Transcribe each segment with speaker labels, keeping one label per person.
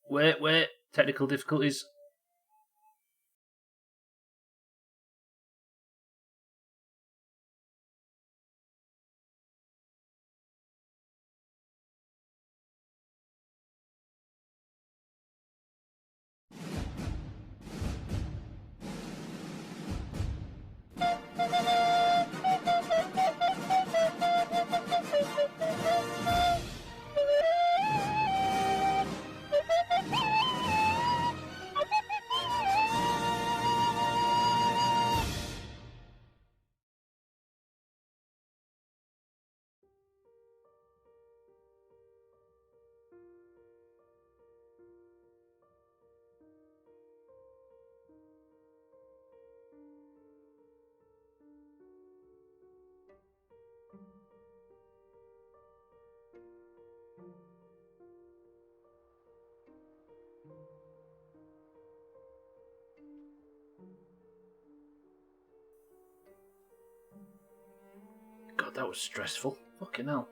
Speaker 1: Wait. Technical difficulties. God, that was stressful. Fucking hell.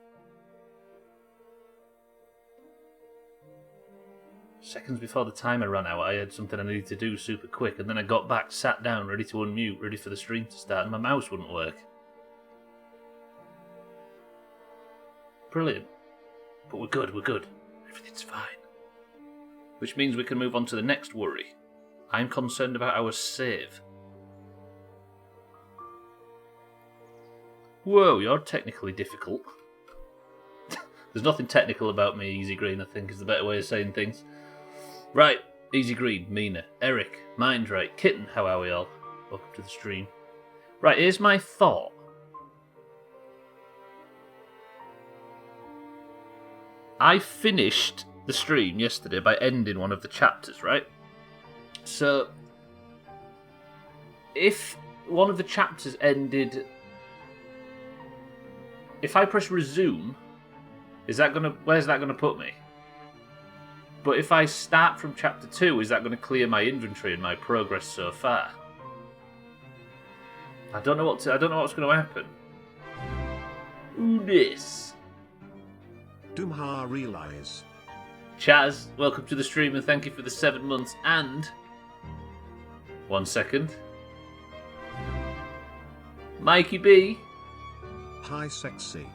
Speaker 1: Seconds before the timer ran out, I had something I needed to do super quick, and then I got back, sat down, ready to unmute, ready for the stream to start, and my mouse wouldn't work. Brilliant. But we're good. Everything's fine. Which means we can move on to the next worry. I'm concerned about our save. Whoa, you're technically difficult. There's nothing technical about me, Easy Green, I think is the better way of saying things. Right, Easy Green, Mina, Eric, Mindright, Kitten, how are we all? Welcome to the stream. Right, here's my thought. I finished the stream yesterday by ending one of the chapters, right? So, if one of the chapters ended... If I press resume, where's that gonna put me? But if I start from chapter 2, is that going to clear my inventory and my progress so far? I don't know what's going to happen. This.
Speaker 2: Doomhaus realize.
Speaker 1: Chaz, welcome to the stream and thank you for the 7 months and 1 second. Mikey B.
Speaker 2: Hi, sexy.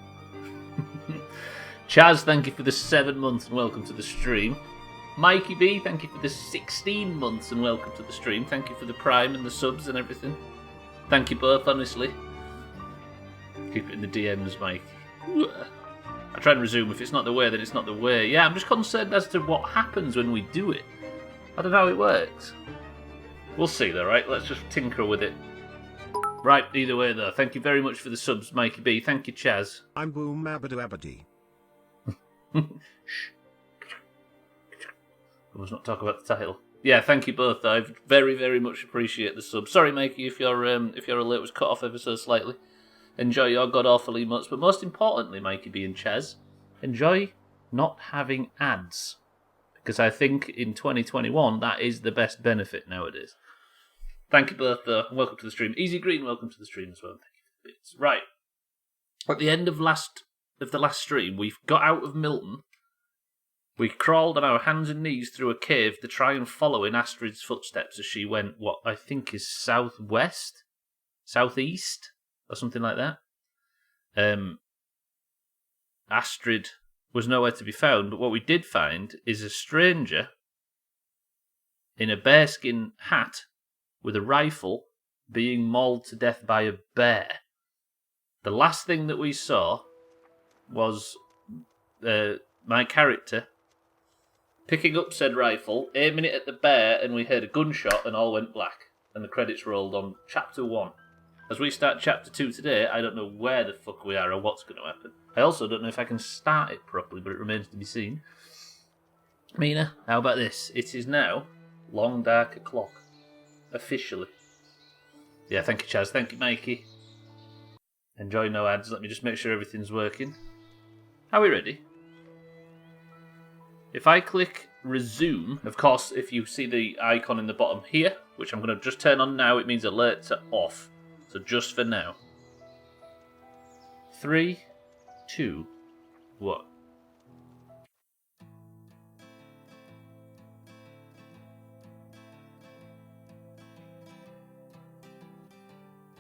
Speaker 1: Chaz, thank you for the 7 months and welcome to the stream. Mikey B, thank you for the 16 months and welcome to the stream. Thank you for the Prime and the subs and everything. Thank you both, honestly. Keep it in the DMs, Mike. I try and resume. If it's not the way, then it's not the way. Yeah, I'm just concerned as to what happens when we do it. I don't know how it works. We'll see though, right? Let's just tinker with it. Right, either way though. Thank you very much for the subs, Mikey B. Thank you, Chaz.
Speaker 2: I'm Boom Abadoo Abadee.
Speaker 1: Shh. I must not talk about the title. Yeah, thank you both. I very, very much appreciate the sub. Sorry, Mikey, if your alert was cut off ever so slightly. Enjoy your god awful emotes, but most importantly, Mikey B and Chaz, enjoy not having ads, because I think in 2021 that is the best benefit nowadays. Thank you both, though. Welcome to the stream. Easy Green, welcome to the stream as well. Thank you for the bits. Right, at the end of the last stream, we've got out of Milton. We crawled on our hands and knees through a cave to try and follow in Astrid's footsteps as she went, what I think is southwest? Southeast? Or something like that. Astrid was nowhere to be found, but what we did find is a stranger in a bearskin hat with a rifle being mauled to death by a bear. The last thing that we saw was my character picking up said rifle, aiming it at the bear, and we heard a gunshot and all went black. And the credits rolled on chapter 1. As we start chapter 2 today, I don't know where the fuck we are or what's going to happen. I also don't know if I can start it properly, but it remains to be seen. Mina, how about this? It is now long dark o'clock. Officially. Yeah, thank you, Chaz. Thank you, Mikey. Enjoy no ads. Let me just make sure everything's working. Are we ready? If I click resume, of course, if you see the icon in the bottom here, which I'm going to just turn on now, it means alerts are off. So just for now. 3, 2, 1.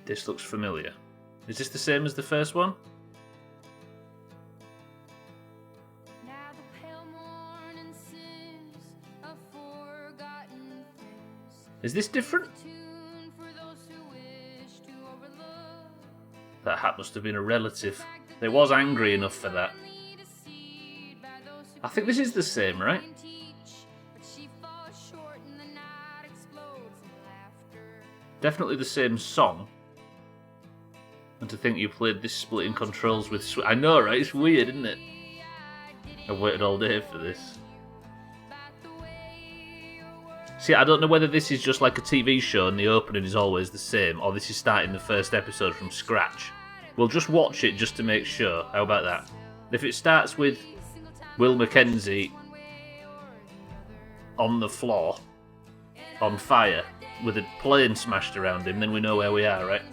Speaker 1: This looks familiar. Is this the same as the first one? Is this different? That hat must have been a relative. They was angry enough for that. I think this is the same, right? Definitely the same song. And to think you played this splitting controls with... I know, right? It's weird, isn't it? I've waited all day for this. See, I don't know whether this is just like a TV show and the opening is always the same, or this is starting the first episode from scratch. We'll just watch it just to make sure. How about that? If it starts with Will Mackenzie on the floor, on fire, with a plane smashed around him, then we know where we are, right?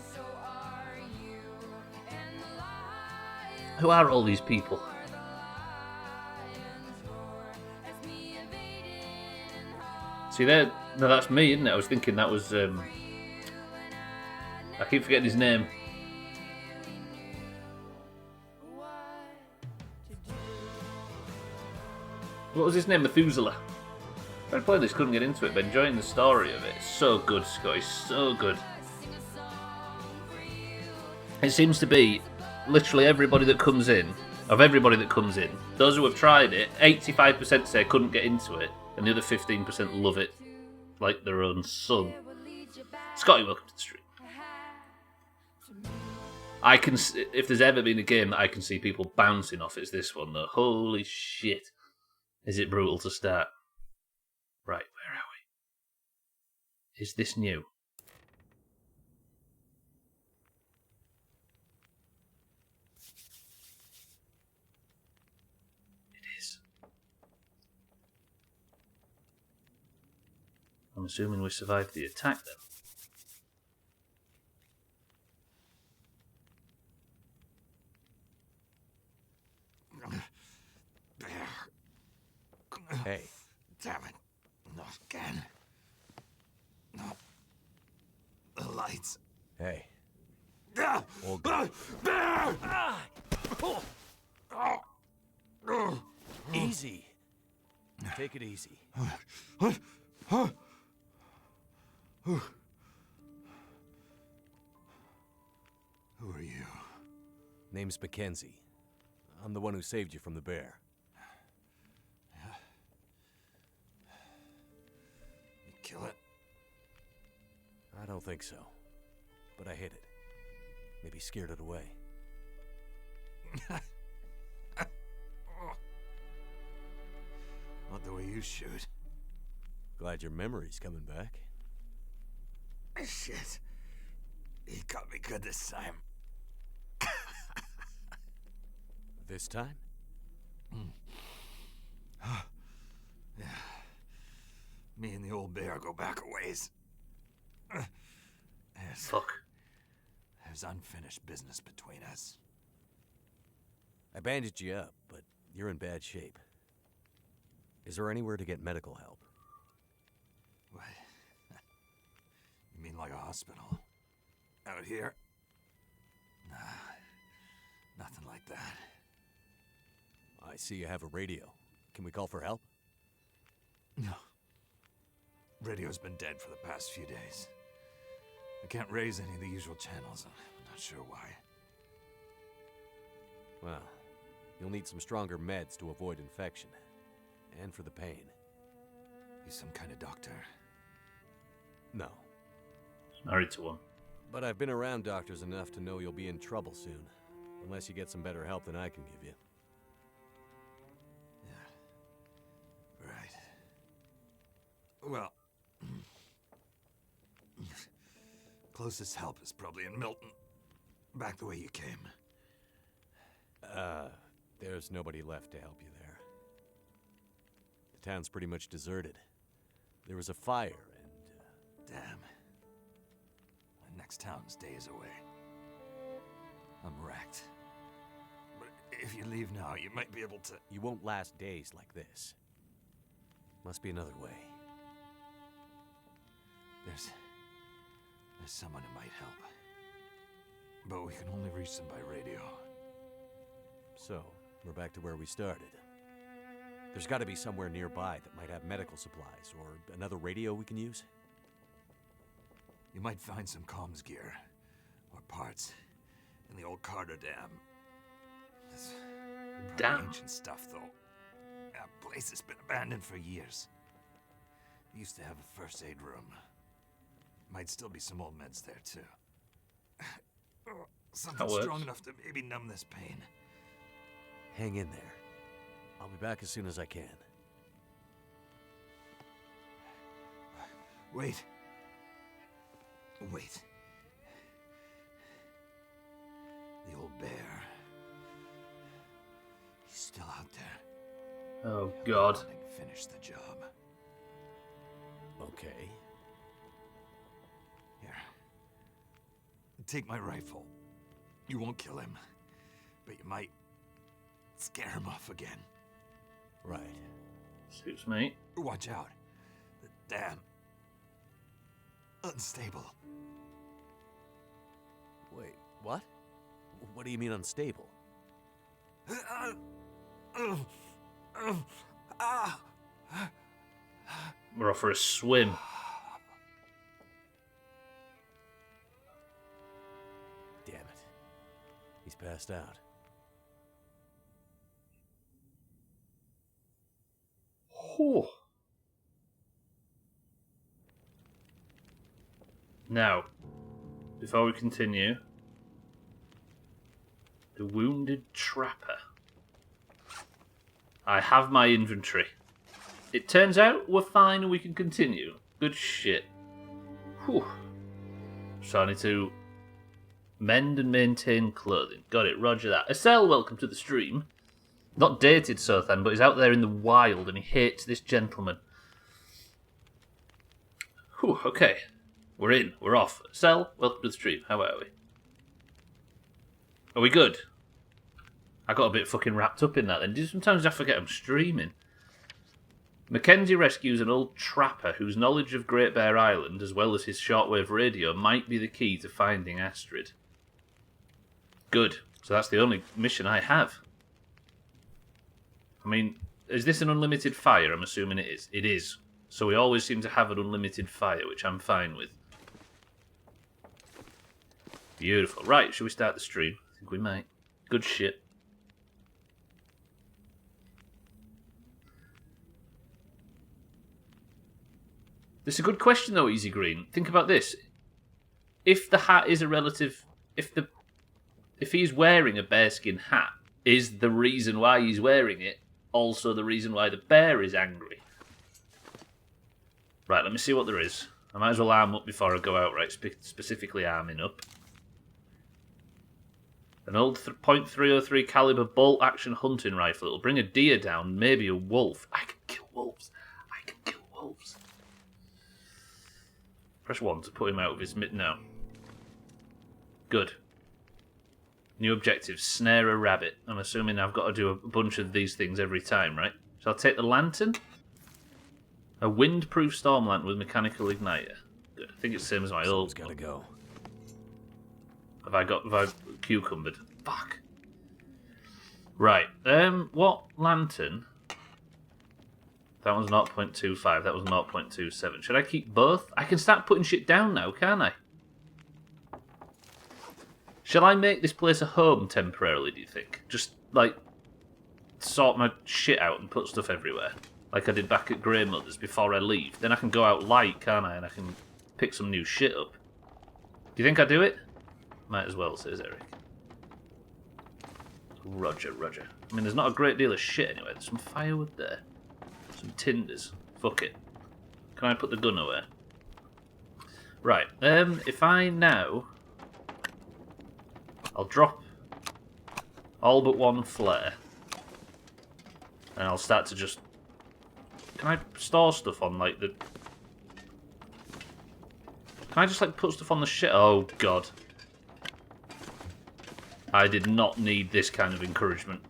Speaker 1: Who are all these people? See there? No, that's me, isn't it? I was thinking that was... I keep forgetting his name. What was his name? Methuselah. I played this, couldn't get into it, but enjoying the story of it. It's so good, Scotty, so good. It seems to be literally everybody that comes in, those who have tried it, 85% say couldn't get into it, and the other 15% love it like their own son. Scotty, welcome to the stream. I can, if there's ever been a game that I can see people bouncing off, it's this one though. Holy shit. Is it brutal to start? Right, where are we? Is this new? It is. I'm assuming we survived the attack then.
Speaker 3: Hey.
Speaker 4: Damn it. Not again. No. The lights.
Speaker 3: Hey.
Speaker 4: Ah!
Speaker 3: All good. Easy. Take it easy.
Speaker 4: Who are you?
Speaker 3: Name's Mackenzie. I'm the one who saved you from the bear.
Speaker 4: You kill it?
Speaker 3: I don't think so. But I hit it. Maybe scared it away.
Speaker 4: Not the way you shoot.
Speaker 3: Glad your memory's coming back.
Speaker 4: Shit. He got me good this time.
Speaker 3: This time?
Speaker 4: Yeah. Me and the old bear go back a ways.
Speaker 1: Fuck.
Speaker 4: There's unfinished business between us.
Speaker 3: I bandaged you up, but you're in bad shape. Is there anywhere to get medical help?
Speaker 4: What? You mean like a hospital? Out here? Nah. Nothing like that.
Speaker 3: I see you have a radio. Can we call for help?
Speaker 4: No. Radio's been dead for the past few days. I can't raise any of the usual channels. I'm not sure why.
Speaker 3: Well, you'll need some stronger meds to avoid infection. And for the pain.
Speaker 4: You some kind of doctor?
Speaker 3: No.
Speaker 1: Married to one.
Speaker 3: But I've been around doctors enough to know you'll be in trouble soon. Unless you get some better help than I can give you.
Speaker 4: Yeah. Right. Well... closest help is probably in Milton. Back the way you came.
Speaker 3: There's nobody left to help you there. The town's pretty much deserted. There was a fire and...
Speaker 4: Damn. The next town's days away. I'm wrecked. But if you leave now, you might be able to...
Speaker 3: You won't last days like this. Must be another way.
Speaker 4: There's someone who might help. but we can only reach them by radio.
Speaker 3: So, we're back to where we started. There's got to be somewhere nearby that might have medical supplies, or another radio we can use.
Speaker 4: You might find some comms gear, or parts, in the old Carter Dam. This
Speaker 1: Damn.
Speaker 4: ancient stuff, though. That place has been abandoned for years. It used to have a first aid room. Might still be some old meds there, too. Something strong enough to maybe numb this pain.
Speaker 3: Hang in there. I'll be back as soon as I can.
Speaker 4: Wait. Wait. The old bear. He's still out there.
Speaker 1: Oh, God.
Speaker 4: Finish the job.
Speaker 3: Okay.
Speaker 4: Here. Take my rifle. You won't kill him, but you might scare him off again.
Speaker 3: Right.
Speaker 1: Suits me.
Speaker 4: Watch out. The dam. Unstable.
Speaker 3: Wait, what? What do you mean unstable?
Speaker 1: We're off for a swim.
Speaker 3: Damn it. He's passed out.
Speaker 1: Whew. Now, before we continue, the wounded trapper. I have my inventory. It turns out we're fine and we can continue. Good shit. Whew. So I need to mend and maintain clothing. Got it, roger that. Estelle, welcome to the stream. Not dated Sothan, but he's out there in the wild and he hates this gentleman. Whew, okay. We're in. We're off. Estelle, welcome to the stream. How are we? Are we good? I got a bit fucking wrapped up in that then. Sometimes I forget I'm streaming. Mackenzie rescues an old trapper whose knowledge of Great Bear Island, as well as his shortwave radio, might be the key to finding Astrid. Good. So that's the only mission I have. I mean, is this an unlimited fire? I'm assuming it is. It is. So we always seem to have an unlimited fire, which I'm fine with. Beautiful. Right, shall we start the stream? I think we might. Good shit. This is a good question, though, Easy Green. Think about this. If the hat is a relative... If he's wearing a bearskin hat, is the reason why he's wearing it also the reason why the bear is angry? Right, let me see what there is. I might as well arm up before I go out, right? Specifically arming up. An old .303 caliber bolt-action hunting rifle. It'll bring a deer down, maybe a wolf. I can kill wolves. I can kill wolves. Press 1 to put him out of his mitt now. Good. New objective, snare a rabbit. I'm assuming I've got to do a bunch of these things every time, right? So I'll take the lantern. A windproof storm lantern with mechanical igniter. Good. I think it's the same as my old
Speaker 3: gotta
Speaker 1: one.
Speaker 3: go.
Speaker 1: Have I cucumbered? Fuck. Right. What lantern? That one's 0.25. That was 0.27. Should I keep both? I can start putting shit down now, can't I? Shall I make this place a home temporarily, do you think? Just, like, sort my shit out and put stuff everywhere. Like I did back at Grey Mother's before I leave. Then I can go out light, can't I? And I can pick some new shit up. Do you think I do it? Might as well, says Eric. Roger, roger. I mean, there's not a great deal of shit anyway. There's some firewood there. Some tinders. Fuck it. Can I put the gun away? Right. If I now... I'll drop all but one flare. And I'll start to just... Can I store stuff on, like, the... Can I just, like, put stuff on the shit? Oh, God. I did not need this kind of encouragement.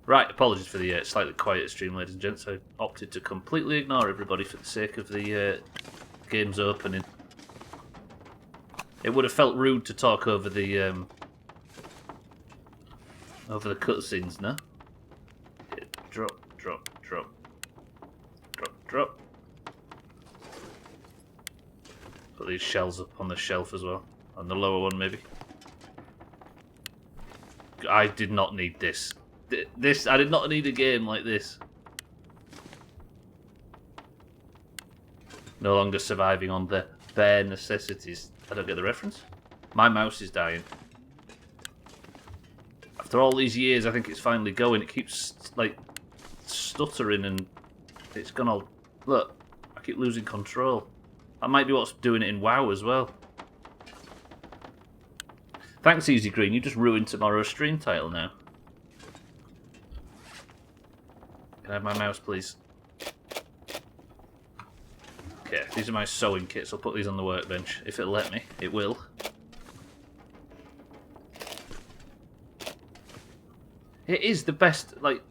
Speaker 1: Right, apologies for the slightly quiet stream, ladies and gents. I opted to completely ignore everybody for the sake of the game's opening. It would have felt rude to talk over the cutscenes, no? Yeah, drop, drop, drop, drop, drop. Put these shells up on the shelf as well, on the lower one maybe. I did not need this. I did not need a game like this. No longer surviving on the bare necessities. I don't get the reference. My mouse is dying. After all these years, I think it's finally going. It keeps, like, stuttering and it's gone all... Look, I keep losing control. That might be what's doing it in WoW as well. Thanks, Easy Green. You just ruined tomorrow's stream title now. Can I have my mouse, please? Okay, these are my sewing kits. I'll put these on the workbench. If it'll let me, it will. It is the best, like...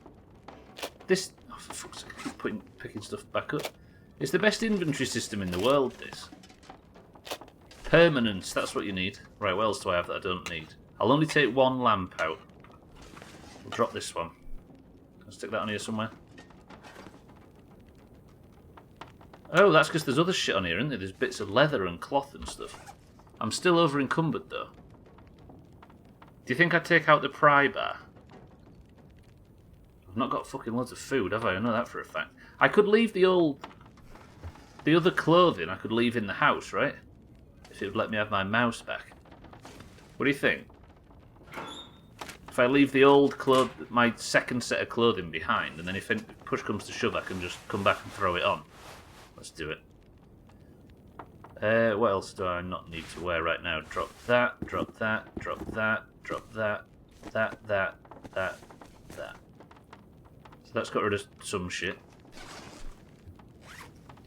Speaker 1: This... Oh, for fuck's sake, I keep picking stuff back up. It's the best inventory system in the world, this. Permanence, that's what you need. Right, what else do I have that I don't need? I'll only take one lamp out. I'll drop this one. I'll stick that on here somewhere. Oh, that's because there's other shit on here, isn't there? There's bits of leather and cloth and stuff. I'm still over encumbered, though. Do you think I'd take out the pry bar? I've not got fucking loads of food, have I? I know that for a fact. I could leave the other clothing I could leave in the house, right? If it would let me have my mouse back. What do you think? If I leave the old my second set of clothing behind, and then if push comes to shove, I can just come back and throw it on. Let's do it. What else do I not need to wear right now? Drop that, drop that, drop that, drop that, that. So that's got rid of some shit.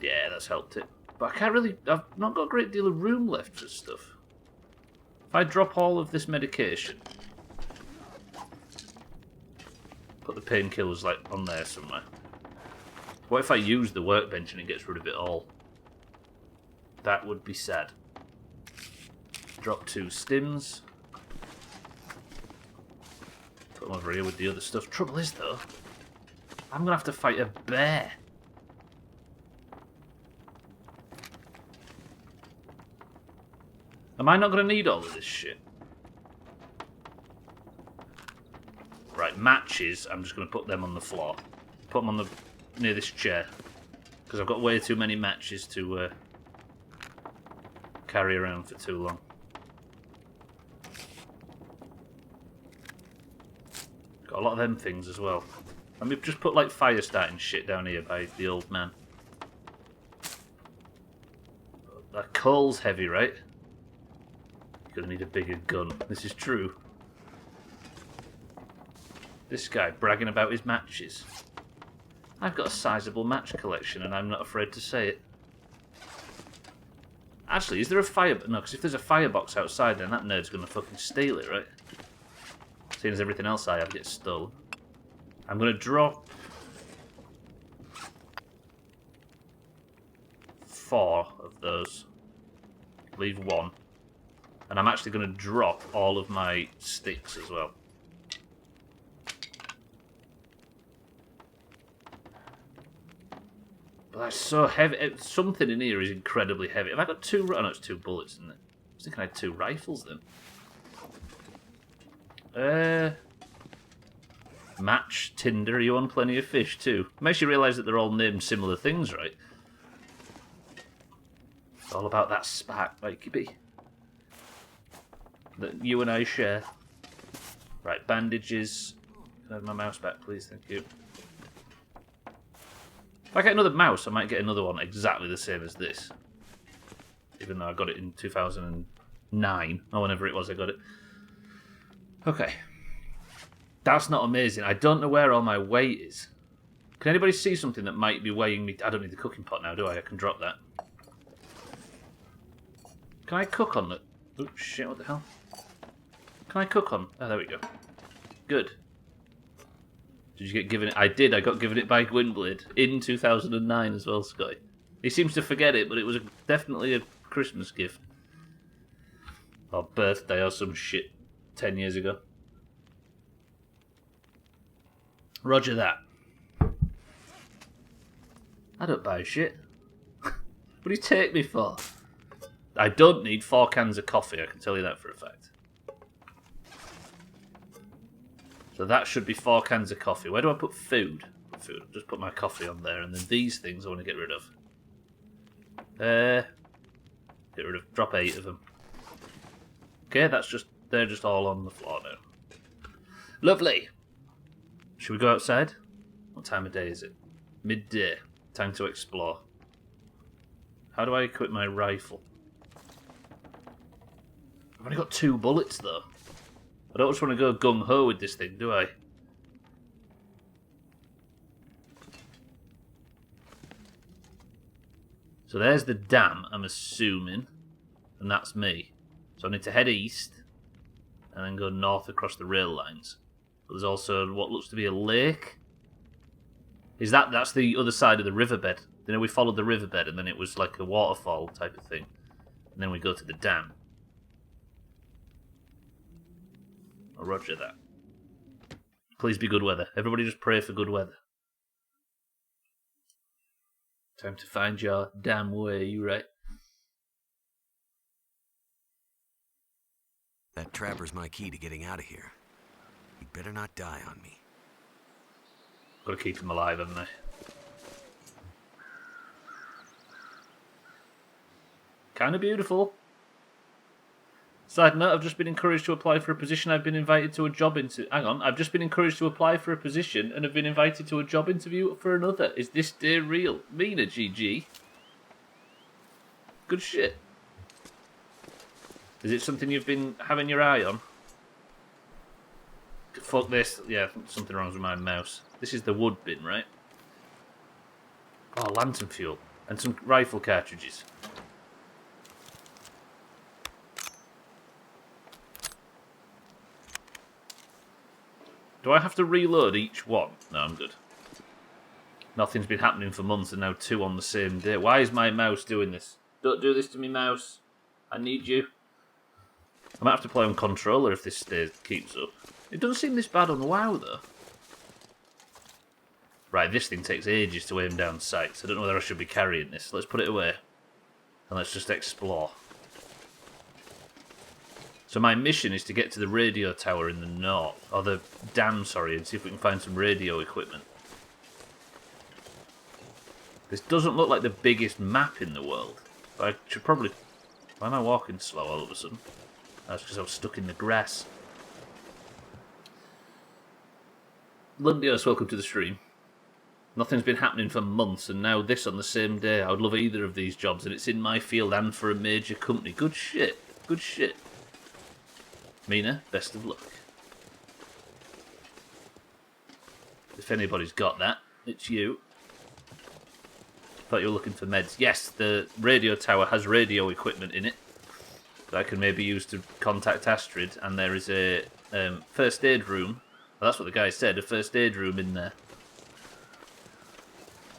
Speaker 1: Yeah, that's helped it. But I can't really... I've not got a great deal of room left for stuff. If I drop all of this medication... Put the painkillers, like, on there somewhere. What if I use the workbench and it gets rid of it all? That would be sad. Drop 2 stims. Put them over here with the other stuff. Trouble is, though, I'm going to have to fight a bear. Am I not going to need all of this shit? Right, matches, I'm just going to put them on the floor. Put them on the near this chair. Because I've got way too many matches to carry around for too long. Got a lot of them things as well. Let me just put like fire starting shit down here by the old man. That coal's heavy, right? You're gonna need a bigger gun. This is true. This guy bragging about his matches. I've got a sizable match collection and I'm not afraid to say it. Actually, is there a fire... No, because if there's a firebox outside then that nerd's gonna fucking steal it, right? Seeing as everything else I have gets stolen. I'm gonna drop... 4 of those. Leave 1. And I'm actually gonna drop all of my sticks as well. But that's so heavy. Something in here is incredibly heavy. Have I got 2... Oh no, it's 2 bullets, isn't it? I was thinking I had 2 rifles then. Match, Tinder, you on plenty of fish too. Makes you realise that they're all named similar things, right? It's all about that spark, like Gibby. That you and I share. Right, bandages. Can I have my mouse back, please? Thank you. If I get another mouse, I might get another one exactly the same as this. Even though I got it in 2009, or whenever it was I got it. Okay. That's not amazing. I don't know where all my weight is. Can anybody see something that might be weighing me? I don't need the cooking pot now, do I? I can drop that. Can I cook on the... Oh, shit, what the hell? Can I cook on... Oh, there we go. Good. Did you get given it? I did. I got given it by Gwynblade in 2009 as well, Scotty. He seems to forget it, but it was definitely a Christmas gift. Or birthday or some shit 10 years ago. Roger that. I don't buy shit. What do you take me for? I don't need 4 cans of coffee, I can tell you that for a fact. So that should be 4 cans of coffee. Where do I put food? Food. I'll just put my coffee on there, and then these things I want to get rid of. Get rid of. Drop 8 of them. Okay, they're just all on the floor now. Lovely. Should we go outside? What time of day is it? Midday. Time to explore. How do I equip my rifle? I've only got 2 bullets though. I don't just want to go gung-ho with this thing, do I? So there's the dam, I'm assuming. And that's me. So I need to head east. And then go north across the rail lines. But there's also what looks to be a lake. That's the other side of the riverbed. You know, we followed the riverbed and then it was like a waterfall type of thing. And then we go to the dam. Oh, roger that. Please be good weather. Everybody just pray for good weather. Time to find your damn way, you right?
Speaker 3: That trapper's my key to getting out of here. He better not die on me.
Speaker 1: Gotta keep him alive, haven't I? Kinda beautiful. Side note, I've just been encouraged to apply for a position I've been invited to a job into. Hang on, I've just been encouraged to apply for a position and have been invited to a job interview for another. Is this day real? Mina, GG. Good shit. Is it something you've been having your eye on? Fuck this. Yeah, something wrong with my mouse. This is the wood bin, right? Oh, lantern fuel. And some rifle cartridges. Do I have to reload each one? No, I'm good. Nothing's been happening for months and now 2 on the same day. Why is my mouse doing this? Don't do this to me, mouse. I need you. I might have to play on controller if this keeps up. It doesn't seem this bad on WoW, though. Right, this thing takes ages to aim down sights. I don't know whether I should be carrying this. Let's put it away. And let's just explore. So my mission is to get to the radio tower in the north. Or the dam, sorry, and see if we can find some radio equipment. This doesn't look like the biggest map in the world. But I should probably... Why am I walking slow all of a sudden? That's because I was stuck in the grass. Lundios, welcome to the stream. Nothing's been happening for months, and now this on the same day. I would love either of these jobs, and it's in my field and for a major company. Good shit. Good shit. Mina, best of luck. If anybody's got that, it's you. Thought you were looking for meds. Yes, the radio tower has radio equipment in it that I can maybe use to contact Astrid, and there is a first aid room. Well, that's what the guy said, a first aid room in there.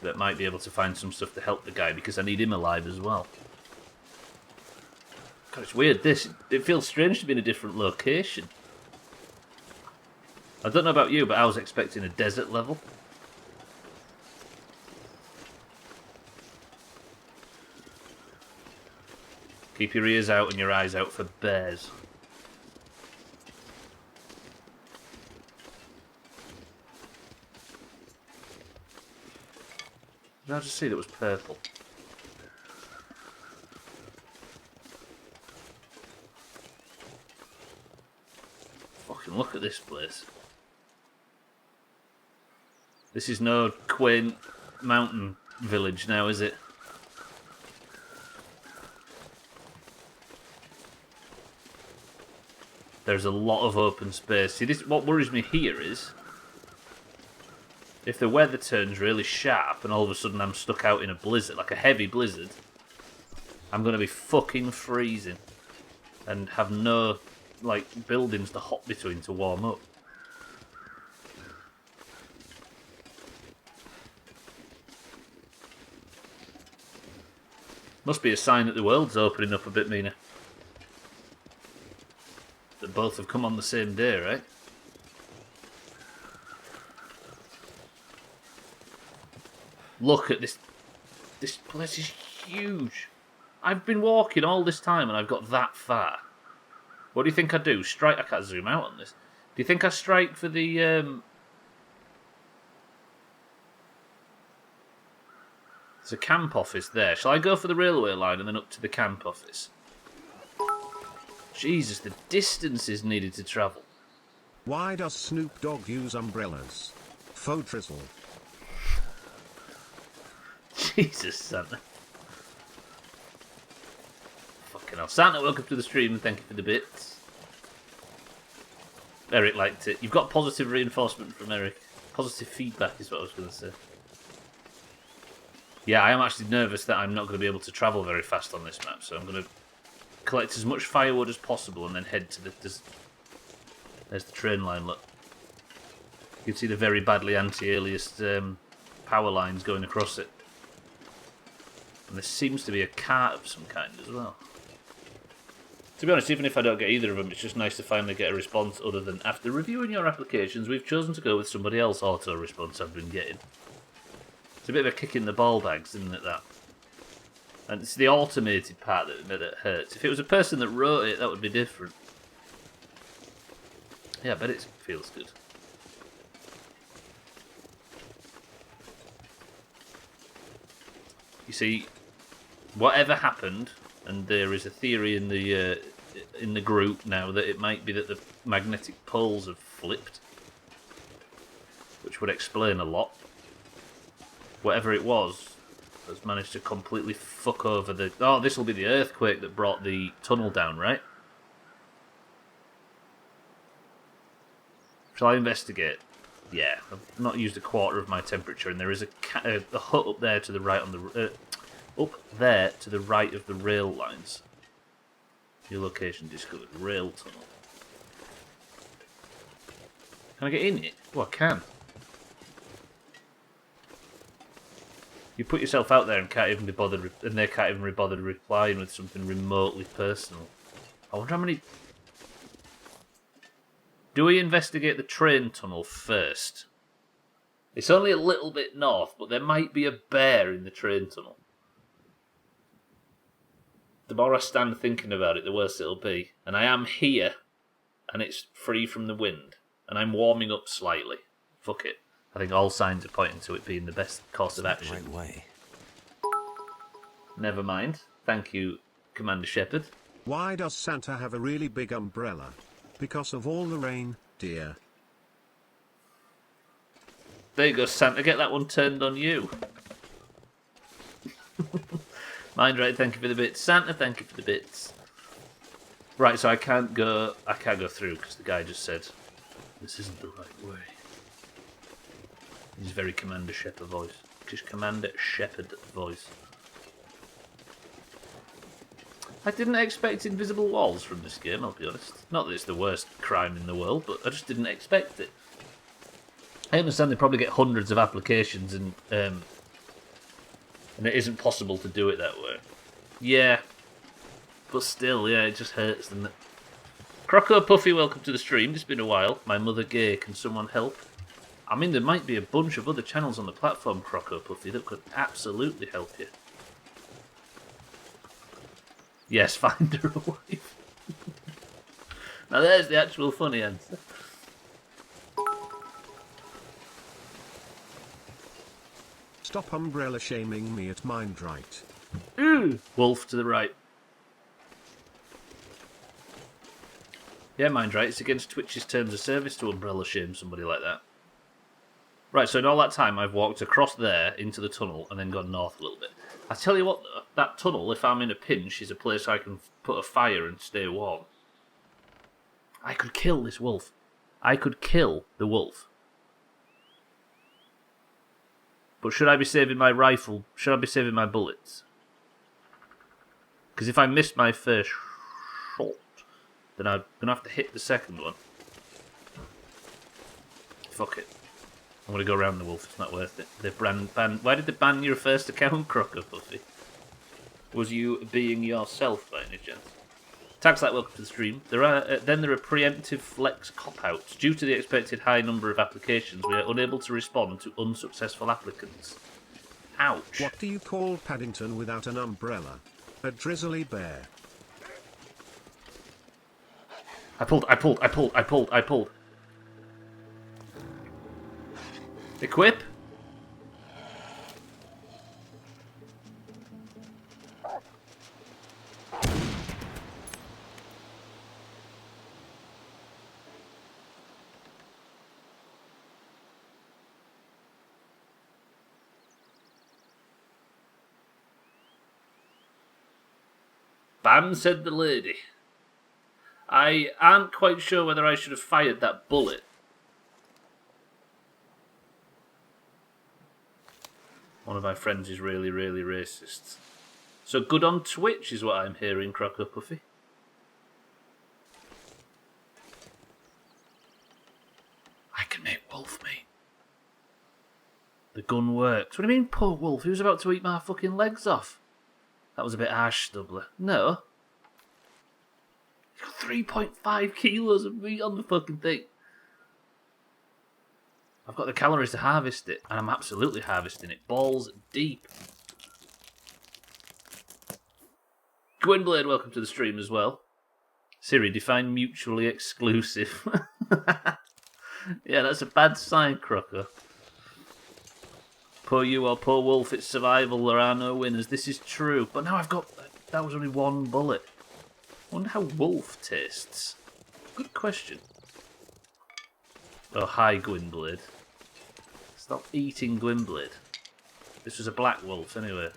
Speaker 1: That might be able to find some stuff to help the guy, because I need him alive as well. God, it's weird, this. It feels strange to be in a different location. I don't know about you, but I was expecting a desert level. Keep your ears out and your eyes out for bears. Did I just see that was purple? Fucking look at this place. This is no quaint mountain village now, is it? There's a lot of open space. See, this, what worries me here is if the weather turns really sharp and all of a sudden I'm stuck out in a blizzard, like a heavy blizzard, I'm going to be fucking freezing and have no, like, buildings to hop between to warm up. Must be a sign that the world's opening up a bit, Mina. that both have come on the same day, right? Look at this. This place is huge. I've been walking all this time and I've got that far. What do you think I do? Strike? I can't zoom out on this. Do you think I strike for the... There's a camp office there. Shall I go for the railway line and then up to the camp office? Jesus, the distances needed to travel.
Speaker 2: Why does Snoop Dogg use umbrellas? Faux drizzle.
Speaker 1: Jesus, Santa. Fucking hell. Santa, welcome to the stream and thank you for the bits. Eric liked it. You've got positive reinforcement from Eric. Positive feedback is what I was going to say. Yeah, I am actually nervous that I'm not going to be able to travel very fast on this map, so I'm going to collect as much firewood as possible and then head to the... There's the train line, look. You can see the very badly anti-aliased power lines going across it. And there seems to be a cart of some kind as well. To be honest, even if I don't get either of them, it's just nice to finally get a response other than after reviewing your applications, we've chosen to go with somebody else auto-response I've been getting. It's a bit of a kick in the ball bags, isn't it, that? And it's the automated part that hurts. If it was a person that wrote it, that would be different. Yeah, I bet it feels good. You see, whatever happened, and there is a theory in the group now that it might be that the magnetic poles have flipped, which would explain a lot. Whatever it was has managed to completely fuck over the... Oh, this will be the earthquake that brought the tunnel down, right? Shall I investigate? Yeah, I've not used a quarter of my temperature, and there is a hut up there to the right on the up there to the right of the rail lines. Your location discovered. Rail tunnel. Can I get in it? Oh, I can. You put yourself out there and can't even be bothered, and they can't even be bothered replying with something remotely personal. I wonder how many. Do we investigate the train tunnel first? It's only a little bit north, but there might be a bear in the train tunnel. The more I stand thinking about it, the worse it'll be. And I am here, and it's free from the wind, and I'm warming up slightly. Fuck it. I think all signs are pointing to it being the best course of action.
Speaker 3: Right way.
Speaker 1: Never mind. Thank you, Commander Shepard.
Speaker 2: Why does Santa have a really big umbrella? Because of all the rain, dear.
Speaker 1: There you go, Santa. Get that one turned on you. Mind right, thank you for the bits. Santa, thank you for the bits. Right, so I can't go through because the guy just said this isn't the right way. His very Commander Shepard voice. Just Commander Shepard voice. I didn't expect invisible walls from this game, I'll be honest. Not that it's the worst crime in the world, but I just didn't expect it. I understand they probably get hundreds of applications and it isn't possible to do it that way. Yeah. But still, yeah, it just hurts, doesn't it? Croco Puffy, welcome to the stream. It's been a while. My mother gay, can someone help? I mean, there might be a bunch of other channels on the platform, Croco Puffy, that could absolutely help you. Yes, find her a wife. Now there's the actual funny answer.
Speaker 2: Stop umbrella shaming me at Mindright.
Speaker 1: Ooh, wolf to the right. Yeah, Mindright, it's against Twitch's terms of service to umbrella shame somebody like that. Right, so in all that time I've walked across there into the tunnel and then gone north a little bit. I tell you what, though, that tunnel, if I'm in a pinch, is a place I can put a fire and stay warm. I could kill this wolf. I could kill the wolf. But should I be saving my rifle? Should I be saving my bullets? Because if I miss my first shot, then I'm going to have to hit the second one. Fuck it. I'm going to go around the wolf, it's not worth it. They've banned... Why did they ban your first account, Croco Puffy? Was you being yourself by any chance? Tags like welcome to the stream. There are preemptive flex cop-outs. Due to the expected high number of applications, we are unable to respond to unsuccessful applicants. Ouch.
Speaker 2: What do you call Paddington without an umbrella? A drizzly bear.
Speaker 1: I pulled. Equip. Bam, said the lady. I aren't quite sure whether I should have fired that bullet. One of my friends is really, really racist. So good on Twitch is what I'm hearing, Crocker Puffy. I can make wolf meat. The gun works. What do you mean, poor wolf? He was about to eat my fucking legs off. That was a bit harsh, Stubbler. No. He's got 3.5 kilos of meat on the fucking thing. I've got the calories to harvest it, and I'm absolutely harvesting it. Balls deep. Gwynblade, welcome to the stream as well. Siri, define mutually exclusive. Yeah, that's a bad sign, Crocker. Poor you or poor wolf, it's survival, there are no winners. This is true. But now I've got... That was only one bullet. I wonder how wolf tastes. Good question. Oh, hi, Gwynblade. Stop eating Gwynblade. This was a black wolf, anyway.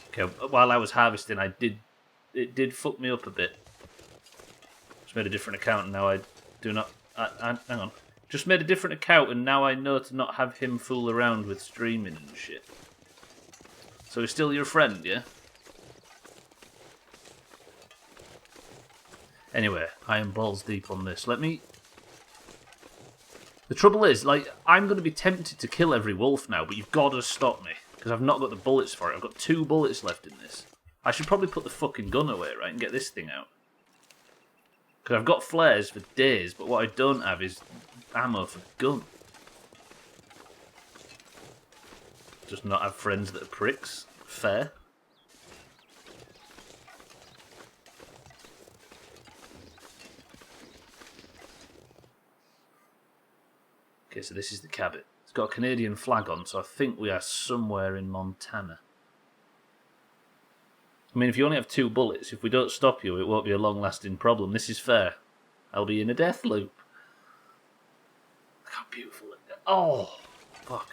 Speaker 1: Okay, while I was harvesting, it did fuck me up a bit. Just made a different account, and now I do not... hang on. Just made a different account, and now I know to not have him fool around with streaming and shit. So he's still your friend, yeah? Anyway, I am balls deep on this. Let me... The trouble is, like, I'm going to be tempted to kill every wolf now, but you've got to stop me. Because I've not got the bullets for it. I've got 2 bullets left in this. I should probably put the fucking gun away, right, and get this thing out. Because I've got flares for days, but what I don't have is ammo for the gun. Just not have friends that are pricks. Fair. Okay, so this is the cabin. It's got a Canadian flag on, so I think we are somewhere in Montana. I mean, if you only have 2 bullets, if we don't stop you, it won't be a long-lasting problem. This is fair. I'll be in a death loop. Look how beautiful it is. Oh, fuck.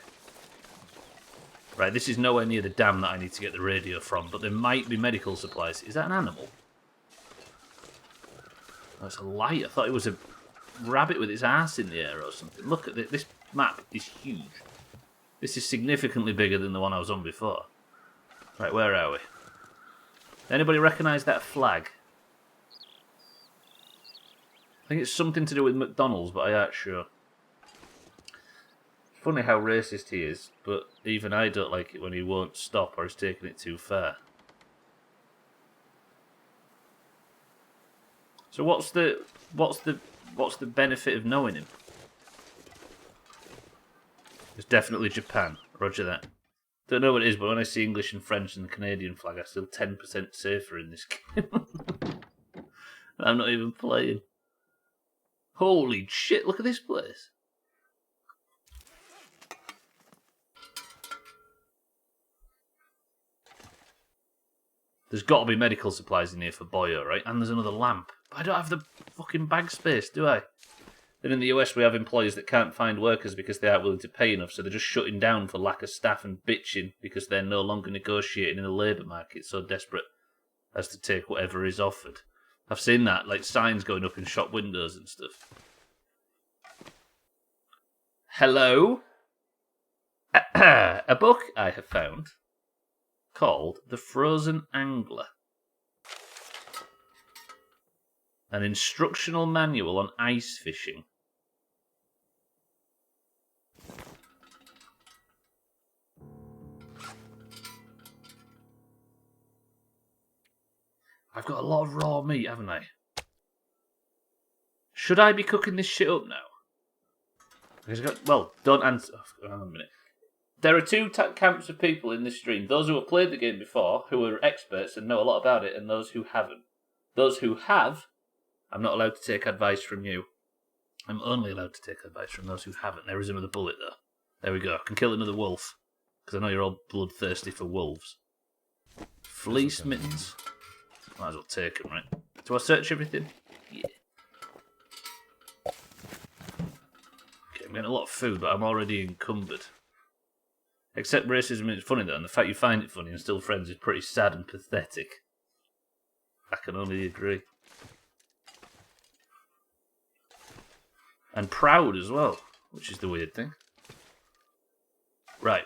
Speaker 1: Right, this is nowhere near the dam that I need to get the radio from, but there might be medical supplies. Is that an animal? Oh, it's a light. I thought it was a rabbit with its ass in the air or something. Look at this. This map is huge. This is significantly bigger than the one I was on before. Right, where are we? Anybody recognise that flag? I think it's something to do with McDonald's, but I aren't sure. Funny how racist he is, but even I don't like it when he won't stop or is taking it too far. So what's the benefit of knowing him? It's definitely Japan. Roger that. Don't know what it is, but when I see English and French and the Canadian flag, I feel 10% safer in this game. I'm not even playing. Holy shit, look at this place. There's got to be medical supplies in here for Boyo, right? And there's another lamp. But I don't have the fucking bag space, do I? Then in the US we have employers that can't find workers because they aren't willing to pay enough, so they're just shutting down for lack of staff and bitching because they're no longer negotiating in the labour market, so desperate as to take whatever is offered. I've seen that, like signs going up in shop windows and stuff. Hello? A book I have found called The Frozen Angler. An instructional manual on ice fishing. I've got a lot of raw meat, haven't I? Should I be cooking this shit up now? Well, don't answer. Hang on a minute. There are two camps of people in this stream. Those who have played the game before, who are experts and know a lot about it, and those who haven't. Those who have, I'm not allowed to take advice from you. I'm only allowed to take advice from those who haven't. There is another bullet, though. There we go. I can kill another wolf. Because I know you're all bloodthirsty for wolves. Fleece mittens. Might as well take them, right? Do I search everything? Yeah. Okay, I'm getting a lot of food, but I'm already encumbered. Except racism is funny, though, and the fact you find it funny and still friends is pretty sad and pathetic. I can only agree. And proud as well, which is the weird thing. Right,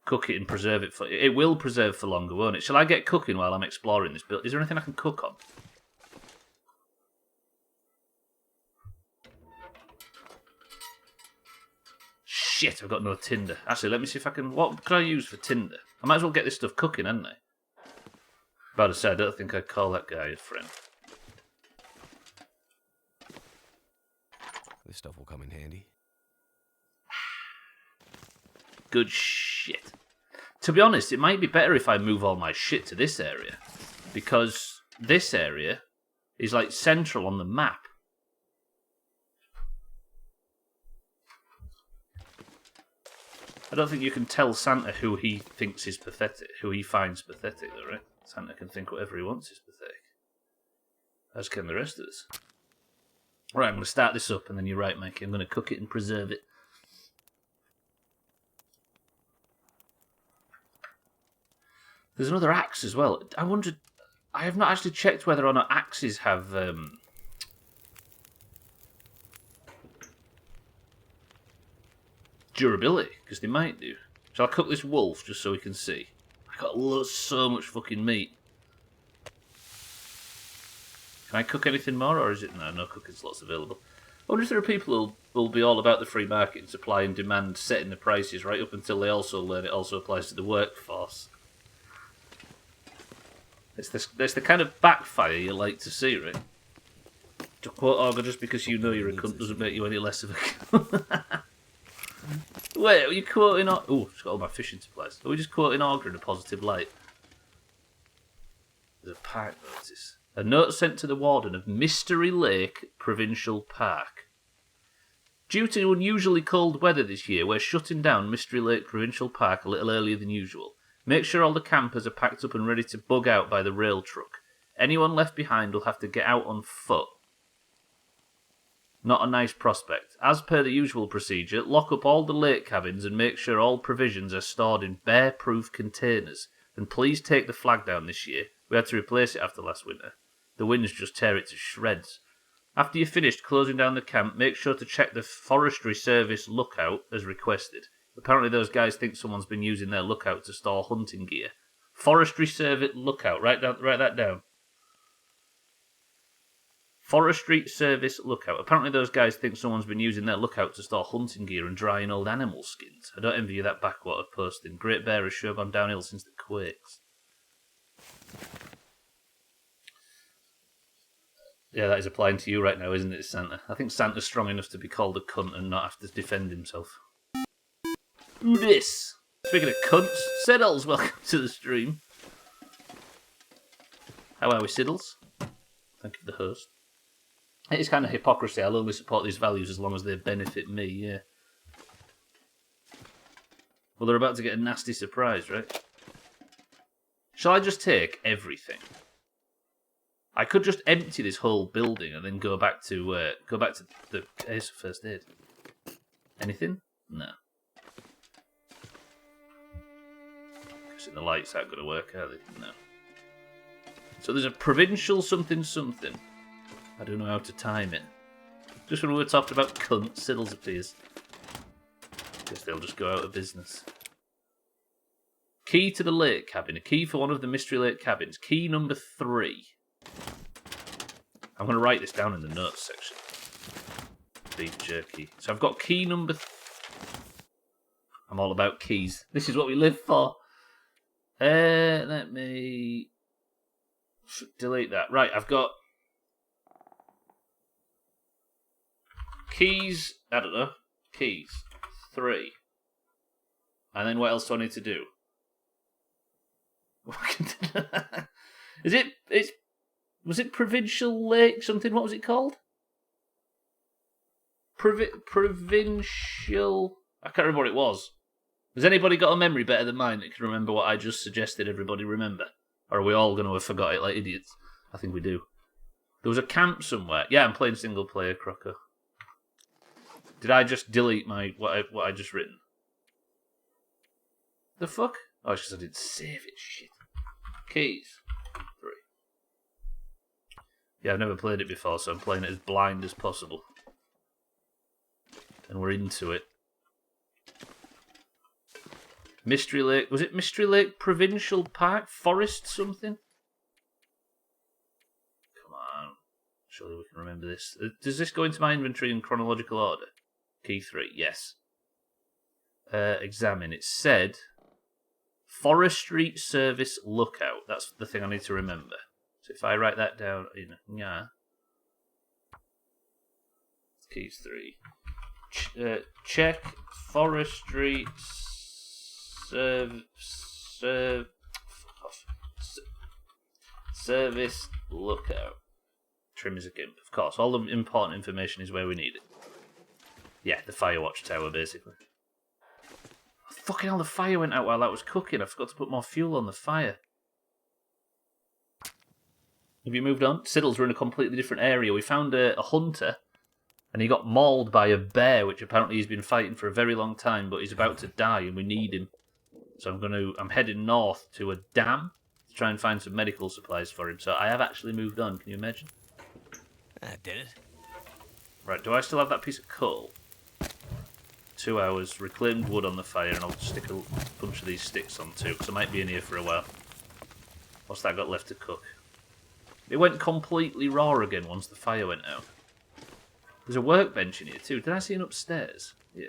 Speaker 1: cook it and preserve it for... It will preserve for longer, won't it? Shall I get cooking while I'm exploring this build? Is there anything I can cook on? Shit, I've got no tinder. Actually, let me see if I can... What can I use for tinder? I might as well get this stuff cooking, hadn't I? About to say, I don't think I'd call that guy a friend.
Speaker 3: This stuff will come in handy.
Speaker 1: Good shit. To be honest, it might be better if I move all my shit to this area. Because this area is like central on the map. I don't think you can tell Santa who he thinks is pathetic, who he finds pathetic, though, right? Santa can think whatever he wants is pathetic. As can the rest of us. Right, I'm going to start this up, and then you're right, Mikey. I'm going to cook it and preserve it. There's another axe as well. I wondered... I have not actually checked whether or not axes have... durability, because they might do. Shall I cook this wolf just so we can see? I got so much fucking meat. Can I cook anything more, or is it... No cooking slots available. I wonder if there are people who will be all about the free market and supply and demand, setting the prices right up until they also learn it also applies to the workforce. It's the kind of backfire you like to see, right? To quote Augur, just because you know you're a cunt doesn't make you any less of a cunt. Wait, are you quoting... Oh, it's got all my fishing supplies. Are we just quoting Augur in a positive light? There's a park notice. A note sent to the warden of Mystery Lake Provincial Park. Due to unusually cold weather this year, we're shutting down Mystery Lake Provincial Park a little earlier than usual. Make sure all the campers are packed up and ready to bug out by the rail truck. Anyone left behind will have to get out on foot. Not a nice prospect. As per the usual procedure, lock up all the lake cabins and make sure all provisions are stored in bear-proof containers. And please take the flag down this year. We had to replace it after last winter. The winds just tear it to shreds. After you're finished closing down the camp, make sure to check the Forestry Service lookout as requested. Apparently those guys think someone's been using their lookout to store hunting gear. Forestry Service lookout. Write that down. Forestry Service lookout. Apparently those guys think someone's been using their lookout to store hunting gear and drying old animal skins. I don't envy you that backwater posting. Great Bear has sure gone downhill since the quakes. Yeah, that is applying to you right now, isn't it, Santa? I think Santa's strong enough to be called a cunt and not have to defend himself. Who this? Speaking of cunts, Siddles, welcome to the stream. How are we, Siddles? Thank you for the host. It is kind of hypocrisy. I'll only support these values as long as they benefit me, yeah. Well, they're about to get a nasty surprise, right? Shall I just take everything? I could just empty this whole building and then go back to the case of first aid. Anything? No. Guessing the lights aren't going to work, are they? No. So there's a provincial something something. I don't know how to time it. Just when we were talking about cunts, Siddles appears. Guess they'll just go out of business. Key to the lake cabin. A key for one of the Mystery Lake cabins. Key number 3. I'm going to write this down in the notes section. Beef jerky. So I've got key number... I'm all about keys. This is what we live for. Let me delete that. Right, I've got keys. I don't know. Keys 3. And then what else do I need to do? Was it Provincial Lake something? What was it called? Provincial... I can't remember what it was. Has anybody got a memory better than mine that can remember what I just suggested everybody remember? Or are we all going to have forgot it like idiots? I think we do. There was a camp somewhere. Yeah, I'm playing single player, Crocker. Did I just delete my what I just written? The fuck? Oh, it's because I didn't save it. Shit. Keys 3. Yeah, I've never played it before, so I'm playing it as blind as possible. And we're into it. Mystery Lake. Was it Mystery Lake Provincial Park? Forest something? Come on. Surely we can remember this. Does this go into my inventory in chronological order? Key 3, yes. Examine. It said Forestry Service Lookout. That's the thing I need to remember. So if I write that down in Keys 3. Check Forestry Service Lookout. Trim is a gimp, of course. All the important information is where we need it. Yeah, the fire watch tower, basically. Fucking hell, the fire went out while that was cooking. I forgot to put more fuel on the fire. Have you moved on? Siddles were in a completely different area. We found a hunter, and he got mauled by a bear, which apparently he's been fighting for a very long time, but he's about to die, and we need him. So I'm heading north to a dam to try and find some medical supplies for him. So I have actually moved on. Can you imagine?
Speaker 3: I did it.
Speaker 1: Right, do I still have that piece of coal? 2 hours, reclaimed wood on the fire, and I'll stick a bunch of these sticks on too, because I might be in here for a while. What's that got left to cook? It went completely raw again once the fire went out. There's a workbench in here too. Did I see it upstairs? Yeah.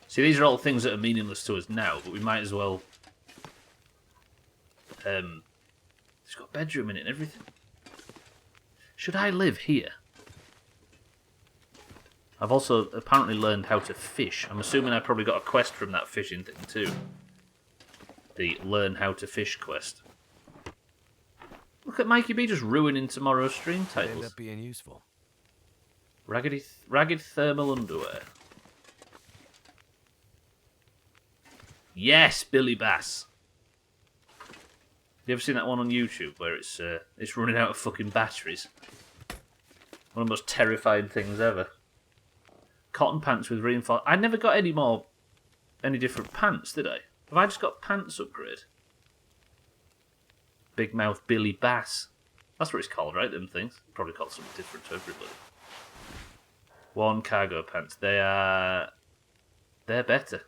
Speaker 1: See, these are all things that are meaningless to us now, but we might as well... It's got a bedroom in it and everything. Should I live here? I've also apparently learned how to fish. I'm assuming I probably got a quest from that fishing thing too. The Learn How to Fish quest. Look at Mikey B just ruining tomorrow's stream titles.
Speaker 3: End up being useful.
Speaker 1: Ragged thermal underwear. Yes, Billy Bass. You ever seen that one on YouTube where it's running out of fucking batteries? One of the most terrifying things ever. Cotton pants with reinforced... I never got any different pants, did I? Have I just got pants upgrade? Big Mouth Billy Bass. That's what it's called, right, them things? Probably called something different to everybody. Worn cargo pants. They're better.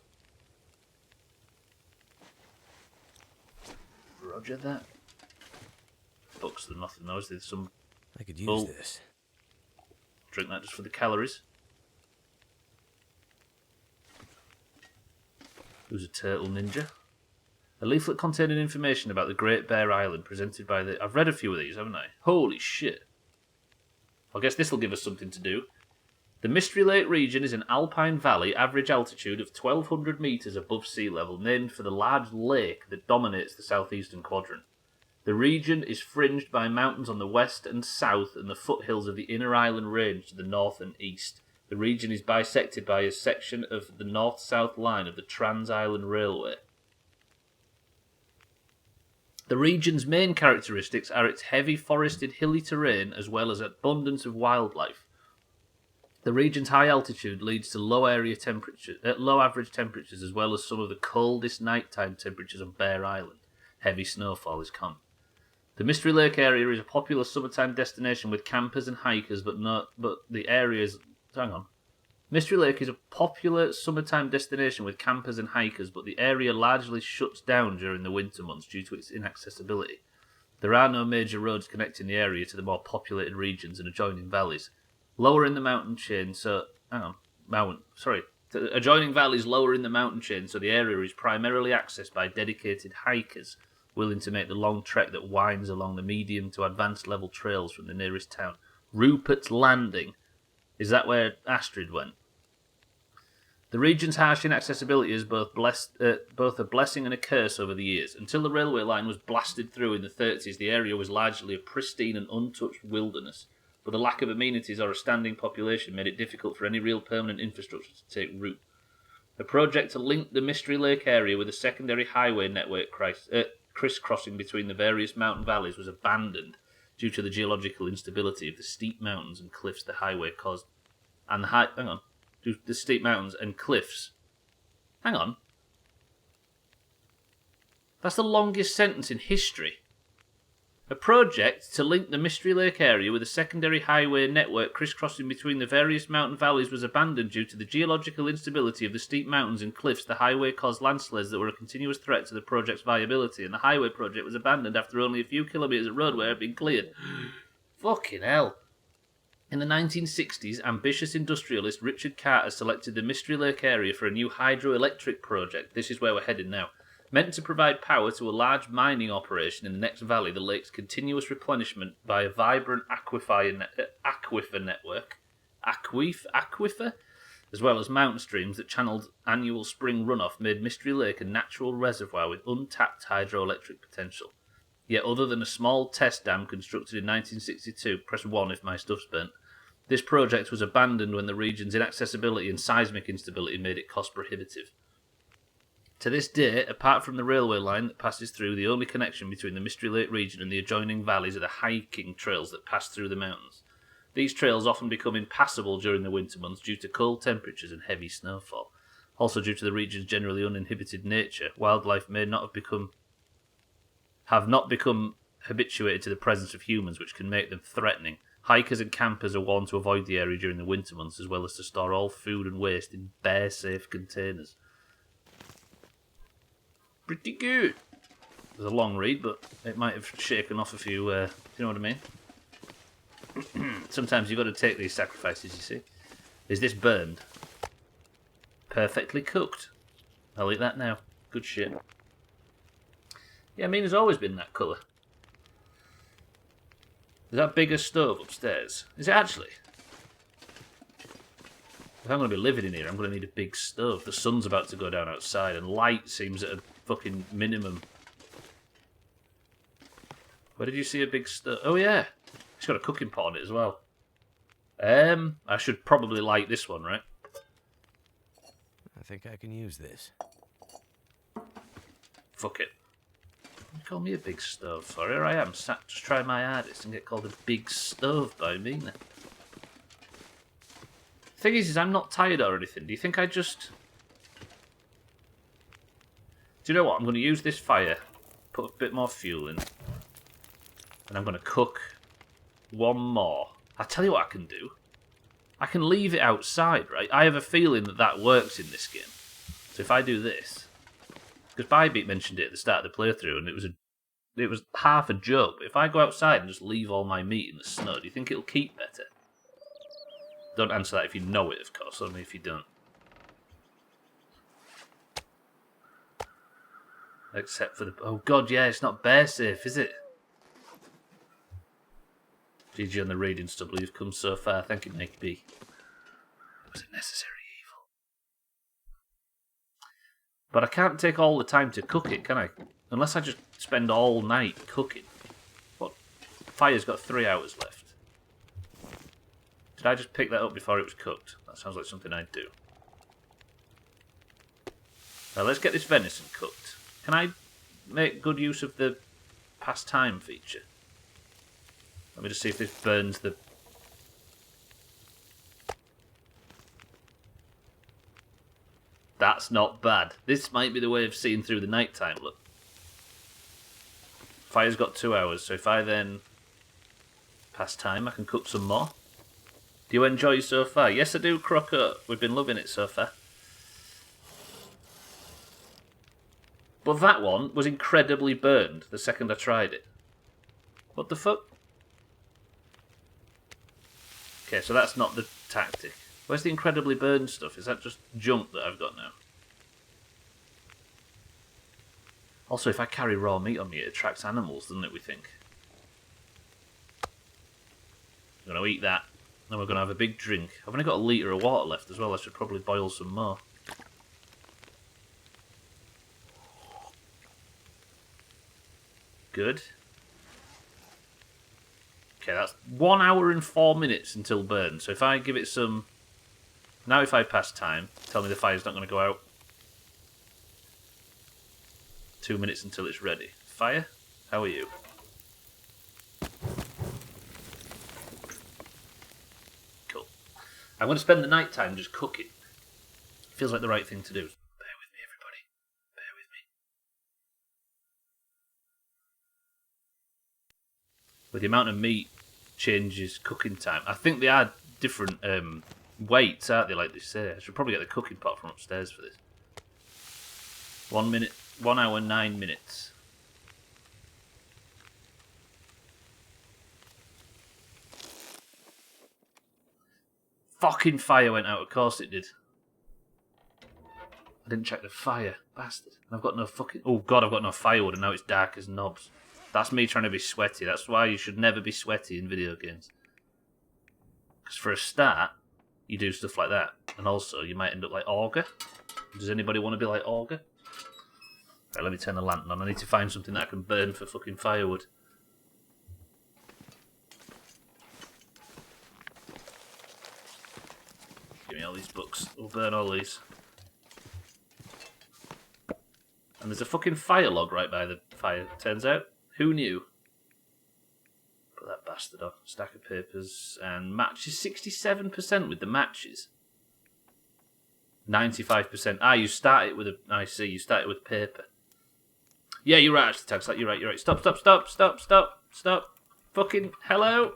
Speaker 1: Roger that. Books are nothing though. There's some...
Speaker 3: I could use this.
Speaker 1: Drink that just for the calories. Who's a turtle ninja? A leaflet containing information about the Great Bear Island presented by the... I've read a few of these, haven't I? Holy shit. I guess this will give us something to do. The Mystery Lake region is an alpine valley, average altitude of 1,200 metres above sea level, named for the large lake that dominates the southeastern quadrant. The region is fringed by mountains on the west and south and the foothills of the Inner Island Range to the north and east. The region is bisected by a section of the north-south line of the Trans-Island Railway. The region's main characteristics are its heavy forested hilly terrain as well as abundance of wildlife. The region's high altitude leads to low average temperatures as well as some of the coldest nighttime temperatures on Bear Island. Heavy snowfall is common. The Mystery Lake area is a popular summertime destination with campers and hikers, but the area's... Hang on. Mystery Lake is a popular summertime destination with campers and hikers, but the area largely shuts down during the winter months due to its inaccessibility. There are no major roads connecting the area to the more populated regions and adjoining valleys. Lower in the mountain chain, to The adjoining valleys lower in the mountain chain, so the area is primarily accessed by dedicated hikers willing to make the long trek that winds along the medium to advanced level trails from the nearest town. Rupert's Landing. Is that where Astrid went? The region's harsh inaccessibility is both a blessing and a curse over the years. Until the railway line was blasted through in the 30s, the area was largely a pristine and untouched wilderness, but the lack of amenities or a standing population made it difficult for any real permanent infrastructure to take root. A project to link the Mystery Lake area with a secondary highway network crisscrossing between the various mountain valleys was abandoned due to the geological instability of the steep mountains and cliffs the highway caused. The steep mountains and cliffs. Hang on. That's the longest sentence in history. A project to link the Mystery Lake area with a secondary highway network crisscrossing between the various mountain valleys was abandoned due to the geological instability of the steep mountains and cliffs. The highway caused landslides that were a continuous threat to the project's viability, and the highway project was abandoned after only a few kilometres of roadway had been cleared. Fucking hell. In the 1960s, ambitious industrialist Richard Carter selected the Mystery Lake area for a new hydroelectric project. This is where we're headed now. Meant to provide power to a large mining operation in the next valley, the lake's continuous replenishment by a vibrant aquifer network, as well as mountain streams that channeled annual spring runoff, made Mystery Lake a natural reservoir with untapped hydroelectric potential. Yet other than a small test dam constructed in 1962, press 1 if my stuff's burnt, this project was abandoned when the region's inaccessibility and seismic instability made it cost prohibitive. To this day, apart from the railway line that passes through, the only connection between the Mystery Lake region and the adjoining valleys are the hiking trails that pass through the mountains. These trails often become impassable during the winter months due to cold temperatures and heavy snowfall. Also due to the region's generally uninhibited nature, wildlife may not have not become habituated to the presence of humans, which can make them threatening. Hikers and campers are warned to avoid the area during the winter months, as well as to store all food and waste in bear-safe containers. Pretty good. It was a long read, but it might have shaken off a few, you know what I mean? Sometimes you've got to take these sacrifices, you see. Is this burned? Perfectly cooked. I'll eat that now. Good shit. Yeah, mine has always been that colour. Is that bigger stove upstairs? Is it actually? If I'm going to be living in here, I'm going to need a big stove. The sun's about to go down outside, and light seems at a fucking minimum. Where did you see a big stove? Oh, yeah. It's got a cooking pot on it as well. I should probably light this one, right?
Speaker 3: I think I can use this.
Speaker 1: Fuck it. Call me a big stove for here I am, sat just trying my hardest and get called a big stove by me. Thing is I'm not tired or anything. Do you think I just... Do you know what? I'm going to use this fire, put a bit more fuel in, and I'm going to cook one more. I'll tell you what I can do. I can leave it outside, right? I have a feeling that that works in this game. So if I do this... Because Bybeat mentioned it at the start of the playthrough, and it was half a joke. But if I go outside and just leave all my meat in the snow, do you think it'll keep better? Don't answer that if you know it, of course, only if you don't. Except for the... Oh god, yeah, it's not bear safe, is it? GG on the reading, Stubbler, you've come so far. Thank you, Nick B. It was a necessary evil. But I can't take all the time to cook it, can I? Unless I just spend all night cooking. What? Fire's got 3 hours left. Did I just pick that up before it was cooked? That sounds like something I'd do. Now let's get this venison cooked. Can I make good use of the past time feature? Let me just see if this burns the... That's not bad. This might be the way of seeing through the nighttime look. Fire's got 2 hours, so if I then pass time, I can cook some more. Do you enjoy so far? Yes, I do, Crocker. We've been loving it so far. But that one was incredibly burned the second I tried it. What the fuck? Okay, so that's not the tactic. Where's the incredibly burned stuff? Is that just junk that I've got now? Also, if I carry raw meat on me, it attracts animals, doesn't it, we think? I'm going to eat that. Then we're going to have a big drink. I've only got a litre of water left as well. I should probably boil some more. Good. Okay, that's 1 hour and 4 minutes until burn. So if I give it some... Now if I pass time, tell me the fire's not going to go out. 2 minutes until it's ready. Fire, how are you? Cool. I'm going to spend the night time just cooking. Feels like the right thing to do. Bear with me, everybody. Bear with me. With the amount of meat changes cooking time. I think they are different weights, aren't they, like they say? I should probably get the cooking pot from upstairs for this. 1 minute, 1 hour, 9 minutes. Fucking fire went out, of course it did. I didn't check the fire, bastard. I've got no fucking... Oh god, I've got no firewood and now it's dark as knobs. That's me trying to be sweaty. That's why you should never be sweaty in video games. Because for a start, you do stuff like that. And also, you might end up like Augur. Does anybody want to be like Augur? Right, let me turn the lantern on. I need to find something that I can burn for fucking firewood. Give me all these books. We'll burn all these. And there's a fucking fire log right by the fire, turns out. Who knew? Put that bastard on. Stack of papers and matches. 67% with the matches. 95%. Ah, you start it with a... I see, you start it with paper. Yeah, you're right, actually, Tags. You're right, you're right. Stop. Fucking hello.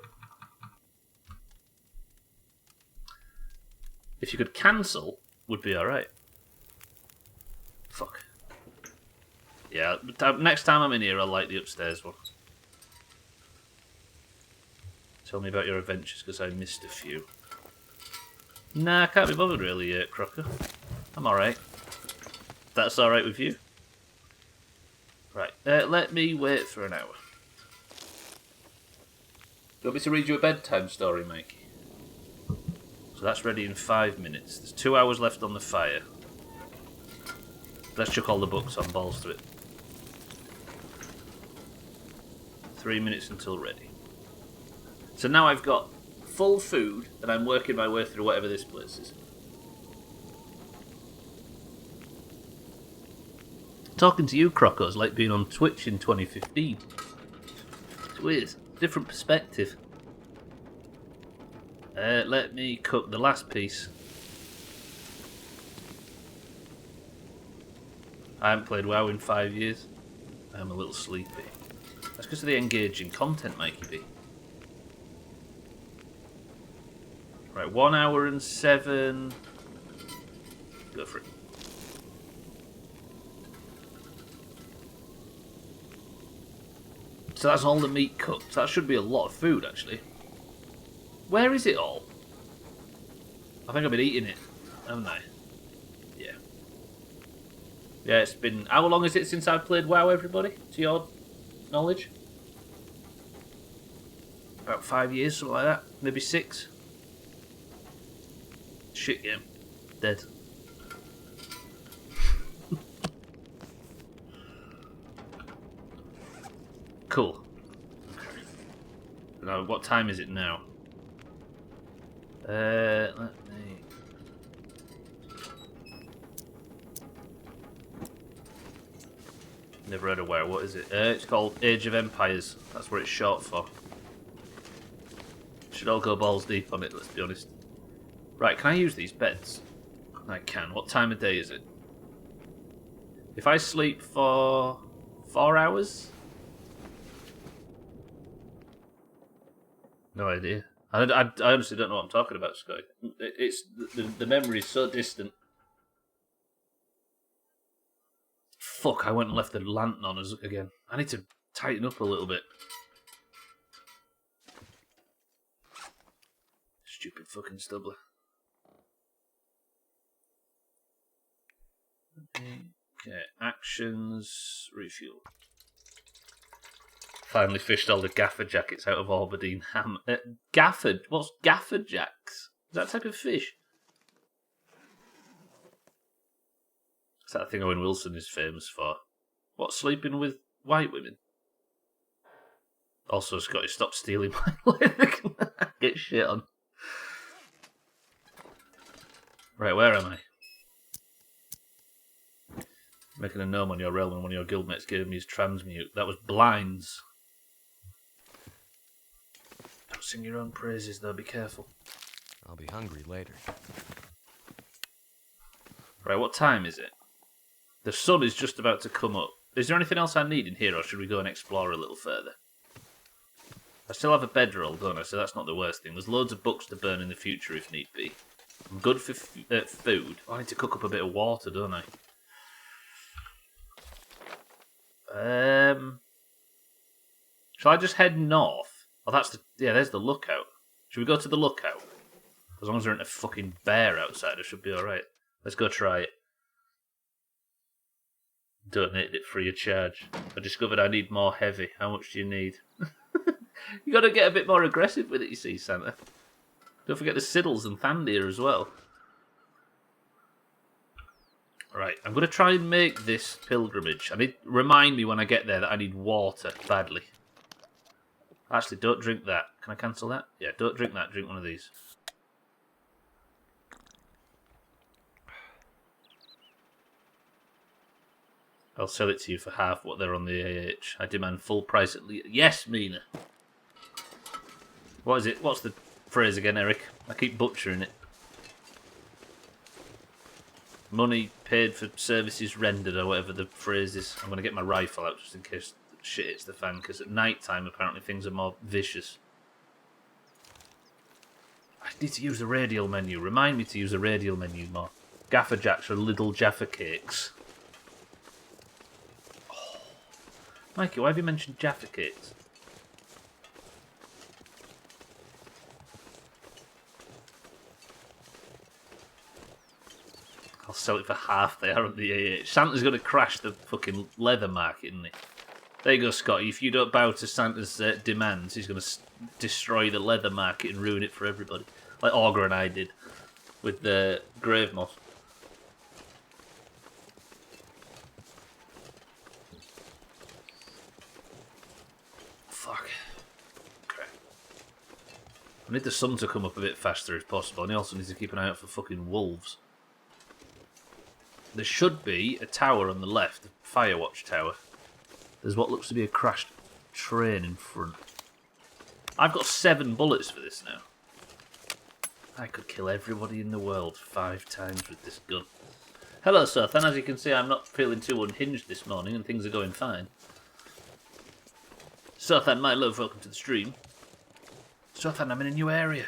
Speaker 1: If you could cancel, would be alright. Fuck. Yeah, next time I'm in here, I'll like the upstairs one. Tell me about your adventures, because I missed a few. Nah, I can't be bothered really yet, Crocker. I'm alright. That's alright with you? Right, let me wait for an hour. Do you want me to read you a bedtime story, Mikey? So that's ready in 5 minutes. There's 2 hours left on the fire. Let's chuck all the books on, balls to it. 3 minutes until ready. So now I've got full food, and I'm working my way through whatever this place is. Talking to you, Croco, is like being on Twitch in 2015. It's weird. Different perspective. Let me cook the last piece. I haven't played WoW in 5 years. I'm a little sleepy. That's because of the engaging content, Mikey B. Right, 1 hour and 7. Go for it. So that's all the meat cooked. That should be a lot of food, actually. Where is it all? I think I've been eating it, haven't I? Yeah. Yeah, it's been... How long is it since I've played WoW, everybody? To your knowledge? About 5 years, something like that. Maybe 6. Shit game. Dead. Cool. Okay. Now, what time is it now? Let me... Never heard of WoW. What is it? It's called Age of Empires. That's what it's short for. Should all go balls deep on it, let's be honest. Right, can I use these beds? I can. What time of day is it? If I sleep for 4 hours? No idea. I honestly don't know what I'm talking about, Sky. It's the memory is so distant. Fuck, I went and left the lantern on us again. I need to tighten up a little bit. Stupid fucking Stubbler. Okay, actions, refuel. Finally fished all the gaffer jackets out of Aberdeen ham. Gaffer? What's gaffer jacks? Is that a type of fish? Is that a thing Owen Wilson is famous for? What, sleeping with white women? Also, Scotty, stop stealing my lyric. Get shit on. Right, where am I? Making a gnome on your realm and one of your guildmates gave me his transmute. That was blinds. Don't sing your own praises though, be careful.
Speaker 3: I'll be hungry later.
Speaker 1: Right, what time is it? The sun is just about to come up. Is there anything else I need in here, or should we go and explore a little further? I still have a bedroll, don't I? So that's not the worst thing. There's loads of books to burn in the future if need be. I'm good for food. Oh, I need to cook up a bit of water, don't I? Shall I just head north? Oh, that's the... Yeah, there's the lookout. Should we go to the lookout? As long as there isn't a fucking bear outside, I should be alright. Let's go try it. Donated it free of charge. I discovered I need more heavy. How much do you need? You gotta get a bit more aggressive with it, you see, Santa. Don't forget the Siddles and Thandir as well. Right, I'm gonna try and make this pilgrimage. Remind me when I get there that I need water badly. Actually, don't drink that. Can I cancel that? Yeah, don't drink that. Drink one of these. I'll sell it to you for half what they're on the AH. I demand full price at least. Yes, Mina. What is it? What's the phrase again, Eric? I keep butchering it. Money paid for services rendered, or whatever the phrase is. I'm going to get my rifle out just in case shit hits the fan, because at night time apparently things are more vicious. I need to use the radial menu. Remind me to use the radial menu more. Gaffer jacks are little Jaffa cakes. Oh. Mikey, why have you mentioned Jaffa cakes? I'll sell it for half they are at the AH. Santa's going to crash the fucking leather market, isn't he? There you go, Scotty. If you don't bow to Santa's demands, he's going to destroy the leather market and ruin it for everybody. Like Augur and I did with the grave moss. Fuck. Okay. I need the sun to come up a bit faster if possible, and he also needs to keep an eye out for fucking wolves. There should be a tower on the left, a Firewatch tower. There's what looks to be a crashed train in front. I've got 7 bullets for this now. I could kill everybody in the world 5 times with this gun. Hello, Sothan. As you can see, I'm not feeling too unhinged this morning and things are going fine. Sothan, my love, welcome to the stream. Sothan, I'm in a new area.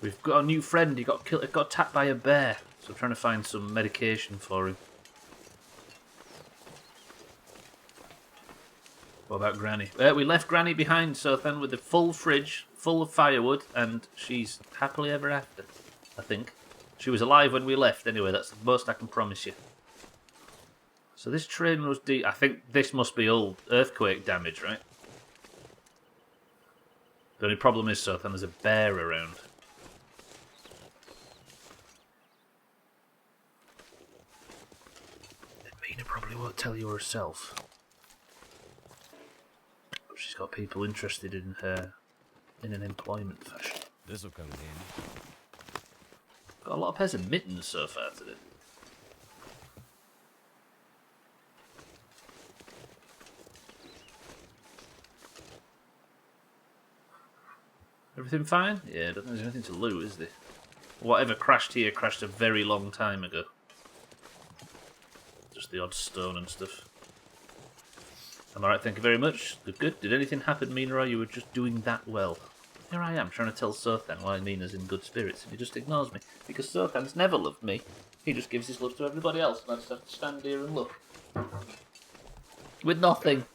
Speaker 1: We've got a new friend. He got attacked by a bear. So I'm trying to find some medication for him. What about Granny? We left Granny behind, so then with a full fridge, full of firewood, and she's happily ever after, I think. She was alive when we left anyway, that's the most I can promise you. So this train was deep. I think this must be old earthquake damage, right? The only problem is, so then there's a bear around. Mina probably won't tell you herself. But she's got people interested in her in an employment fashion.
Speaker 3: This'll come in handy.
Speaker 1: Got a lot of pairs of mittens so far today. Everything fine? Yeah, I don't think there's anything to loot, is there? Whatever crashed here crashed a very long time ago. Just the odd stone and stuff. I'm alright, thank you very much. Good, good. Did anything happen, Mina, or you were just doing that well? Here I am, trying to tell Sothan why Mina's in good spirits, and he just ignores me. Because Sothan's never loved me. He just gives his love to everybody else, and I just have to stand here and look. With nothing.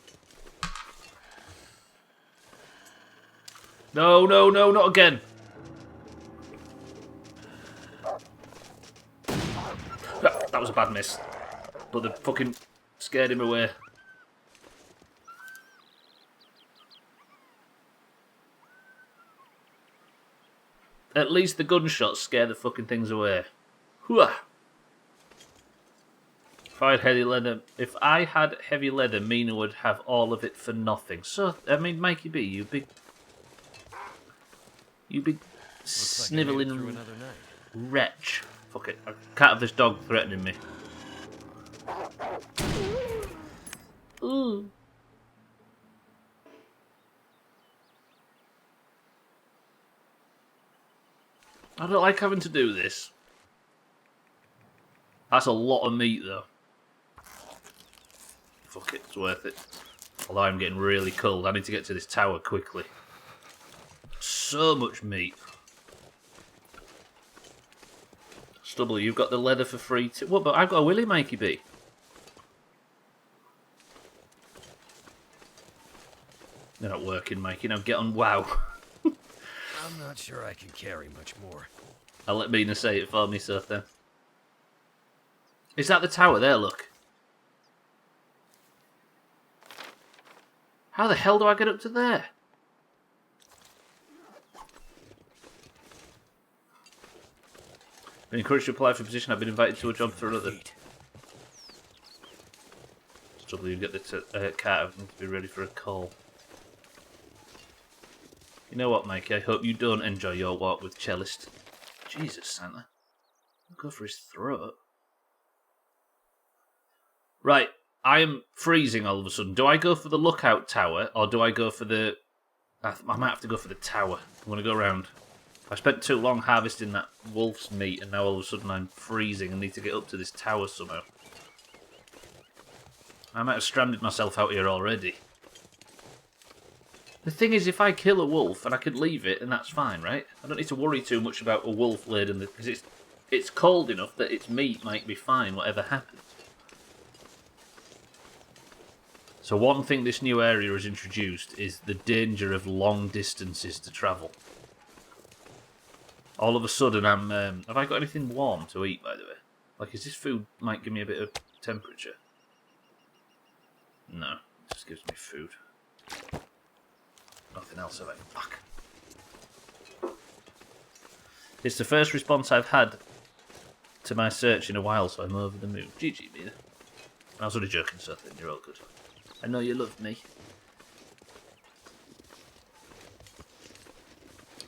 Speaker 1: No, no, no, not again. bad miss. But they fucking scared him away. At least the gunshots scare the fucking things away. Hooah! If I had heavy leather, Mina would have all of it for nothing. So, I mean, Mikey B, you big snivelling
Speaker 3: through another night.
Speaker 1: wretch. Fuck it, I can't have this dog threatening me. Ooh. I don't like having to do this. That's a lot of meat, though. Fuck it, it's worth it. Although I'm getting really cold. I need to get to this tower quickly. So much meat. Stubbler, you've got the leather for free too. What, but I've got a willy, Mikey B. They're not working, Mikey. Now get on WoW.
Speaker 3: I'm not sure I can carry much more.
Speaker 1: I'll let Mina say it for me, so then. Is that the tower there, look? How the hell do I get up to there? Been encouraged to apply for a position. I've been invited to a job for another. Trouble, you get the cat and be ready for a call. You know what, Mikey? I hope you don't enjoy your walk with Cellist. Jesus, Santa. I'll go for his throat. Right, I am freezing all of a sudden. Do I go for the lookout tower, or do I go for the... I might have to go for the tower. I'm going to go around. I spent too long harvesting that wolf's meat, and now all of a sudden I'm freezing and need to get up to this tower somehow. I might have stranded myself out here already. The thing is, if I kill a wolf and I could leave it, and that's fine, right? I don't need to worry too much about a wolf laden, because it's cold enough that its meat might be fine, whatever happens. So one thing this new area has introduced is the danger of long distances to travel. All of a sudden, have I got anything warm to eat, by the way? Like, is this food might give me a bit of temperature? No, it just gives me food. Nothing else of it. Fuck. It's the first response I've had to my search in a while, so I'm over the moon. GG, Mina. I was only joking, so then you're all good. I know you love me.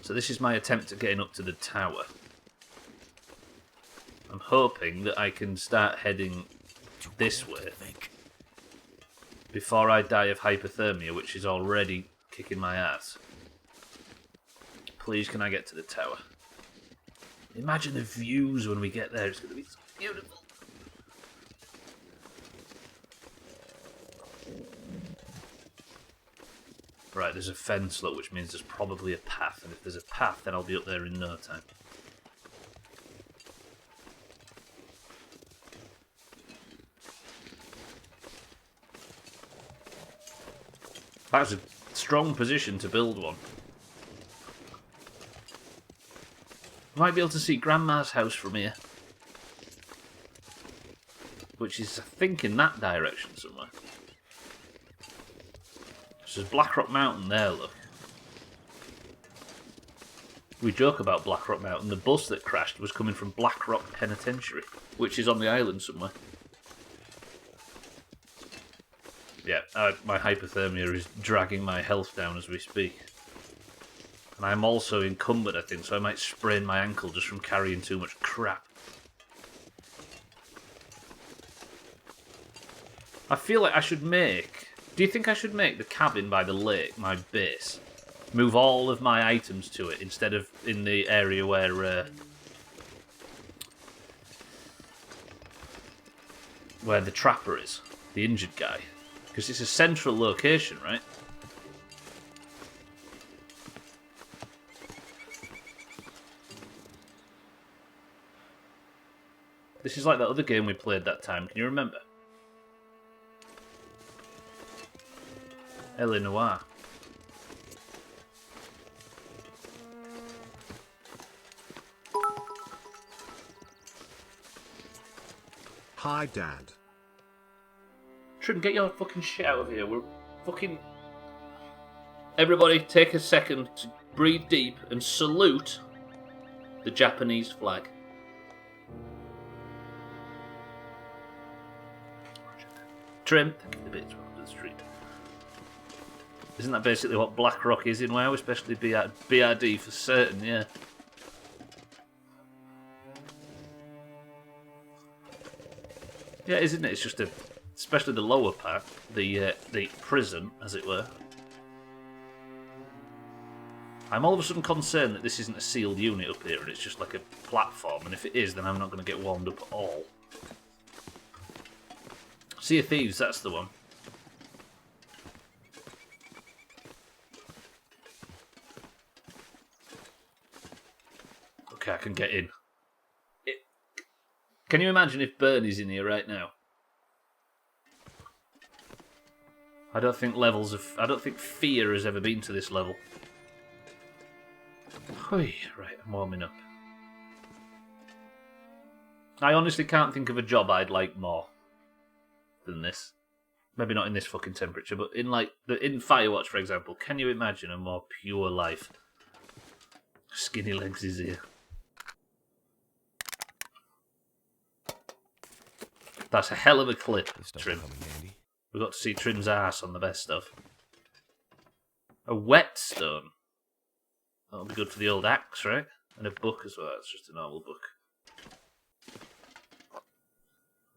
Speaker 1: So this is my attempt at getting up to the tower. I'm hoping that I can start heading this way before I die of hypothermia, which is already kicking my ass. Please, can I get to the tower? Imagine the views when we get there. It's going to be so beautiful. Right, there's a fence, look, which means there's probably a path. And if there's a path, then I'll be up there in no time. That's a strong position to build one. Might be able to see Grandma's house from here. Which is, I think, in that direction somewhere. So there's Blackrock Mountain there, look. We joke about Blackrock Mountain. The bus that crashed was coming from Blackrock Penitentiary, which is on the island somewhere. Yeah, my hypothermia is dragging my health down as we speak. And I'm also encumbered, I think, so I might sprain my ankle just from carrying too much crap. I feel like I should make... Do you think I should make the cabin by the lake my base? Move all of my items to it instead of in the area where the trapper is, the injured guy. Because it's a central location, right? This is like that other game we played that time. Can you remember? L.A. Noire.
Speaker 2: Hi, Dad.
Speaker 1: Trim, get your fucking shit out of here. We're fucking... Everybody take a second to breathe deep and salute the Japanese flag. Trim, thank you for the bits. Welcome to the street. Isn't that basically what BlackRock is in WoW? Especially BRD for certain, yeah. Yeah, isn't it? It's just especially the lower part, the prison, as it were. I'm all of a sudden concerned that this isn't a sealed unit up here and it's just like a platform, and if it is, then I'm not going to get warmed up at all. Sea of Thieves, that's the one. Okay, I can get in. Can you imagine if Bernie's in here right now? I don't think fear has ever been to this level. Right, I'm warming up. I honestly can't think of a job I'd like more than this. Maybe not in this fucking temperature, but in Firewatch, for example, can you imagine a more pure life? Skinny Legs is here. That's a hell of a clip, Trim. We got to see Trim's ass on the best of. A whetstone. That'll be good for the old axe, right? And a book as well. It's just a normal book.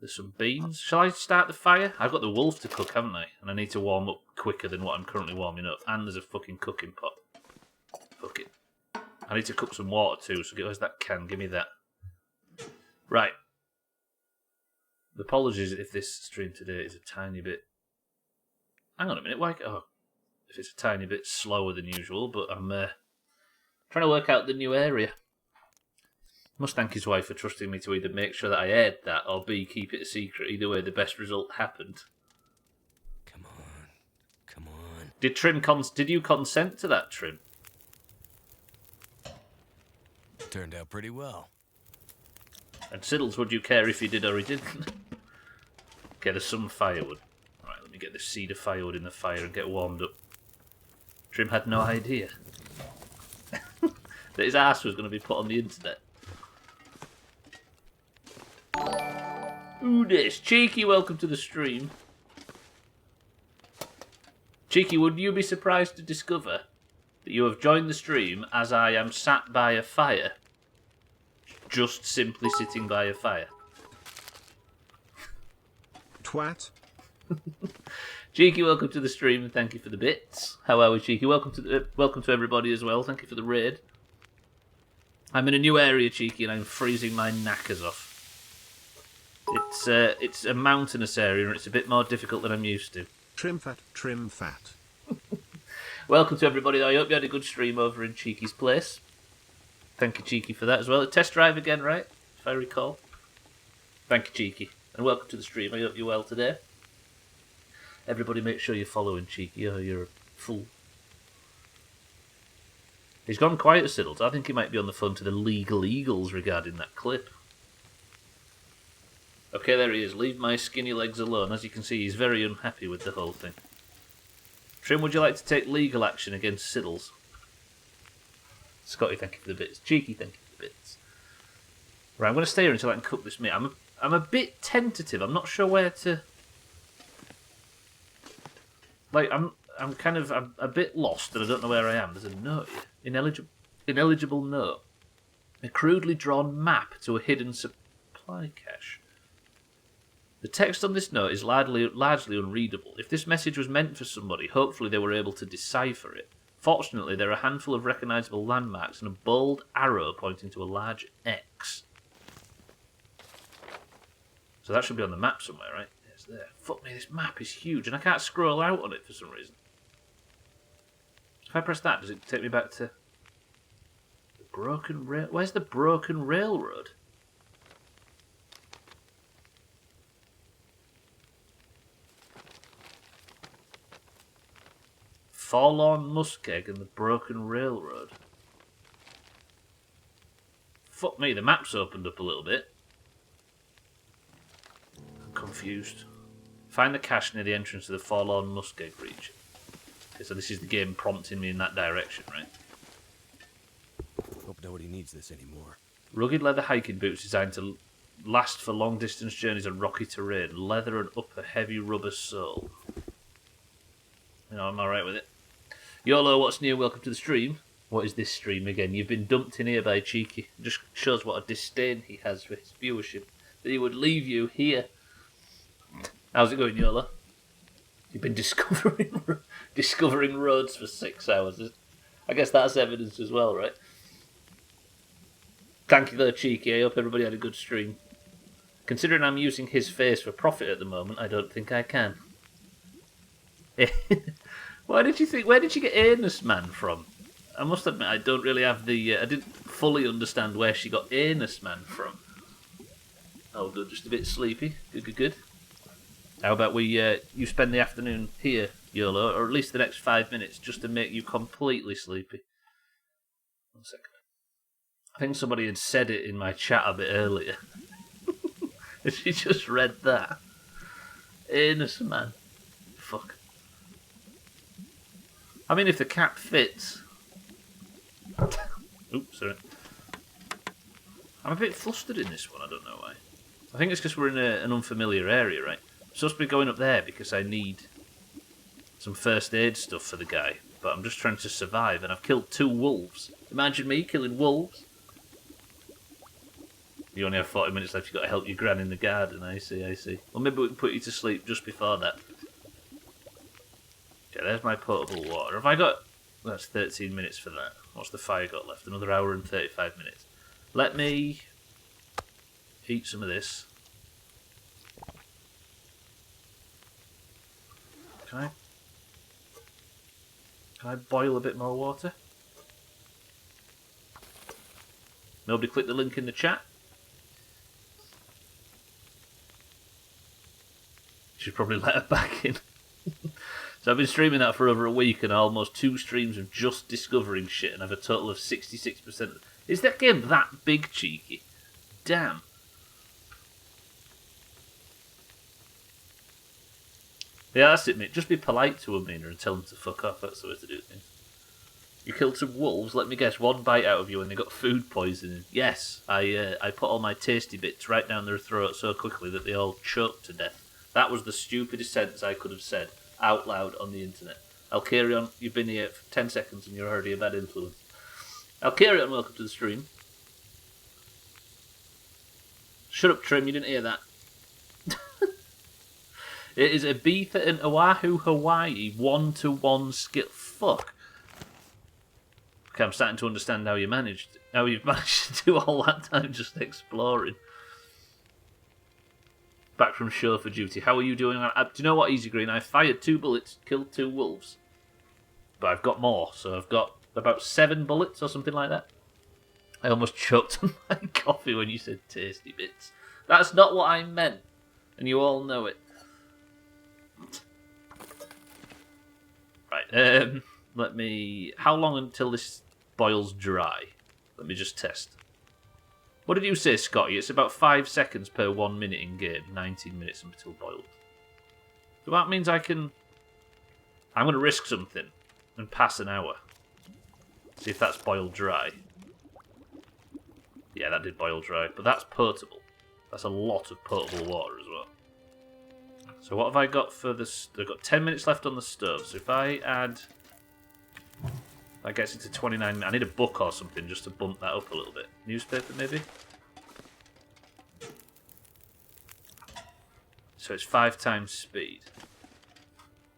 Speaker 1: There's some beans. Shall I start the fire? I've got the wolf to cook, haven't I? And I need to warm up quicker than what I'm currently warming up. And there's a fucking cooking pot. Fuck it. I need to cook some water too, so where's that can? Give me that. Right. Apologies if this stream today is a tiny bit... Hang on a minute, why... Oh, if it's a tiny bit slower than usual, but I'm trying to work out the new area. Must thank his wife for trusting me to either make sure that I aired that or B, keep it a secret. Either way, the best result happened.
Speaker 3: Come on.
Speaker 1: Did you consent to that, Trim?
Speaker 3: Turned out pretty well.
Speaker 1: And Siddles, would you care if he did or he didn't? Okay, there's some firewood. Right, let me get this seed of firewood in the fire and get warmed up. Trim had no idea that his ass was going to be put on the internet. Ooh, this. Cheeky, welcome to the stream. Cheeky, would you be surprised to discover that you have joined the stream as I am sat by a fire? Just simply sitting by a fire.
Speaker 2: Twat.
Speaker 1: Cheeky, welcome to the stream. Thank you for the bits. How are we, Cheeky? Welcome to everybody as well. Thank you for the raid. I'm in a new area, Cheeky, and I'm freezing my knackers off. It's a mountainous area, and it's a bit more difficult than I'm used to.
Speaker 2: Trim fat.
Speaker 1: Welcome to everybody. I hope you had a good stream over in Cheeky's place. Thank you, Cheeky, for that as well. A test drive again, right? If I recall. Thank you, Cheeky. And welcome to the stream. I hope you're well today. Everybody make sure you're following Cheeky. Oh, you're a fool. He's gone quiet, Siddles. I think he might be on the phone to the Legal Eagles regarding that clip. Okay, there he is. Leave my skinny legs alone. As you can see, he's very unhappy with the whole thing. Trim, would you like to take legal action against Siddles? Scotty, thank you for the bits. Cheeky, thank you for the bits. Right, I'm going to stay here until I can cook this meat. I'm a bit tentative. I'm not sure where to... Like, I'm a bit lost and I don't know where I am. There's a note here. Ineligible note. A crudely drawn map to a hidden supply cache. The text on this note is largely unreadable. If this message was meant for somebody, hopefully they were able to decipher it. Fortunately, there are a handful of recognisable landmarks and a bold arrow pointing to a large X. So that should be on the map somewhere, right? It's there. Fuck me, this map is huge and I can't scroll out on it for some reason. If I press that, does it take me back to the broken rail? Where's the broken railroad? Forlorn Muskeg and the broken railroad. Fuck me, the map's opened up a little bit. confused. Find the cache near the entrance to the Forlorn Muskeg region. Okay, so this is the game prompting me in that direction, right?
Speaker 3: Hope nobody needs this anymore.
Speaker 1: Rugged leather hiking boots designed to last for long distance journeys on rocky terrain. Leather and upper heavy rubber sole. You know, I'm alright with it. YOLO, what's new? Welcome to the stream. What is this stream again? You've been dumped in here by Cheeky. It just shows what a disdain he has for his viewership. That he would leave you here. How's it going, YOLO? You've been discovering roads for 6 hours. I guess that's evidence as well, right? Thank you though, Cheeky. I hope everybody had a good stream. Considering I'm using his face for profit at the moment, I don't think I can. Where did you get Anus Man from? I must admit, I don't really have the... I didn't fully understand where she got Anus Man from. Oh, good. Just a bit sleepy. Good. How about you spend the afternoon here, YOLO, or at least the next 5 minutes, just to make you completely sleepy. 1 second. I think somebody had said it in my chat a bit earlier. She just read that. Anus Man. Fuck. I mean, if the cap fits... Oops, sorry. I'm a bit flustered in this one, I don't know why. I think it's because we're in an unfamiliar area, right? I'm supposed to be going up there because I need some first aid stuff for the guy. But I'm just trying to survive, and I've killed 2 wolves. Imagine me killing wolves. You only have 40 minutes left, you've got to help your gran in the garden, I see. Well, maybe we can put you to sleep just before that. Okay, there's my potable water. Have I got... That's 13 minutes for that. What's the fire got left? Another hour and 35 minutes. Let me eat some of this. Can I boil a bit more water? Nobody click the link in the chat? Should probably let her back in. So I've been streaming that for over a week and almost 2 streams of just discovering shit and I have a total of 66%. Is that game that big, Cheeky? Damn. Yeah, that's it, mate. Just be polite to Amina and tell them to fuck off. That's the way to do things. You killed some wolves. Let me guess, 1 bite out of you and they got food poisoning. Yes, I put all my tasty bits right down their throat so quickly that they all choked to death. That was the stupidest sentence I could have said out loud on the internet. Alcarion, you've been here for 10 seconds and you're already a bad influence. Alcarion, welcome to the stream. Shut up, Trim, you didn't hear that. It is Ibiza and Oahu, Hawaii, 1-to-1 skill. Fuck. Okay, I'm starting to understand how you've managed to do all that time just exploring. Back from chauffeur duty. How are you doing? Do you know what, Easy Green? I fired 2 bullets, killed 2 wolves. But I've got more, so I've got about 7 bullets or something like that. I almost choked on my coffee when you said tasty bits. That's not what I meant. And you all know it. Right, let me... How long until this boils dry? Let me just test. What did you say, Scotty? It's about 5 seconds per 1 minute in game. 19 minutes until boiled. So that means I can... I'm going to risk something and pass an hour. See if that's boiled dry. Yeah, that did boil dry. But that's potable. That's a lot of potable water as well. So what have I got for this? I've got 10 minutes left on the stove. So if I add... That gets into 29 minutes. I need a book or something just to bump that up a little bit. Newspaper, maybe? So it's 5 times speed.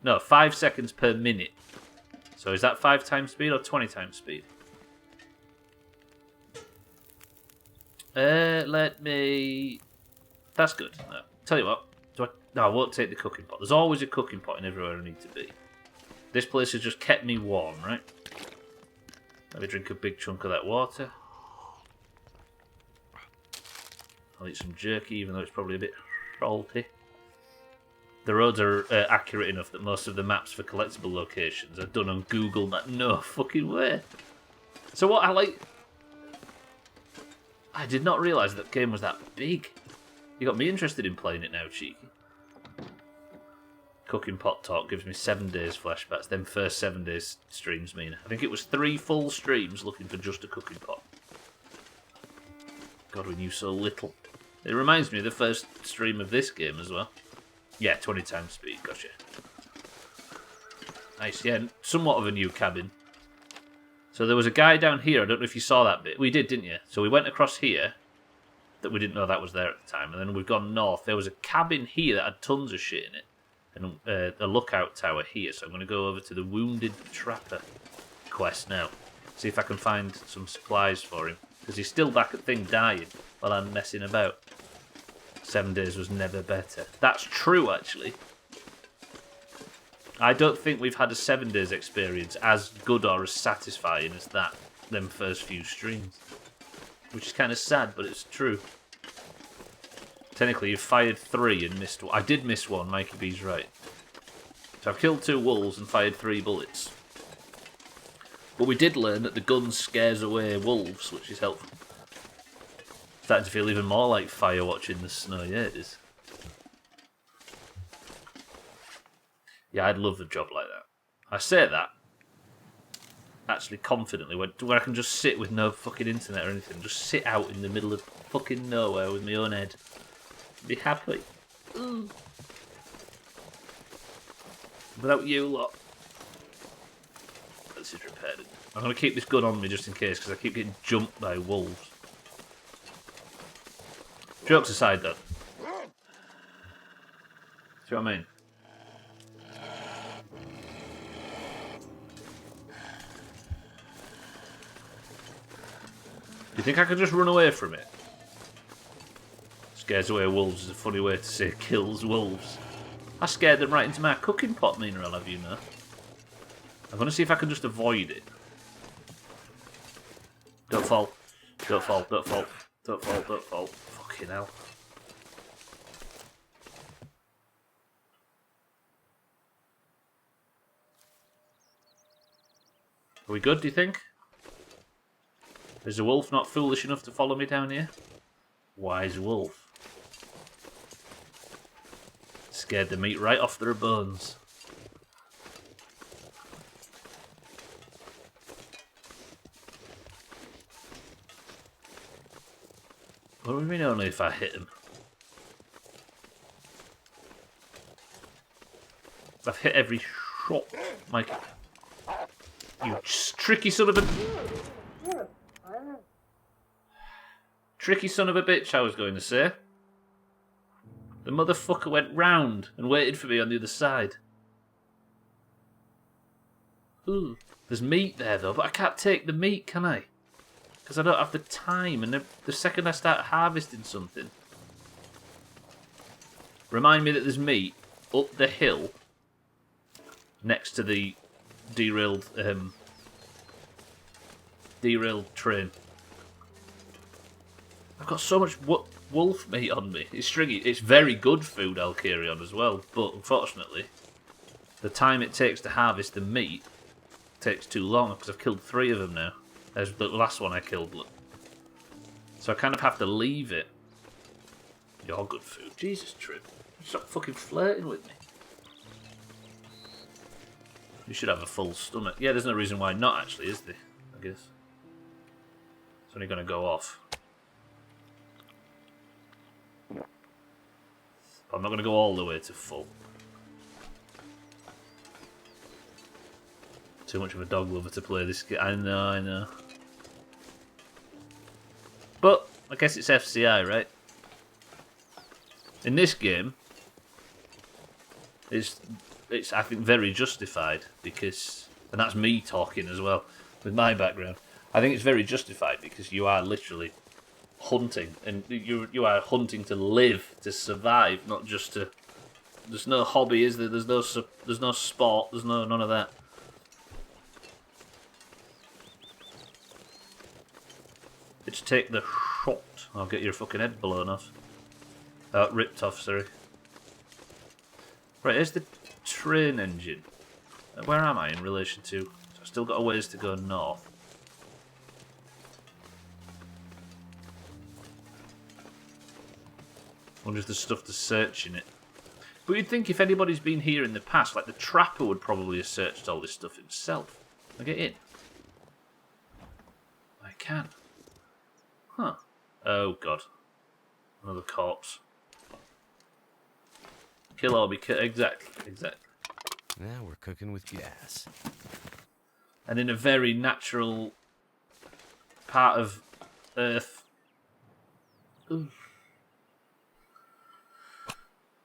Speaker 1: No, 5 seconds per minute. So is that 5 times speed or 20 times speed? Let me... That's good. No. Tell you what. No, I won't take the cooking pot. There's always a cooking pot in everywhere I need to be. This place has just kept me warm, right? Let me drink a big chunk of that water. I'll eat some jerky, even though it's probably a bit salty. The roads are accurate enough that most of the maps for collectible locations are done on Google Maps. No fucking way. So what I like... I did not realise that game was that big. You got me interested in playing it now, Cheeky. Cooking pot talk gives me 7 days flashbacks. Them first 7 days streams mean. I think it was 3 full streams looking for just a cooking pot. God, we knew so little. It reminds me of the first stream of this game as well. Yeah, 20 times speed, gotcha. Nice, yeah, somewhat of a new cabin. So there was a guy down here, I don't know if you saw that bit. We did, didn't you? So we went across here, that we didn't know that was there at the time, and then we've gone north. There was a cabin here that had tons of shit in it, and a lookout tower here, so I'm going to go over to the Wounded Trapper quest now. See if I can find some supplies for him, because he's still back at thing dying while I'm messing about. 7 days was never better. That's true, actually. I don't think we've had a 7 days experience as good or as satisfying as that, them first few streams. Which is kind of sad, but it's true. Technically, you've fired 3 and missed 1. I did miss 1, Mikey B's right. So I've killed 2 wolves and fired 3 bullets. But we did learn that the gun scares away wolves, which is helpful. Starting to feel even more like Firewatch in the snow. Yeah, it is. Yeah, I'd love a job like that. I say that actually confidently, where I can just sit with no fucking internet or anything. Just sit out in the middle of fucking nowhere with my own head. Be happy. Ooh. Without you lot. This is repaired. I'm going to keep this gun on me just in case, because I keep getting jumped by wolves. Jokes aside, though. See what I mean? Do you think I could just run away from it? Scares away wolves is a funny way to say kills wolves. I scared them right into my cooking pot, meanwhile, have you know? I'm going to see if I can just avoid it. Don't fall. Don't fall, don't fall. Don't fall, don't fall. Fucking hell. Are we good, do you think? Is the wolf not foolish enough to follow me down here? Wise wolf. Scared the meat right off their bones. What do we mean only if I hit him? I've hit every shot, Mike. You tricky son of a... Tricky son of a bitch, I was going to say. The motherfucker went round and waited for me on the other side. Ooh, there's meat there though, but I can't take the meat, can I? Because I don't have the time, and the second I start harvesting something... Remind me that there's meat up the hill next to the derailed train. I've got so much wolf meat on me. It's stringy. It's very good food, I'll carry on as well, but unfortunately, the time it takes to harvest the meat takes too long because I've killed 3 of them now. There's the last one I killed, look. So I kind of have to leave it. You're good food. Jesus, Trip. Stop fucking flirting with me. You should have a full stomach. Yeah, there's no reason why not, actually, is there? I guess. It's only going to go off. I'm not going to go all the way to full. Too much of a dog lover to play this game. I know, I know. But, I guess it's FCI, right? In this game, it's I think very justified because, and that's me talking as well with my background. I think it's very justified because you are literally hunting, and you are hunting to live, to survive, not just to. There's no hobby, is there? There's no sport. There's none of that. Let's take the shot. I'll get your fucking head blown off. Ripped off, sorry. Right, here's the train engine. Where am I in relation to? So I've still got a ways to go north. Wonder if there's stuff to search in it. But you'd think if anybody's been here in the past, like the trapper would probably have searched all this stuff himself. I get in. I can. Huh. Oh, God. Another corpse. Kill or be killed. Exactly.
Speaker 3: Now we're cooking with gas.
Speaker 1: And in a very natural part of Earth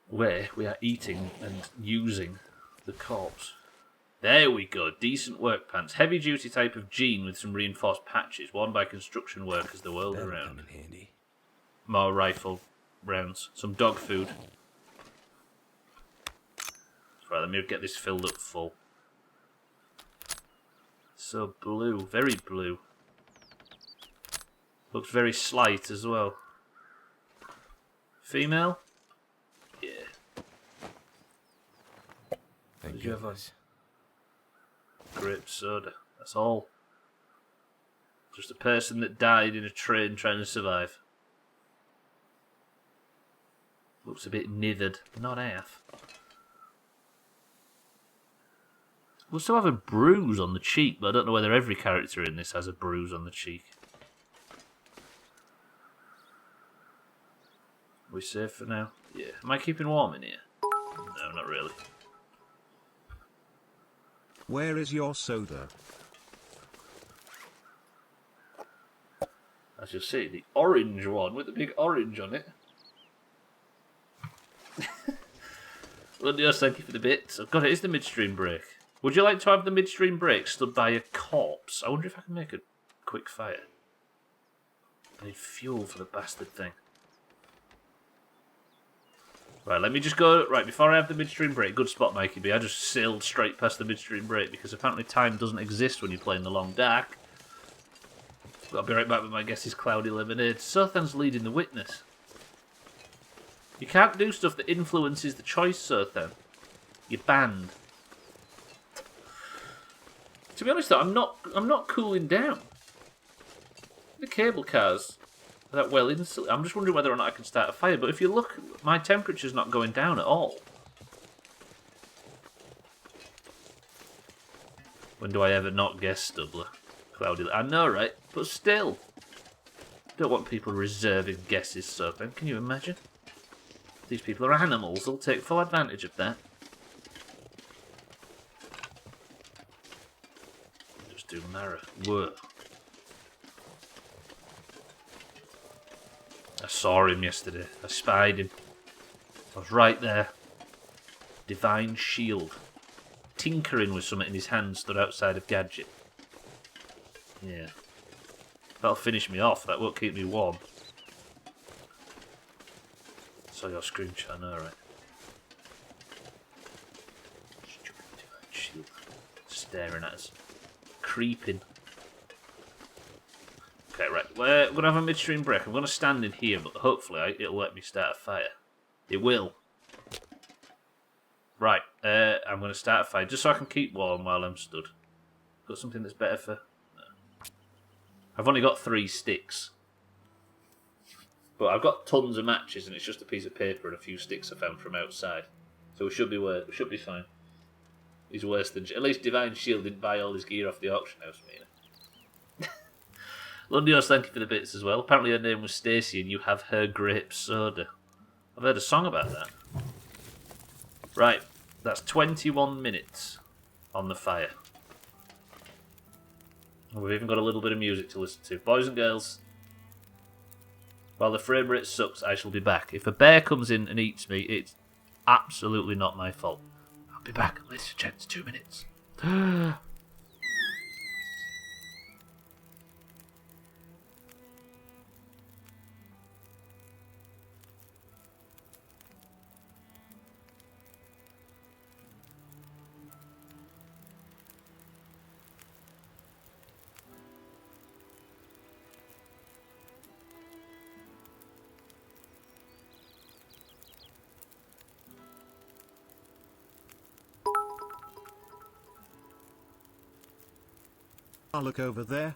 Speaker 1: where we are eating and using the corpse. There we go. Decent work pants. Heavy duty type of jean with some reinforced patches, worn by construction workers the world
Speaker 3: That'll
Speaker 1: around.
Speaker 3: come in handy.
Speaker 1: More rifle rounds. Some dog food. Right, let me get this filled up full. So blue. Very blue. Looks very slight as well. Female? Yeah.
Speaker 3: Thank
Speaker 1: Did you have
Speaker 3: goodness.
Speaker 1: grape soda? That's all. Just a person that died in a train trying to survive. Looks a bit nithered. Not half. We'll still have a bruise on the cheek, but I don't know whether every character in this has a bruise on the cheek. Are we safe for now? Yeah. Am I keeping warm in here? No, not really.
Speaker 2: Where is your soda?
Speaker 1: As you'll see, the orange one with the big orange on it. Well, yes, thank you for the bits. I've got it. It's the midstream break. Would you like to have the midstream break stood by a corpse? I wonder if I can make a quick fire. I need fuel for the bastard thing. Right, let me just go... Right, before I have the midstream break, good spot, Mikey B. I just sailed straight past the midstream break because apparently time doesn't exist when you're playing the long dark. I'll be right back with my guess is Cloudy Lemonade. Sothan's leading the witness. You can't do stuff that influences the choice, Sothan. You're banned. To be honest though, I'm not cooling down. The cable cars are that well insulated. I'm just wondering whether or not I can start a fire, but if you look, my temperature's not going down at all. When do I ever not guess Stubbler? Cloudy, I know, right? But still. Don't want people reserving guesses, Sothan. Can you imagine? These people are animals. They'll take full advantage of that. Just do Mara. Whoa. I saw him yesterday. I spied him. I was right there. Divine shield. Tinkering with something in his hand stood outside of Gadget. Yeah. That'll finish me off. That won't keep me warm. Saw your screenshot, I know, right? Stupid divine shield. Staring at us. Creeping. Okay, right. We're going to have a midstream break. I'm going to stand in here, but hopefully it'll let me start a fire. It will. Right. I'm going to start a fire just so I can keep warm while I'm stood. Got something that's better for... No. I've only got 3 sticks. But I've got tons of matches and it's just a piece of paper and a few sticks I found from outside. So we should be fine. He's worse than... At least Divine Shield didn't buy all his gear off the auction house, Mina. Lundios, thank you for the bits as well. Apparently her name was Stacey and you have her grape soda. I've heard a song about that. Right, that's 21 minutes on the fire. And we've even got a little bit of music to listen to. Boys and girls, while the frame rate sucks, I shall be back. If a bear comes in and eats me, it's absolutely not my fault. I'll be back in less than 2 minutes.
Speaker 2: Ah, look over there,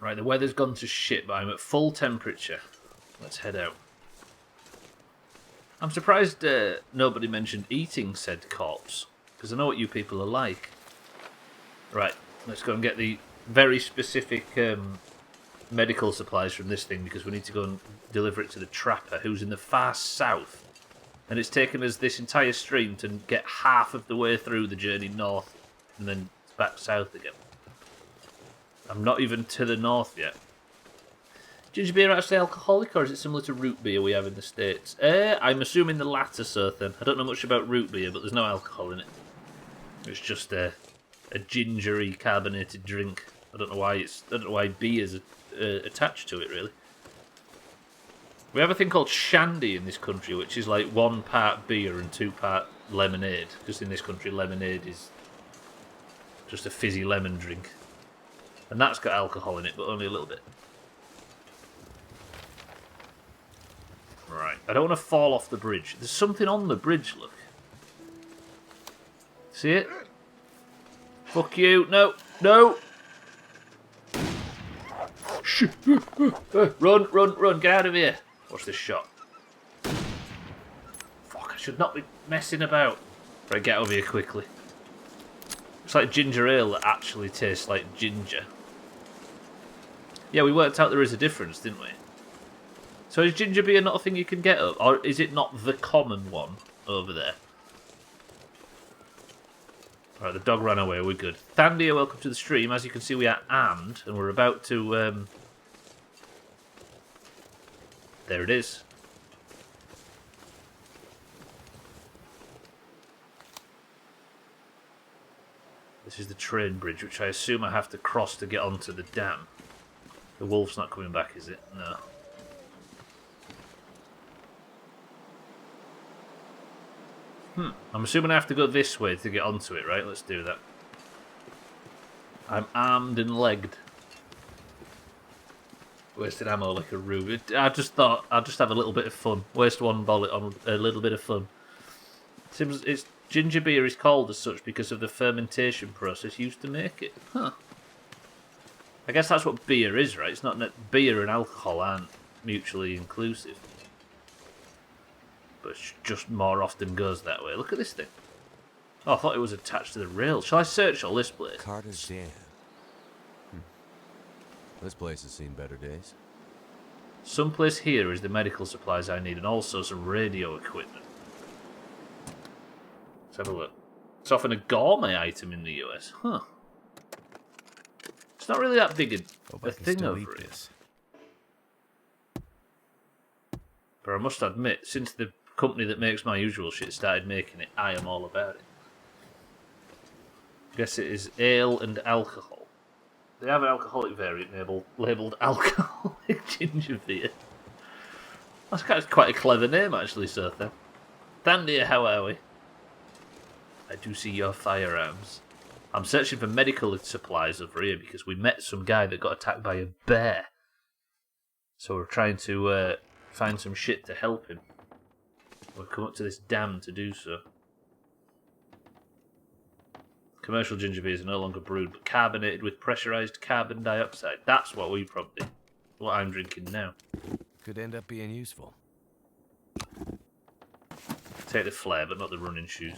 Speaker 1: Right, the weather's gone to shit, but I'm at full temperature. Let's head out. I'm surprised nobody mentioned eating said corpse, because I know what you people are like. Right, let's go and get the very specific medical supplies from this thing, because we need to go and deliver it to the trapper, who's in the far south. And it's taken us this entire stream to get half of the way through the journey north, and then back south again. I'm not even to the north yet. Ginger beer actually alcoholic, or is it similar to root beer we have in the States? I'm assuming the latter, sir, then. I don't know much about root beer, but there's no alcohol in it. It's just a gingery carbonated drink. I don't know why beer's attached to it, really. We have a thing called shandy in this country, which is like 1 part beer and 2 part lemonade. Because in this country, lemonade is just a fizzy lemon drink. And that's got alcohol in it, but only a little bit. Right, I don't want to fall off the bridge. There's something on the bridge, look. See it? Fuck you. No, no. Run, run, run. Get out of here. Watch this shot. Fuck, I should not be messing about. Right, get over here quickly. It's like ginger ale that actually tastes like ginger. Yeah, we worked out there is a difference, didn't we? So is ginger beer not a thing you can get up? Or is it not the common one over there? Right, the dog ran away, we're good. Thandia, welcome to the stream. As you can see, we are armed, and we're about to... There it is. This is the train bridge, which I assume I have to cross to get onto the dam. The wolf's not coming back, is it? No. I'm assuming I have to go this way to get onto it, right? Let's do that. I'm armed and legged. Wasted ammo like a rube. I just thought I'd just have a little bit of fun. Waste 1 bullet on a little bit of fun. It's ginger beer is called as such because of the fermentation process used to make it. Huh. I guess that's what beer is, right? It's not that beer and alcohol aren't mutually inclusive. But it just more often goes that way. Look at this thing. Oh, I thought it was attached to the rail. Shall I search all this place?
Speaker 3: Carter's Dam. This place has seen better days.
Speaker 1: Someplace here is the medical supplies I need and also some radio equipment. Let's have a look. It's often a gourmet item in the US. Huh. It's not really that big a thing over here. But I must admit, since the company that makes my usual shit started making it, I am all about it. Guess it is ale and alcohol. They have an alcoholic variant labelled alcoholic ginger beer. That's quite a clever name, actually, sir. Thandia, how are we? I do see your firearms. I'm searching for medical supplies over here because we met some guy that got attacked by a bear. So we're trying to find some shit to help him. We've come up to this dam to do so. Commercial ginger beers are no longer brewed, but carbonated with pressurized carbon dioxide. That's what I'm drinking now.
Speaker 3: Could end up being useful.
Speaker 1: Take the flare, but not the running shoes.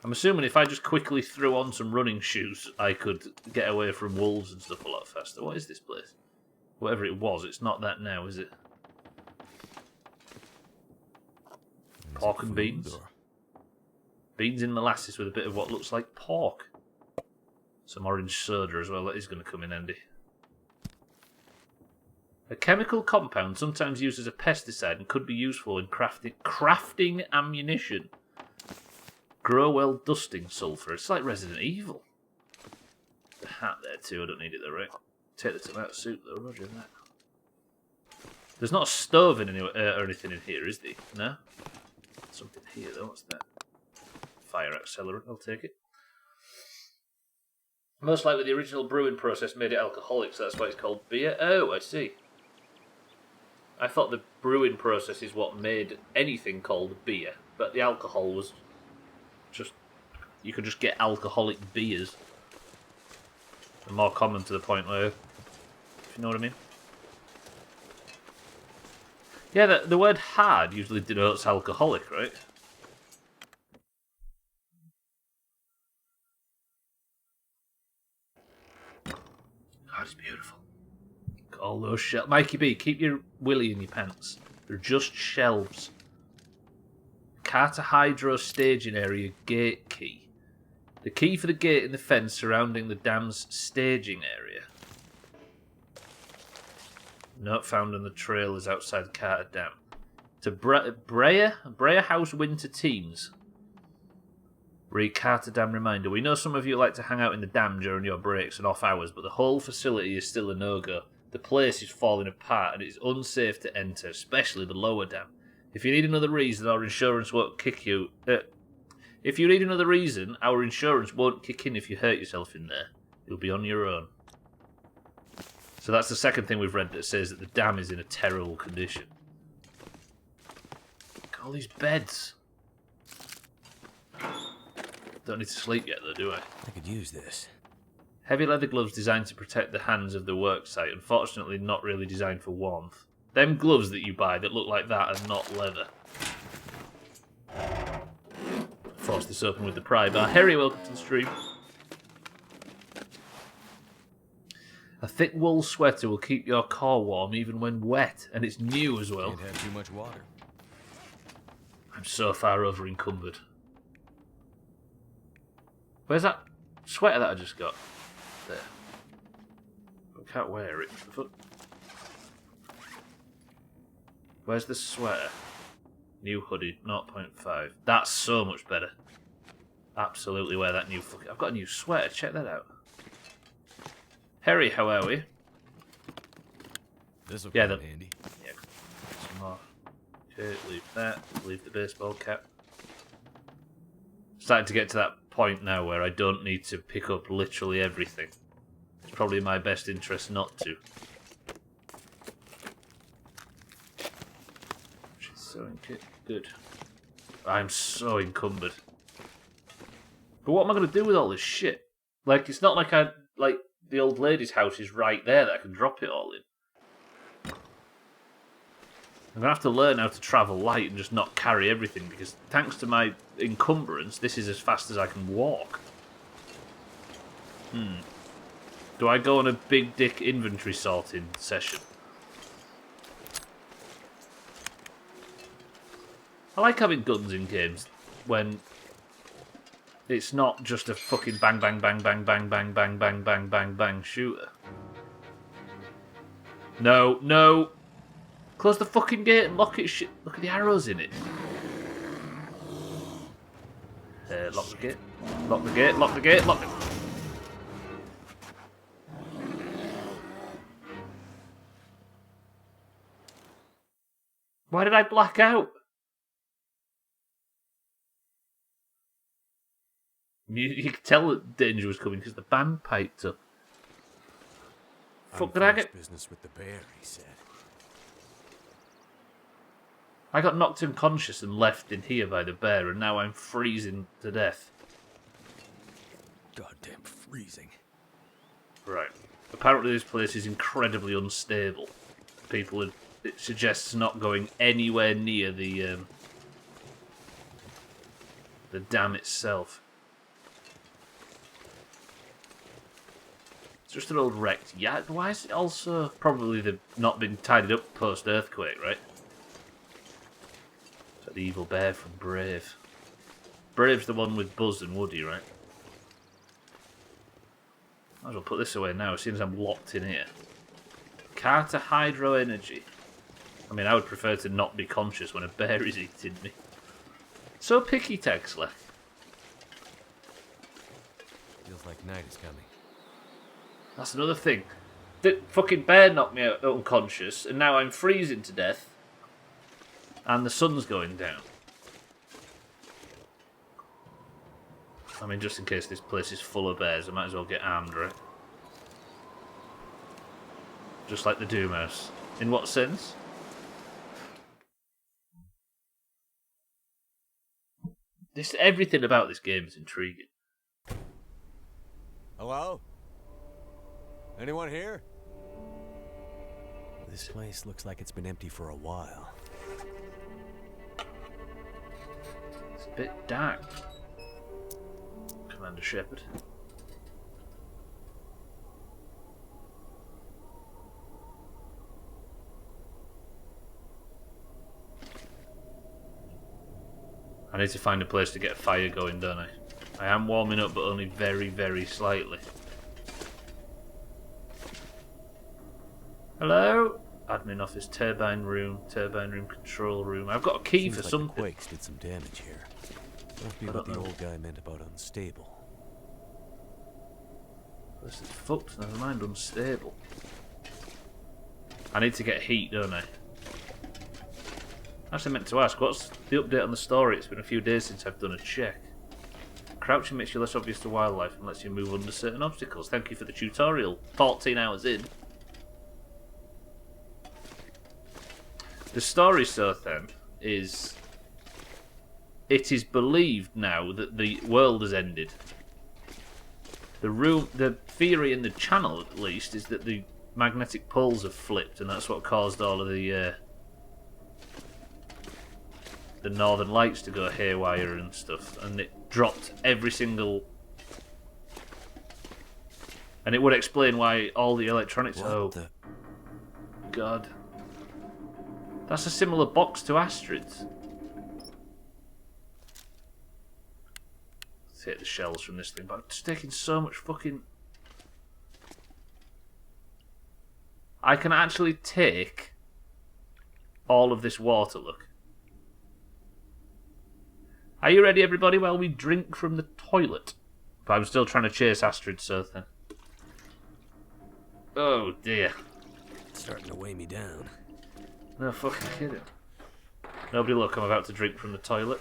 Speaker 1: I'm assuming if I just quickly threw on some running shoes, I could get away from wolves and stuff a lot faster. What is this place? Whatever it was, it's not that now, is it? Pork and beans. Beans in molasses with a bit of what looks like pork. Some orange soda as well, that is going to come in handy. A chemical compound sometimes used as a pesticide and could be useful in crafting ammunition. Grow well dusting sulfur. It's like Resident Evil. The hat there too, I don't need it though, right? Take the tomato soup though, roger that. There's not a stove in or anything in here, is there? No? Something here though, what's that? Fire accelerant, I'll take it. Most likely the original brewing process made it alcoholic, so that's why it's called beer. Oh, I see. I thought the brewing process is what made anything called beer, but the alcohol was just you could just get alcoholic beers. They're more common to the point where, if you know what I mean. Yeah, the word hard usually denotes alcoholic, right? God, it's beautiful. Got all those shelves. Mikey B, keep your willy in your pants. They're just shelves. Carter Hydro staging area gate key. The key for the gate in the fence surrounding the dam's staging area. Note found on the trail is outside Carter Dam. To Breyer House Winter Teams. Read Carter Dam reminder. We know some of you like to hang out in the dam during your breaks and off hours, but the whole facility is still a no-go. The place is falling apart and it is unsafe to enter, especially the lower dam. If you need another reason, our insurance won't kick you. If you need another reason, our insurance won't kick in if you hurt yourself in there. You'll be on your own. So that's the second thing we've read that says that the dam is in a terrible condition. Look at all these beds. Don't need to sleep yet though, do I?
Speaker 3: I could use this.
Speaker 1: Heavy leather gloves designed to protect the hands of the worksite. Unfortunately not really designed for warmth. Them gloves that you buy that look like that are not leather. Force this open with the pry bar. Harry, welcome to the stream. A thick wool sweater will keep your core warm even when wet, and it's new as well.
Speaker 3: Can't have too much water.
Speaker 1: I'm so far over encumbered. Where's that sweater that I just got? There. I can't wear it. Where's the sweater? New hoodie, 0.5. That's so much better. Absolutely wear that new fucking... I've got a new sweater, check that out. Harry, how are we?
Speaker 3: This'll
Speaker 1: Yeah,
Speaker 3: come in handy.
Speaker 1: Yeah, some more. Okay, leave that. Leave the baseball cap. Starting to get to that point now where I don't need to pick up literally everything. It's probably in my best interest not to. She's so good. I'm so encumbered. But what am I going to do with all this shit? Like, it's not like the old lady's house is right there that I can drop it all in. I'm going to have to learn how to travel light and just not carry everything, because thanks to my encumbrance, this is as fast as I can walk. Do I go on a big dick inventory sorting session? I like having guns in games when it's not just a fucking bang, bang, bang, bang, bang, bang, bang, bang, bang, bang, bang shooter. No, no. Close the fucking gate and lock it. Shit. Look at the arrows in it. Lock the gate. Lock the gate. Lock the gate. Lock it. Why did I black out? You could tell that danger was coming because the band piped up. Fuck, did I get...
Speaker 3: business with the bear, he said.
Speaker 1: I got knocked unconscious and left in here by the bear, and now I'm freezing to death.
Speaker 3: Goddamn freezing.
Speaker 1: Right. Apparently this place is incredibly unstable. It suggests not going anywhere near the dam itself. It's just an old wrecked yard. Why is it also probably not been tidied up post-earthquake, right? It's like the evil bear from Brave. Brave's the one with Buzz and Woody, right? Might as well put this away now, as soon as I'm locked in here. Carter Hydro Energy. I mean, I would prefer to not be conscious when a bear is eating me. So picky, Texler.
Speaker 3: Feels like night is coming.
Speaker 1: That's another thing. The fucking bear knocked me out unconscious, and now I'm freezing to death. And the sun's going down. I mean, just in case this place is full of bears, I might as well get armed, right? Just like the Doomhaus. In what sense? Everything about this game is intriguing.
Speaker 3: Hello? Anyone here? This place looks like it's been empty for a while.
Speaker 1: It's a bit dark, Commander Shepard. I need to find a place to get a fire going, don't I? I am warming up, but only very, very slightly. Hello? Admin office, turbine room control room. I've got a key
Speaker 3: Seems
Speaker 1: for
Speaker 3: like
Speaker 1: something.
Speaker 3: The quakes did some damage here. Must be what the old guy meant about unstable.
Speaker 1: This is fucked, never mind unstable. I need to get heat, don't I? Actually, I meant to ask, what's the update on the story? It's been a few days since I've done a check. Crouching makes you less obvious to wildlife and lets you move under certain obstacles. Thank you for the tutorial. 14 hours in. The story, so then, is... It is believed now that the world has ended. The theory in the channel, at least, is that the magnetic poles have flipped, and that's what caused all of the northern lights to go haywire and stuff, and it dropped every single... And it would explain why all the electronics... God. That's a similar box to Astrid's. Let's hit the shells from this thing, but it's taking so much fucking... I can actually take all of this water, look. Are you ready, everybody, while we drink from the toilet? But I'm still trying to chase Astrid, so then. Oh, dear.
Speaker 3: It's starting to weigh me down.
Speaker 1: No fucking kidding. Nobody look, I'm about to drink from the toilet.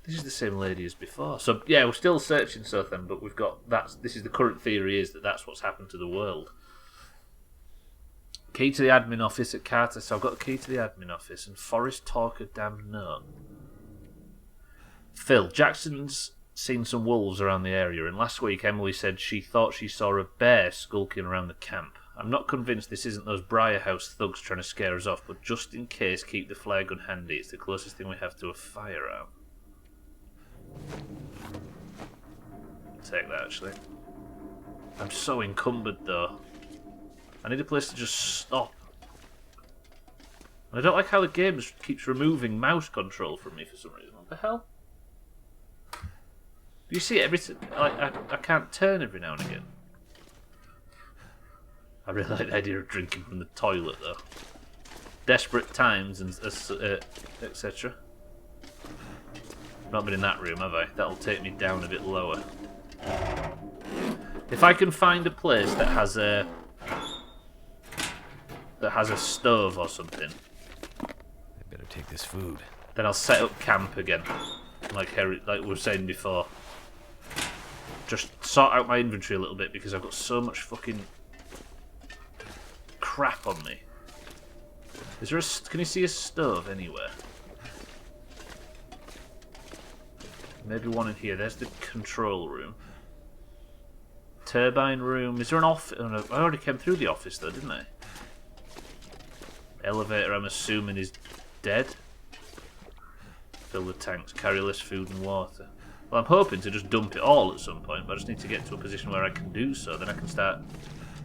Speaker 1: This is the same lady as before. So, yeah, we're still searching, so then, but we've got... This is the current theory, is that that's what's happened to the world. Key to the admin office at Carter. So I've got the key to the admin office. And Forrest Talker, damn no. Phil, Jackson's seen some wolves around the area, and last week Emily said she thought she saw a bear skulking around the camp. I'm not convinced this isn't those Briarhouse thugs trying to scare us off, but just in case, keep the flare gun handy. It's the closest thing we have to a firearm. Take that, actually. I'm so encumbered, though. I need a place to just stop. And I don't like how the game keeps removing mouse control from me for some reason. What the hell? You see it every I can't turn every now and again. I really like the idea of drinking from the toilet, though. Desperate times and etc. Not been in that room, have I? That'll take me down a bit lower. If I can find a place that has a stove or something,
Speaker 3: I better take this food.
Speaker 1: Then I'll set up camp again, like we were saying before. Just sort out my inventory a little bit because I've got so much fucking crap on me. Is there can you see a stove anywhere? Maybe one in here. There's the control room. Turbine room. Is there an office? Oh, no, I already came through the office though, didn't I? Elevator, I'm assuming, is dead. Fill the tanks. Carry less food and water. Well, I'm hoping to just dump it all at some point, but I just need to get to a position where I can do so. Then I can start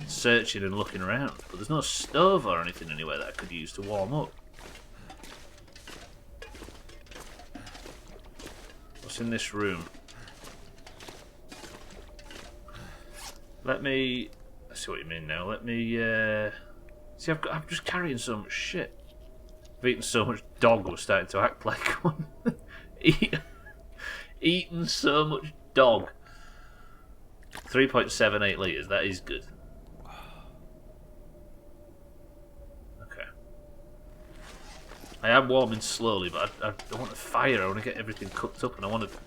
Speaker 1: searching and looking around. But there's no stove or anything anywhere that I could use to warm up. What's in this room? Let me... I see what you mean now. Let me... See, I'm just carrying so much shit. I've eaten so much dog, we're starting to act like one. Eaten so much dog. 3.78 litres, that is good. Okay. I am warming slowly, but I want a fire, I want to get everything cooked up, and I want to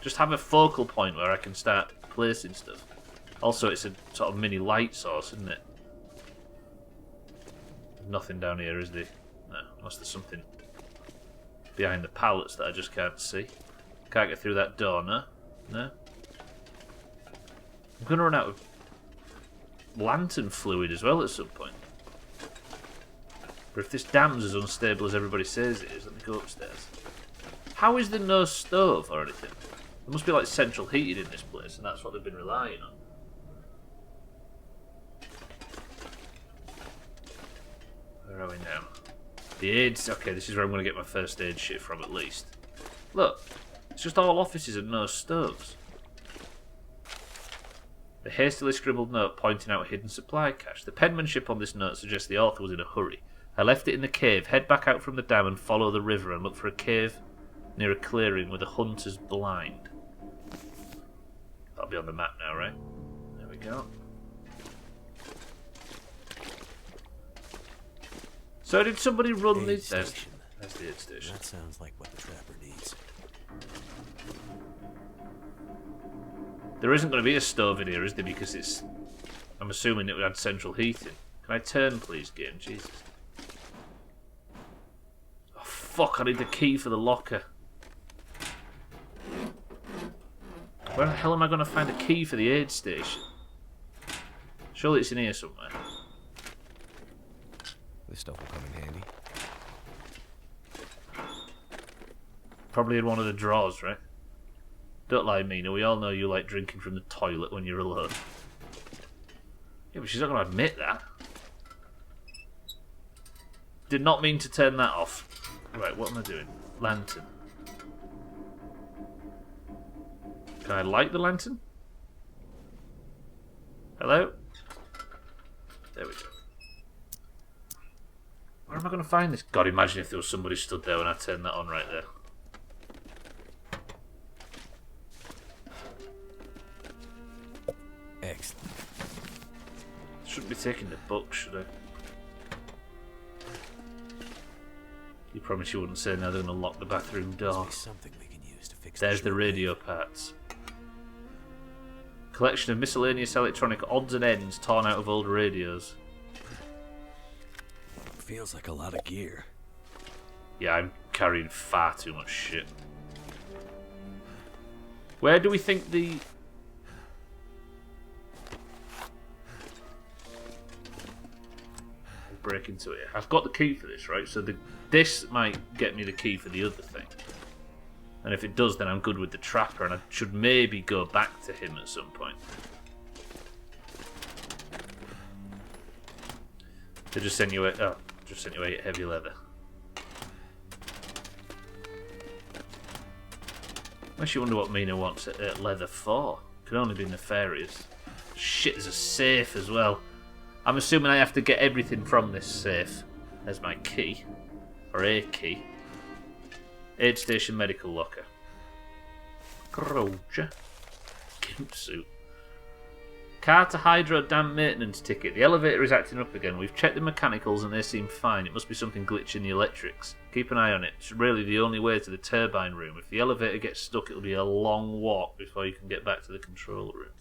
Speaker 1: just have a focal point where I can start placing stuff. Also, it's a sort of mini light source, isn't it? Nothing down here, is there? No, unless there's something behind the pallets that I just can't see. Can't get through that door, no? No? I'm going to run out of lantern fluid as well at some point. But if this dam's as unstable as everybody says it is, let me go upstairs. How is there no stove or anything? There must be like central heating in this place, and that's what they've been relying on. Where are we now? The aids. Okay, this is where I'm going to get my first aid shit from at least. Look, it's just all offices and no stoves. The hastily scribbled note pointing out a hidden supply cache. The penmanship on this note suggests the author was in a hurry. I left it in the cave, head back out from the dam and follow the river and look for a cave near a clearing with a hunter's blind. That'll be on the map now, right? There we go. So did somebody run these? There's the aid station.
Speaker 3: That sounds like what the trapper needs.
Speaker 1: There isn't going to be a stove in here, is there? Because it's... I'm assuming it would have central heating. Can I turn, please, game? Jesus. Oh, fuck, I need the key for the locker. Where the hell am I going to find a key for the aid station? Surely it's in here somewhere.
Speaker 3: This stuff will come in handy.
Speaker 1: Probably in one of the drawers, right? Don't lie, Mina. We all know you like drinking from the toilet when you're alone. Yeah, but she's not going to admit that. Did not mean to turn that off. Right, what am I doing? Lantern. Can I light the lantern? Hello? There we go. Where am I going to find this? God, imagine if there was somebody stood there when I turned that on right there.
Speaker 3: Excellent.
Speaker 1: Shouldn't be taking the book, should I? You promised you wouldn't say now they're going to lock the bathroom door.
Speaker 3: Must be something we can use to fix
Speaker 1: There's the radio parts. Collection of miscellaneous electronic odds and ends torn out of old radios.
Speaker 3: Feels like a lot of gear.
Speaker 1: Yeah, I'm carrying far too much shit. Where do we think the... break into it? I've got the key for this, right? So this might get me the key for the other thing. And if it does, then I'm good with the trapper, and I should maybe go back to him at some point. They just sent you a... Oh, just sent you a heavy leather. Unless you wonder what Mina wants leather for. Could only be nefarious. Shit, there's a safe as well. I'm assuming I have to get everything from this safe. There's my key. Or a key. Aid station medical locker. Roger. Gimp suit. Car to hydro dam maintenance ticket. The elevator is acting up again. We've checked the mechanicals and they seem fine. It must be something glitch in the electrics. Keep an eye on it. It's really the only way to the turbine room. If the elevator gets stuck, it'll be a long walk before you can get back to the control room.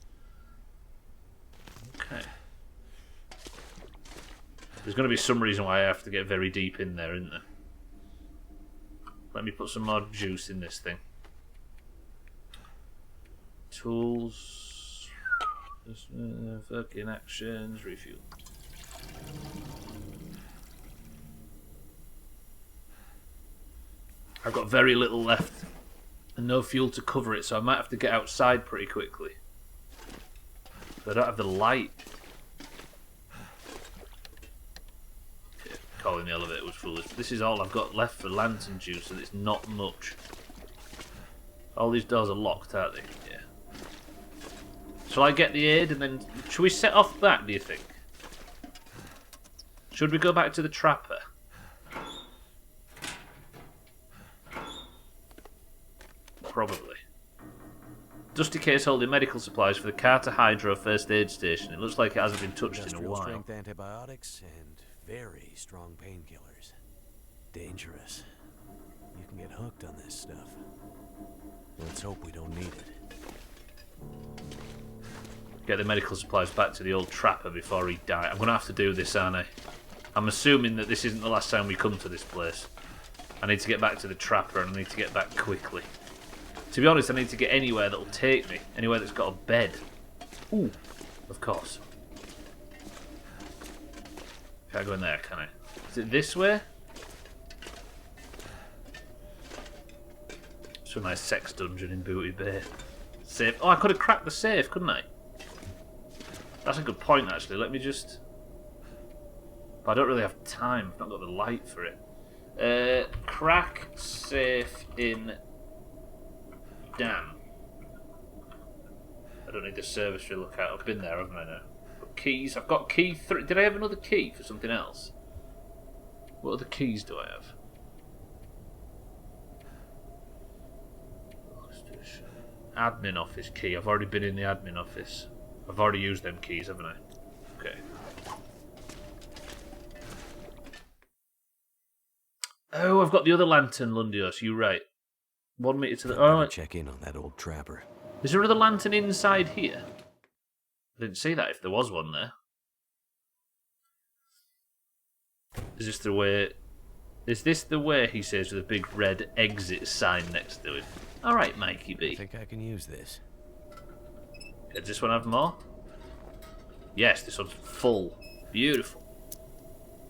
Speaker 1: Okay. There's going to be some reason why I have to get very deep in there, isn't there? Let me put some more juice in this thing. Tools. Fucking actions. Refuel. I've got very little left. And no fuel to cover it, so I might have to get outside pretty quickly. But I don't have the light. Calling the elevator was foolish. This is all I've got left for lantern juice, and it's not much. All these doors are locked, aren't they? Yeah. Shall I get the aid and then... Should we set off back, do you think? Should we go back to the trapper? Probably. Dusty case holding medical supplies for the Carter Hydro First Aid Station. It looks like it hasn't been touched in a while.
Speaker 3: Strength antibiotics and very strong painkillers. Dangerous. You can get hooked on this stuff. Let's hope we don't need it.
Speaker 1: Get the medical supplies back to the old trapper before he dies. I'm going to have to do this, aren't I? I'm assuming that this isn't the last time we come to this place. I need to get back to the trapper and I need to get back quickly. To be honest, I need to get anywhere that'll take me. Anywhere that's got a bed. Ooh, of course. Can't go in there, can I? Is it this way? It's a nice sex dungeon in Booty Bay. Safe. Oh, I could have cracked the safe, couldn't I? That's a good point, actually. Let me just... But I don't really have time. I've not got the light for it. Crack safe in dam. I don't need the service to look at. I've been there, haven't I now? But keys. I've got key 3. Did I have another key for something else? What other keys do I have? Admin office key. I've already been in the admin office. I've already used them keys, haven't I? Okay. Oh, I've got the other lantern, Lundios. You're right. 1 meter to the... Oh,
Speaker 3: check in on that old trapper.
Speaker 1: Is there another lantern inside here? I didn't see that if there was one there. Is this the way... Is this the way, he says, with a big red exit sign next to it? Alright, Mikey B.
Speaker 3: I think I can use this.
Speaker 1: Does this one have more? Yes, this one's full. Beautiful.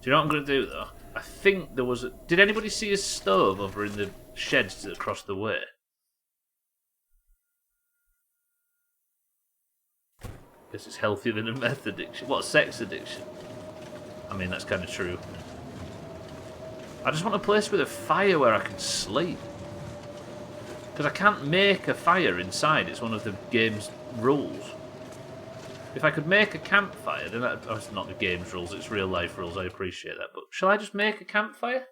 Speaker 1: Do you know what I'm going to do, though? I think there was a... Did anybody see a stove over in the sheds across the way? Guess it's healthier than a meth addiction. What, sex addiction? I mean, that's kind of true. I just want a place with a fire where I can sleep. Because I can't make a fire inside. It's one of the game's rules. If I could make a campfire, then that... Oh, it's not the game's rules, it's real life rules, I appreciate that. But shall I just make a campfire?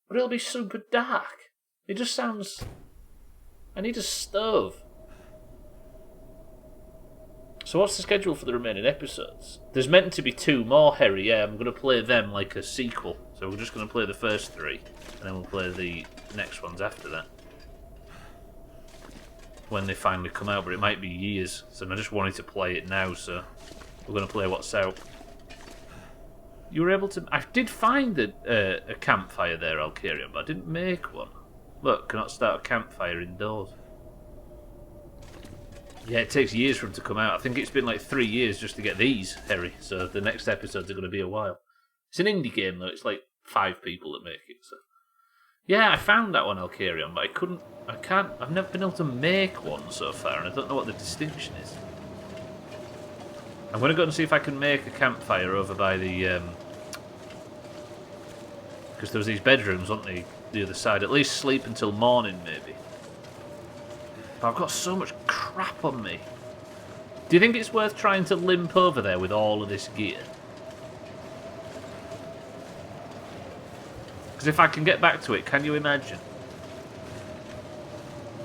Speaker 1: But it'll be super dark. It just sounds... I need a stove. So what's the schedule for the remaining episodes? There's meant to be 2 more, Harry. Yeah, I'm going to play them like a sequel. So we're just going to play the first 3, and then we'll play the next ones after that. When they finally come out, but it might be years. So I just wanted to play it now, so we're going to play what's out. You were able to... I did find a campfire there, Alkarian, but I didn't make one. Look, cannot start a campfire indoors. Yeah, it takes years for them to come out. I think it's been like 3 years just to get these, Harry. So the next episodes are going to be a while. It's an indie game, though. It's like 5 people that make it, so... Yeah, I found that one, Alkarion, but I've never been able to make one so far, and I don't know what the distinction is. I'm going to go and see if I can make a campfire over by the, because there was these bedrooms, weren't they, the other side. At least sleep until morning, maybe. But I've got so much crap on me. Do you think it's worth trying to limp over there with all of this gear? Because if I can get back to it, can you imagine?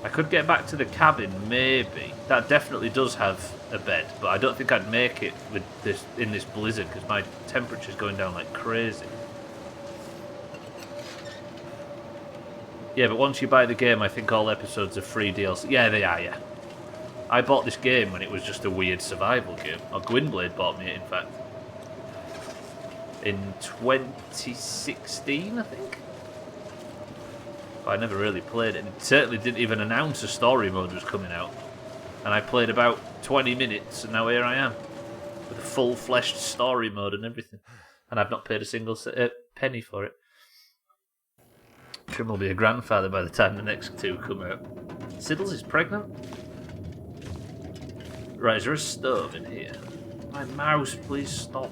Speaker 1: I could get back to the cabin, maybe. That definitely does have a bed, but I don't think I'd make it with this in this blizzard because my temperature's going down like crazy. Yeah, but once you buy the game, I think all episodes are free DLC. Yeah, they are, yeah. I bought this game when it was just a weird survival game. Or Gwynblade bought me it, in fact. In 2016, I think? But I never really played it. And it certainly didn't even announce a story mode was coming out. And I played about 20 minutes, and now here I am. With a full-fleshed story mode and everything. And I've not paid a single penny for it. Trim will be a grandfather by the time the next 2 come out. Siddles is pregnant? Right, is there a stove in here? My mouse, please stop.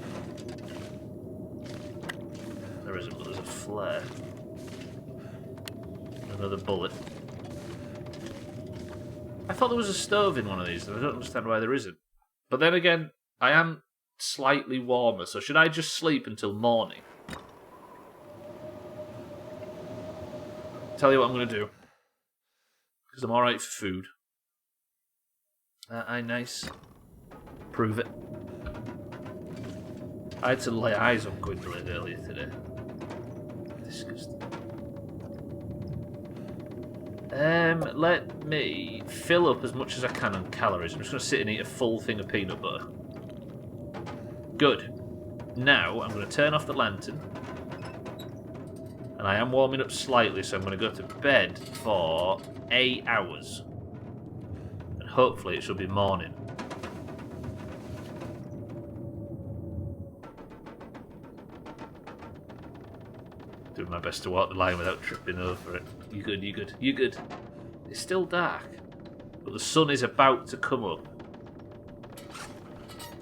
Speaker 1: There isn't, but there's a flare. Another bullet. I thought there was a stove in one of these, and I don't understand why there isn't. But then again, I am slightly warmer, so should I just sleep until morning? Tell you what I'm going to do. Because I'm alright for food. Aye, nice. Prove it. I had to lay eyes on Gwynblade earlier today. Disgusting. Let me fill up as much as I can on calories. I'm just going to sit and eat a full thing of peanut butter. Good. Now, I'm going to turn off the lantern. And I am warming up slightly, so I'm going to go to bed for 8 hours. And hopefully it should be morning. Doing my best to walk the line without tripping over it. You good, you good, you good. It's still dark, but the sun is about to come up.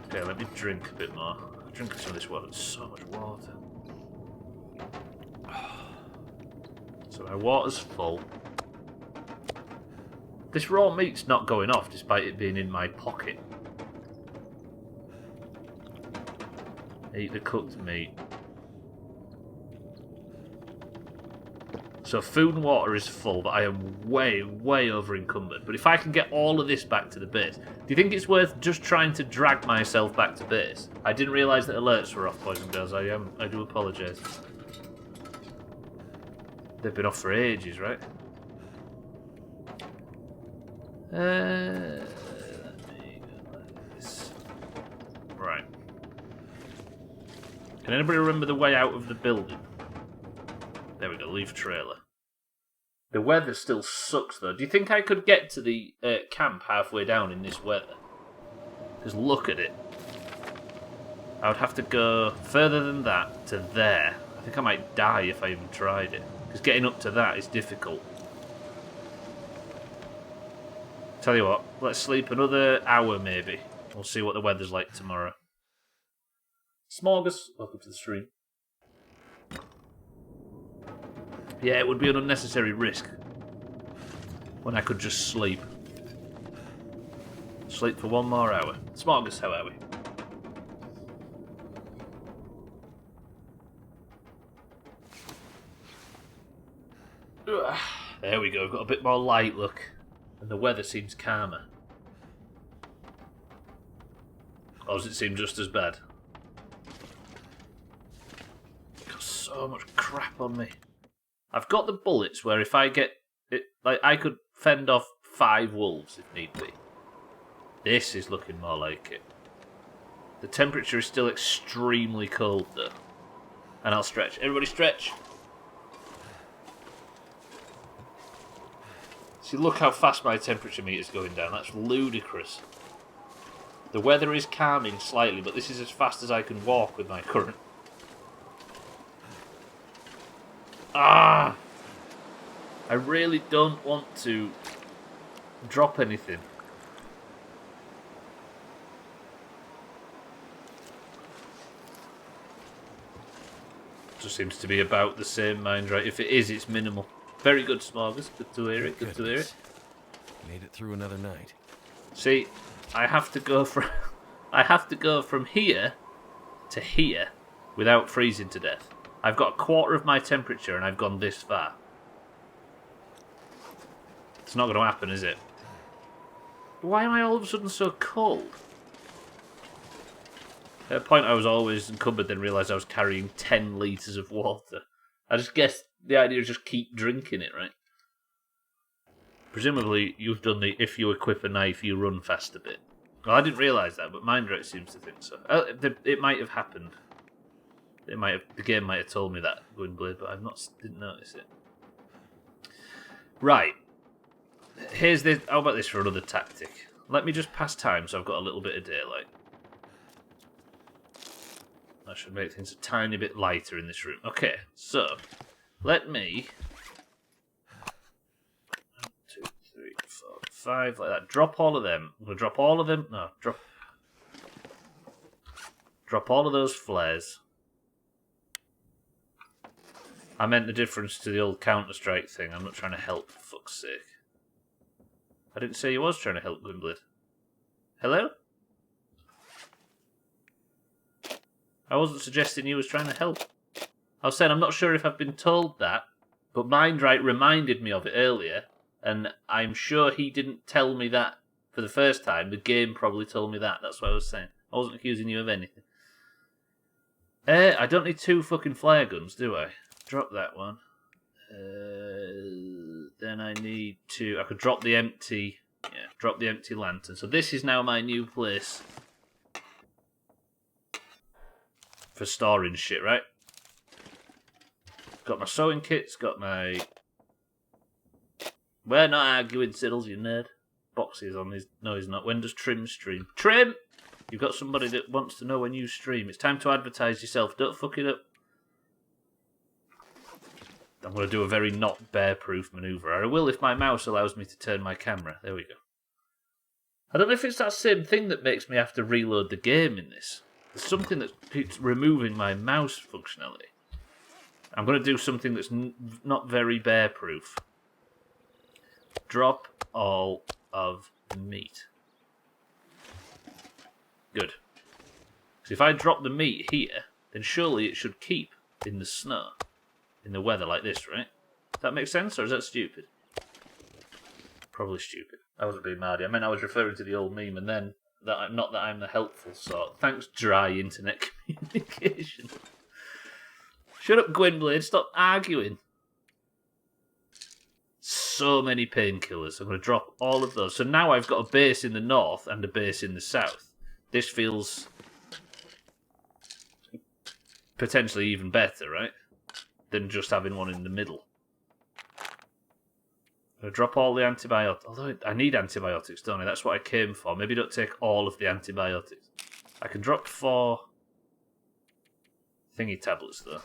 Speaker 1: Okay, let me drink a bit more. I'm drinking some of this water. It's so much water. So my water's full. This raw meat's not going off despite it being in my pocket. Eat the cooked meat. So food and water is full, but I am way, way over encumbered. But if I can get all of this back to the base, do you think it's worth just trying to drag myself back to base? I didn't realise that alerts were off, boys and girls. I do apologise. They've been off for ages, right? Right. Can anybody remember the way out of the building? There we go, leave trailer. The weather still sucks though. Do you think I could get to the camp halfway down in this weather? Because look at it. I would have to go further than that to there. I think I might die if I even tried it. Because getting up to that is difficult. Tell you what, let's sleep another hour maybe. We'll see what the weather's like tomorrow. Smorgas, welcome to the stream. Yeah, it would be an unnecessary risk when I could just sleep. Sleep for one more hour. Smorgas, how are we? There we go, got a bit more light, look. And the weather seems calmer. Or does it seem just as bad? Got so much crap on me. I've got the bullets where if I get it, like I could fend off 5 wolves if need be. This is looking more like it. The temperature is still extremely cold though. And I'll stretch. Everybody stretch. See, look how fast my temperature meter's going down. That's ludicrous. The weather is calming slightly, but this is as fast as I can walk with my current. Ah! I really don't want to drop anything. Just seems to be about the same, mind right? If it is, it's minimal. Very good, Smorgas. Good to hear it. Good to hear it.
Speaker 3: Made it through another night.
Speaker 1: See, I have to go from here to here without freezing to death. I've got a quarter of my temperature and I've gone this far. It's not going to happen, is it? Why am I all of a sudden so cold? At a point I was always encumbered, then realised I was carrying 10 litres of water. I just guessed the idea is just keep drinking it, right? Presumably you've done the if you equip a knife you run fast a bit. Well, I didn't realise that, but Mindrat seems to think so. It might have happened. The game might have told me that, Gwynblade, but didn't notice it. Right. How about this for another tactic? Let me just pass time so I've got a little bit of daylight. That should make things a tiny bit lighter in this room. Okay, so let me 1, 2, 3, 4, 5 like that. Drop all of them. I'm gonna drop all of them. No, drop all of those flares. I meant the difference to the old Counter-Strike thing. I'm not trying to help, for fuck's sake. I didn't say you was trying to help, Gwynblade. Hello? I wasn't suggesting you was trying to help. I was saying I'm not sure if I've been told that, but Mindright reminded me of it earlier, and I'm sure he didn't tell me that for the first time. The game probably told me that. That's what I was saying. I wasn't accusing you of anything. I don't need 2 fucking flare guns, do I? Drop that one. Then I need to... I could drop the empty... Yeah, drop the empty lantern. So this is now my new place for storing shit, right? Got my sewing kits, got my... We're not arguing, Siddles, you nerd. Boxes on his... No, he's not. When does Trim stream? Trim! You've got somebody that wants to know when you stream. It's time to advertise yourself. Don't fuck it up. I'm going to do a very not bear-proof manoeuvre. I will if my mouse allows me to turn my camera. There we go. I don't know if it's that same thing that makes me have to reload the game in this. There's something that keeps removing my mouse functionality. I'm going to do something that's not very bear-proof. Drop all of the meat. Good. Because if I drop the meat here, then surely it should keep in the snow. In the weather like this, right? Does that make sense, or is that stupid? Probably stupid. I wasn't being mardy. I meant I was referring to the old meme, and then not that I'm the helpful sort. Thanks, dry internet communication. Shut up, Gwynblade. Stop arguing. So many painkillers. I'm going to drop all of those. So now I've got a base in the north and a base in the south. This feels potentially even better, right? Than just having one in the middle. I'm going to drop all the antibiotics. Although I need antibiotics, don't I? That's what I came for. Maybe don't take all of the antibiotics. I can drop 4 thingy tablets, though.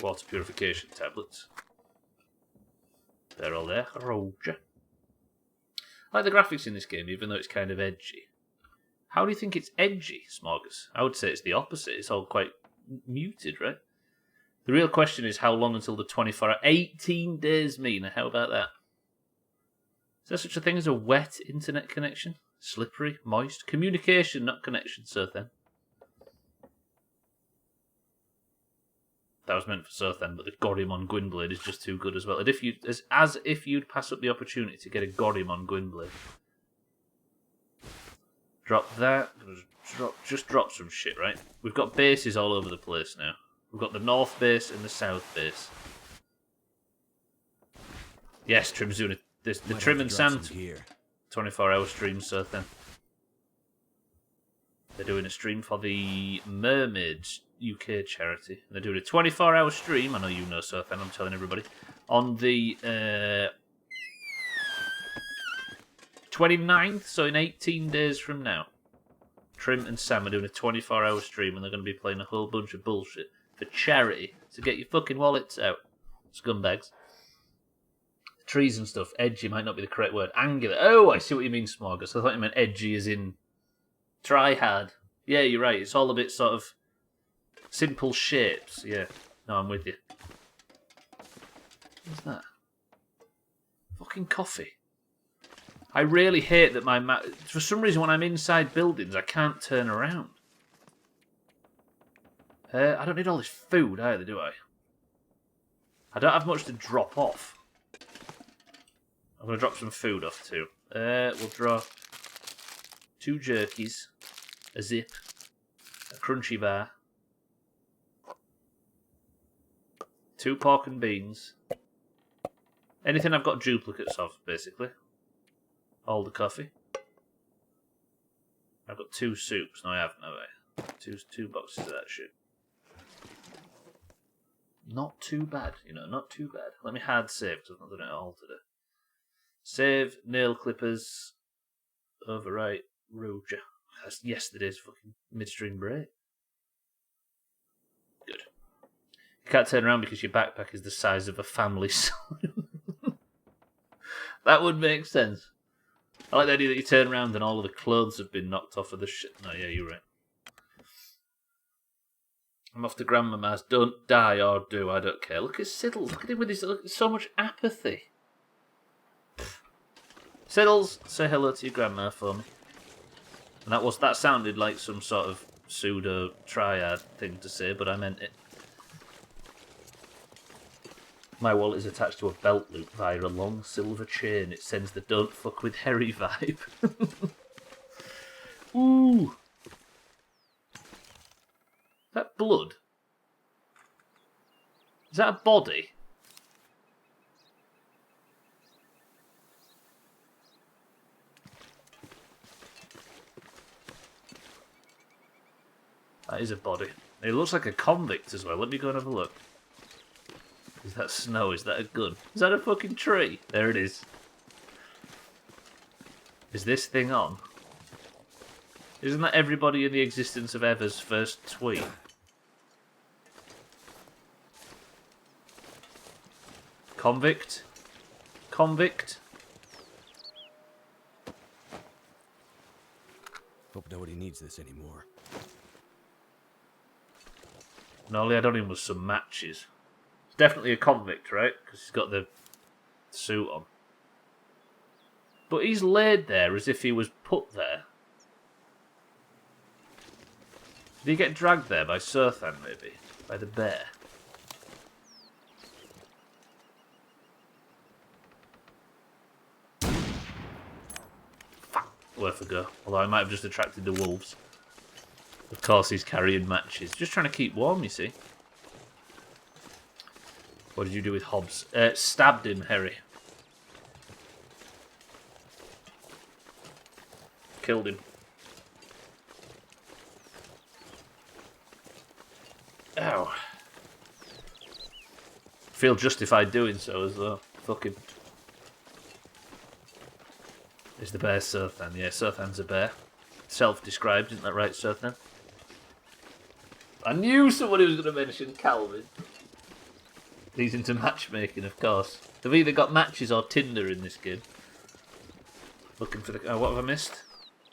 Speaker 1: Water purification tablets. They're all there. Roger. I like the graphics in this game, even though it's kind of edgy. How do you think it's edgy, Smorgas? I would say it's the opposite. It's all quite muted, right? The real question is how long until the 24 hour... 18 days, Mina. How about that? Is there such a thing as a wet internet connection? Slippery, moist? Communication, not connection, Sothen. That was meant for Sothen, but the Gorimon Gwynblade is just too good as well. As if you'd pass up the opportunity to get a Gorimon Gwynblade. Drop that. Just drop some shit, right? We've got bases all over the place now. We've got the north base and the south base. Yes, Trim's doing the Trim and Sam 24-hour stream, Sothen. They're doing a stream for the Mermaids UK charity. They're doing a 24-hour stream. I know you know, Sothen, I'm telling everybody. On the 29th, so in 18 days from now. Trim and Sam are doing a 24-hour stream, and they're going to be playing a whole bunch of bullshit for charity. So get your fucking wallets out, scumbags. Trees and stuff. Edgy might not be the correct word. Angular. Oh, I see what you mean, Smorgas. I thought you meant edgy as in try hard. Yeah, you're right. It's all a bit sort of simple shapes. Yeah. No, I'm with you. What's that? Fucking coffee. I really hate that my for some reason when I'm inside buildings I can't turn around. I don't need all this food either, do I? I don't have much to drop off. I'm going to drop some food off too. We'll drop 2 jerkies, a zip, a crunchy bar, 2 pork and beans. Anything I've got duplicates of, basically. All the coffee. I've got 2 soups. No, I haven't, have I? 2 boxes of that shit. Not too bad, you know, not too bad. Let me hard save, because I've not done it all today. Save, nail clippers, overwrite, Roger. That's yesterday's fucking midstream break. Good. You can't turn around because your backpack is the size of a family saloon. That would make sense. I like the idea that you turn around and all of the clothes have been knocked off of the shit. No, yeah, you're right. I'm off to Grandmama's. Don't die or do. I don't care. Look at Siddles. Look at him with his so much apathy. Siddles, say hello to your grandma for me. And that sounded like some sort of pseudo triad thing to say, but I meant it. My wallet is attached to a belt loop via a long silver chain. It sends the don't fuck with Harry vibe. Ooh. Is that blood? Is that a body? That is a body. It looks like a convict as well. Let me go and have a look. Is that snow? Is that a gun? Is that a fucking tree? There it is. Is this thing on? Isn't that everybody in the existence of ever's first tweet? Convict. Convict.
Speaker 3: Hope nobody needs this anymore.
Speaker 1: No, all he had on him was some matches. It's definitely a convict, right? Because he's got the suit on. But he's laid there as if he was put there. Did he get dragged there by Surthan, maybe? By the bear? Fuck, worth a go. Although I might have just attracted the wolves. Of course he's carrying matches. Just trying to keep warm, you see. What did you do with Hobbs? Stabbed him, Harry. Killed him. Ow. Feel justified doing so as well. Fuck him. Is the bear Surthan? Yeah, Surthan's a bear. Self-described, isn't that right, Surthan? I knew somebody was going to mention Calvin. He's into matchmaking, of course. They've either got matches or Tinder in this game. Looking for the... Oh, what have I missed?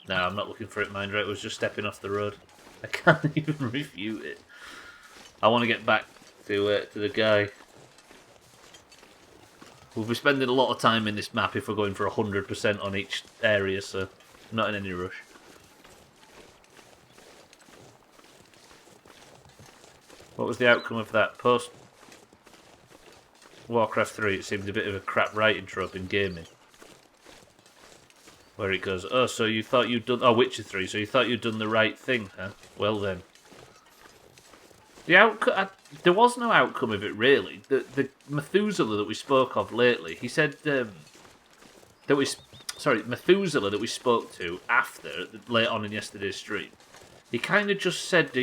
Speaker 1: No, I'm not looking for it, mind right. I was just stepping off the road. I can't even refute it. I want to get back to the guy. We'll be spending a lot of time in this map if we're going for 100% on each area, so I'm not in any rush. What was the outcome of that? Post Warcraft 3, it seemed a bit of a crap writing trope in gaming. Where it goes, oh, so you thought you'd done... Oh, Witcher 3, so you thought you'd done the right thing, huh? Well then. The outcome... There was no outcome of it, really. The Methuselah that we spoke of lately, he said Methuselah that we spoke to after, late on in yesterday's stream, he kind of just said,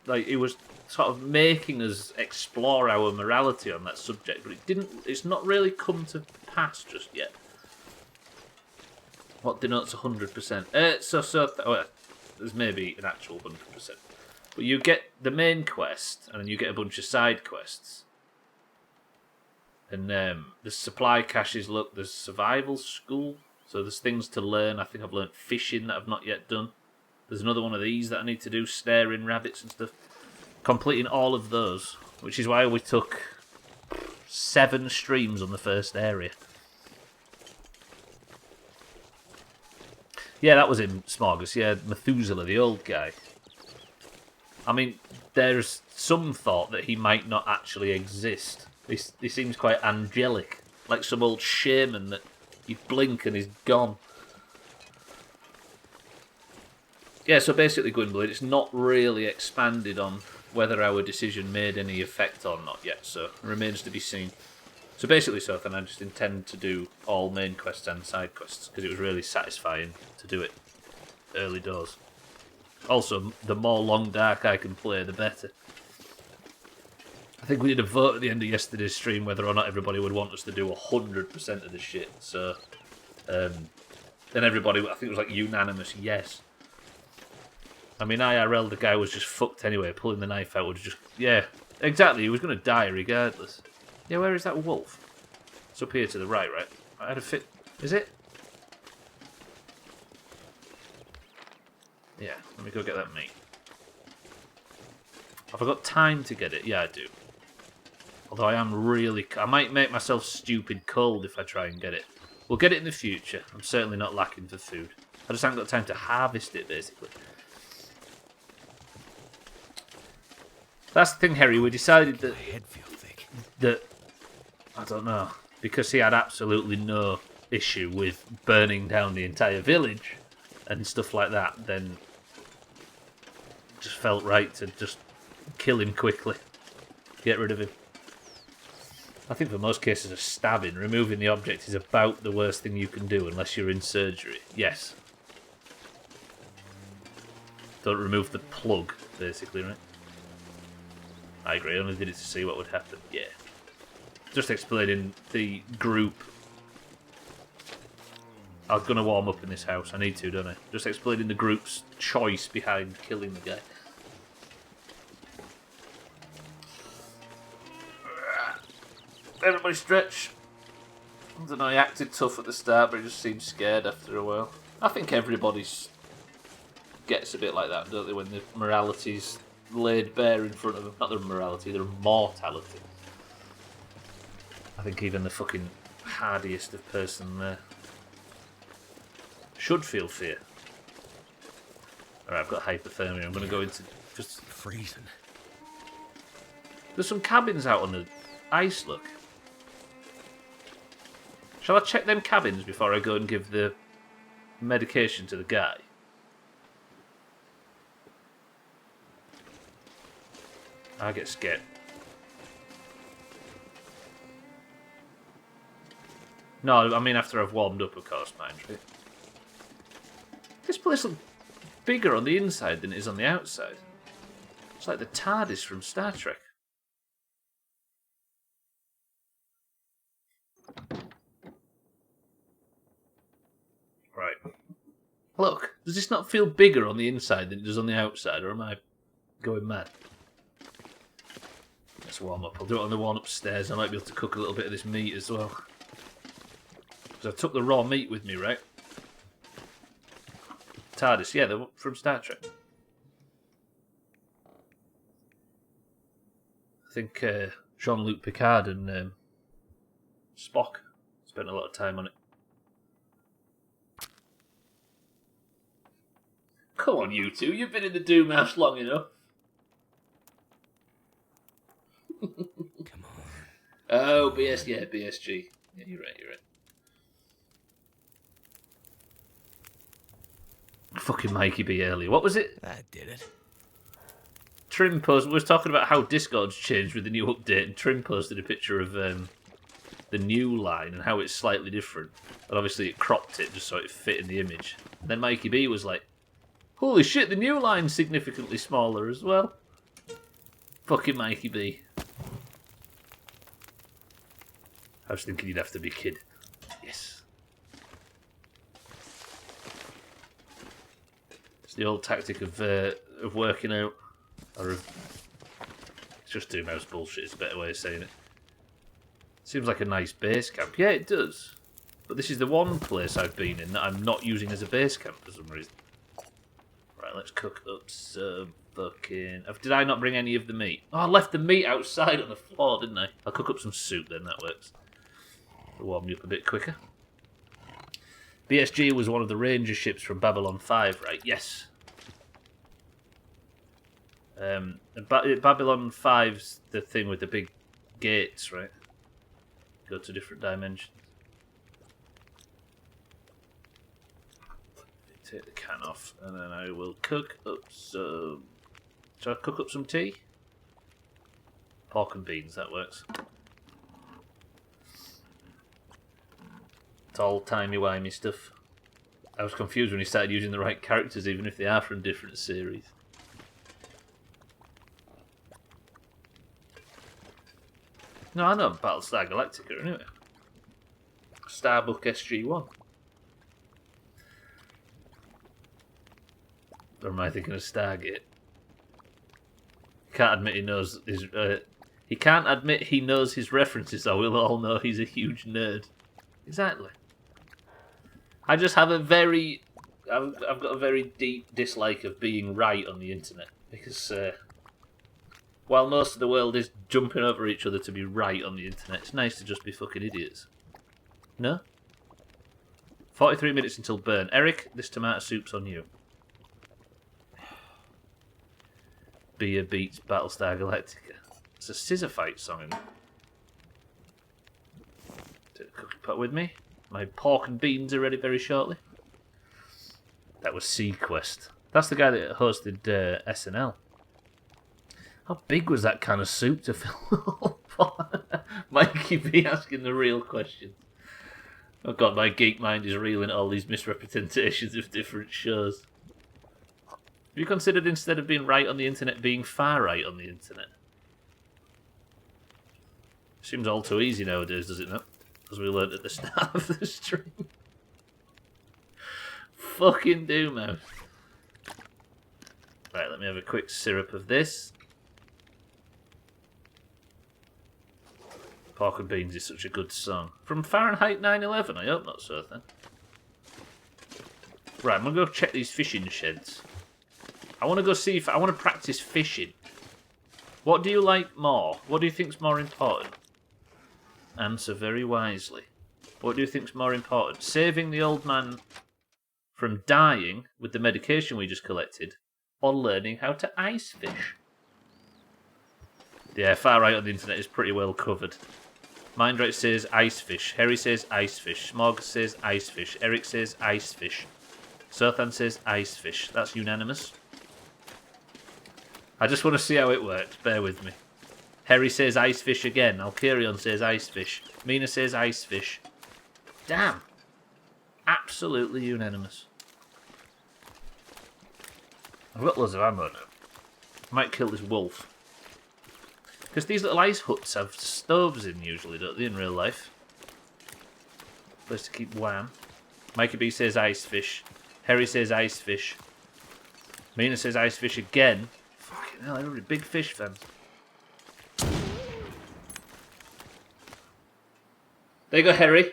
Speaker 1: like, he was sort of making us explore our morality on that subject, but it's not really come to pass just yet. What denotes 100%? There's maybe an actual 100%. But you get the main quest, and then you get a bunch of side quests. And there's supply caches, look, there's survival school. So there's things to learn. I think I've learnt fishing that I've not yet done. There's another one of these that I need to do, snaring rabbits and stuff. Completing all of those, which is why we took 7 streams on the first area. Yeah, that was him, Smorgus. Yeah, Methuselah, the old guy. I mean, there's some thought that he might not actually exist. He seems quite angelic, like some old shaman that you blink and he's gone. Yeah, so basically, Gwynblood, it's not really expanded on whether our decision made any effect or not yet, so it remains to be seen. So basically, Sothan, I just intend to do all main quests and side quests, because it was really satisfying to do it early doors. Also, the more Long Dark I can play, the better. I think we did a vote at the end of yesterday's stream whether or not everybody would want us to do 100% of the shit, so... then everybody, I think it was like unanimous yes. I mean, IRL, the guy was just fucked anyway. Pulling the knife out was just... Yeah, exactly. He was going to die regardless. Yeah, where is that wolf? It's up here to the right? I had a fit... Is it? Yeah, let me go get that meat. Have I got time to get it? Yeah, I do. Although I am really... I might make myself stupid cold if I try and get it. We'll get it in the future. I'm certainly not lacking for food. I just haven't got time to harvest it, basically. That's the thing, Harry. We decided that...
Speaker 3: My head feels thick.
Speaker 1: That... I don't know. Because he had absolutely no issue with burning down the entire village and stuff like that, then... just felt right to just kill him quickly. Get rid of him. I think for most cases of stabbing, removing the object is about the worst thing you can do unless you're in surgery. Yes. Don't remove the plug, basically, right? I agree, I only did it to see what would happen. Yeah. Just explaining the group. I'm going to warm up in this house. I need to, don't I? Just explaining the group's choice behind killing the guy. Everybody stretch. I don't know, he acted tough at the start, but he just seemed scared after a while. I think everybody gets a bit like that, don't they, when the morality's laid bare in front of them. Not their morality, their mortality. I think even the fucking hardiest of person there should feel fear. Alright, I've got hypothermia. I'm going to go into... just
Speaker 3: freezing.
Speaker 1: There's some cabins out on the ice, look. Shall I check them cabins before I go and give the medication to the guy? I get scared. No, I mean after I've warmed up, of course, mind you. This place looks bigger on the inside than it is on the outside. It's like the TARDIS from Star Trek. Right. Look, does this not feel bigger on the inside than it does on the outside, or am I going mad? Let's warm up. I'll do it on the one upstairs. I might be able to cook a little bit of this meat as well. Because I took the raw meat with me, right? TARDIS, yeah, they're from Star Trek. I think Jean-Luc Picard and Spock spent a lot of time on it. Come on, you two. You've been in the Doomhaus long enough.
Speaker 3: Come on.
Speaker 1: Oh, BSG. Yeah, you're right. Fucking Mikey B earlier. What was it?
Speaker 3: That did it.
Speaker 1: Trim was talking about how Discord's changed with the new update, and Trim posted a picture of the new line and how it's slightly different. And obviously it cropped it just so it fit in the image. And then Mikey B was like, holy shit, the new line's significantly smaller as well. Fucking Mikey B. I was thinking you'd have to be kid. Yes. It's the old tactic of working out. Or of... It's just Doomhaus bullshit, it's a better way of saying it. Seems like a nice base camp. Yeah, it does. But this is the one place I've been in that I'm not using as a base camp for some reason. Right, let's cook up some fucking... Did I not bring any of the meat? Oh, I left the meat outside on the floor, didn't I? I'll cook up some soup then, that works. It'll warm me up a bit quicker. BSG was one of the ranger ships from Babylon 5, right? Yes. Babylon 5's the thing with the big gates, right? Go to different dimensions. Take the can off, and then I will cook up some... Shall I cook up some tea? Pork and beans, that works. It's all timey-wimey stuff. I was confused when he started using the right characters, even if they are from different series. No, I know Battlestar Galactica, anyway. Starbuck SG-1. Or am I thinking of Stargate? Can't admit he knows his... he can't admit he knows his references, so we'll all know he's a huge nerd. Exactly. I just have a very... I've got a very deep dislike of being right on the internet. Because... while most of the world is jumping over each other to be right on the internet, it's nice to just be fucking idiots. No? 43 minutes until burn. Eric, this tomato soup's on you. Beer beats Battlestar Galactica. It's a scissor fight song. Take the cooking pot with me. My pork and beans are ready very shortly. That was Sequest. That's the guy that hosted SNL. How big was that can of soup to fill up? Mikey B asking the real questions. Oh god, my geek mind is reeling at all these misrepresentations of different shows. Have you considered, instead of being right on the internet, being far right on the internet? Seems all too easy nowadays, does it not? As we learned at the start of the stream. Fucking Doomhaus. Right, let me have a quick syrup of this. Pork and Beans is such a good song. From Fahrenheit 9/11? I hope not so then. Right, I'm going to go check these fishing sheds. I want to go see if... I want to practice fishing. What do you like more? What do you think's more important? Answer very wisely. What do you think's more important? Saving the old man from dying with the medication we just collected, or learning how to ice fish? Yeah, far right on the internet is pretty well covered. Mindrate says ice fish. Harry says ice fish. Smog says ice fish. Eric says ice fish. Sothan says ice fish. That's unanimous. I just want to see how it works. Bear with me. Harry says ice fish again. Alkarion says ice fish. Mina says ice fish. Damn. Absolutely unanimous. I've got loads of ammo now. I might kill this wolf. Because these little ice huts have stoves in usually, don't they, in real life? Place to keep wham. Mikey B says ice fish. Harry says ice fish. Mina says ice fish again. Fucking hell, everybody big fish fans. There you go, Harry.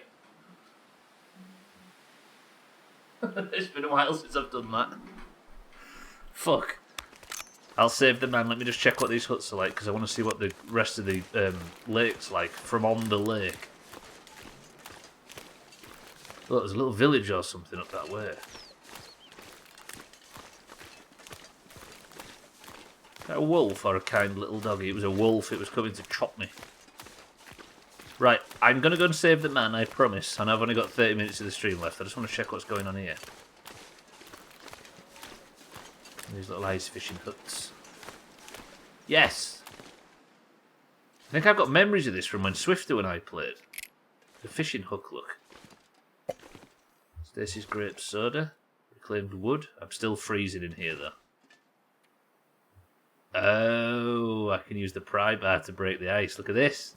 Speaker 1: It's been a while since I've done that. Fuck. I'll save the man. Let me just check what these huts are like, because I want to see what the rest of the lake's like from on the lake. Look, there's a little village or something up that way. Is that a wolf or a kind little doggy? It was a wolf. It was coming to chop me. Right, I'm going to go and save the man, I promise. And I've only got 30 minutes of the stream left. I just want to check what's going on here. These little ice fishing huts. Yes! I think I've got memories of this from when Swifter and I played. The fishing hook, look. Stacey's grape soda. Reclaimed wood. I'm still freezing in here, though. Oh, I can use the pry bar to break the ice. Look at this.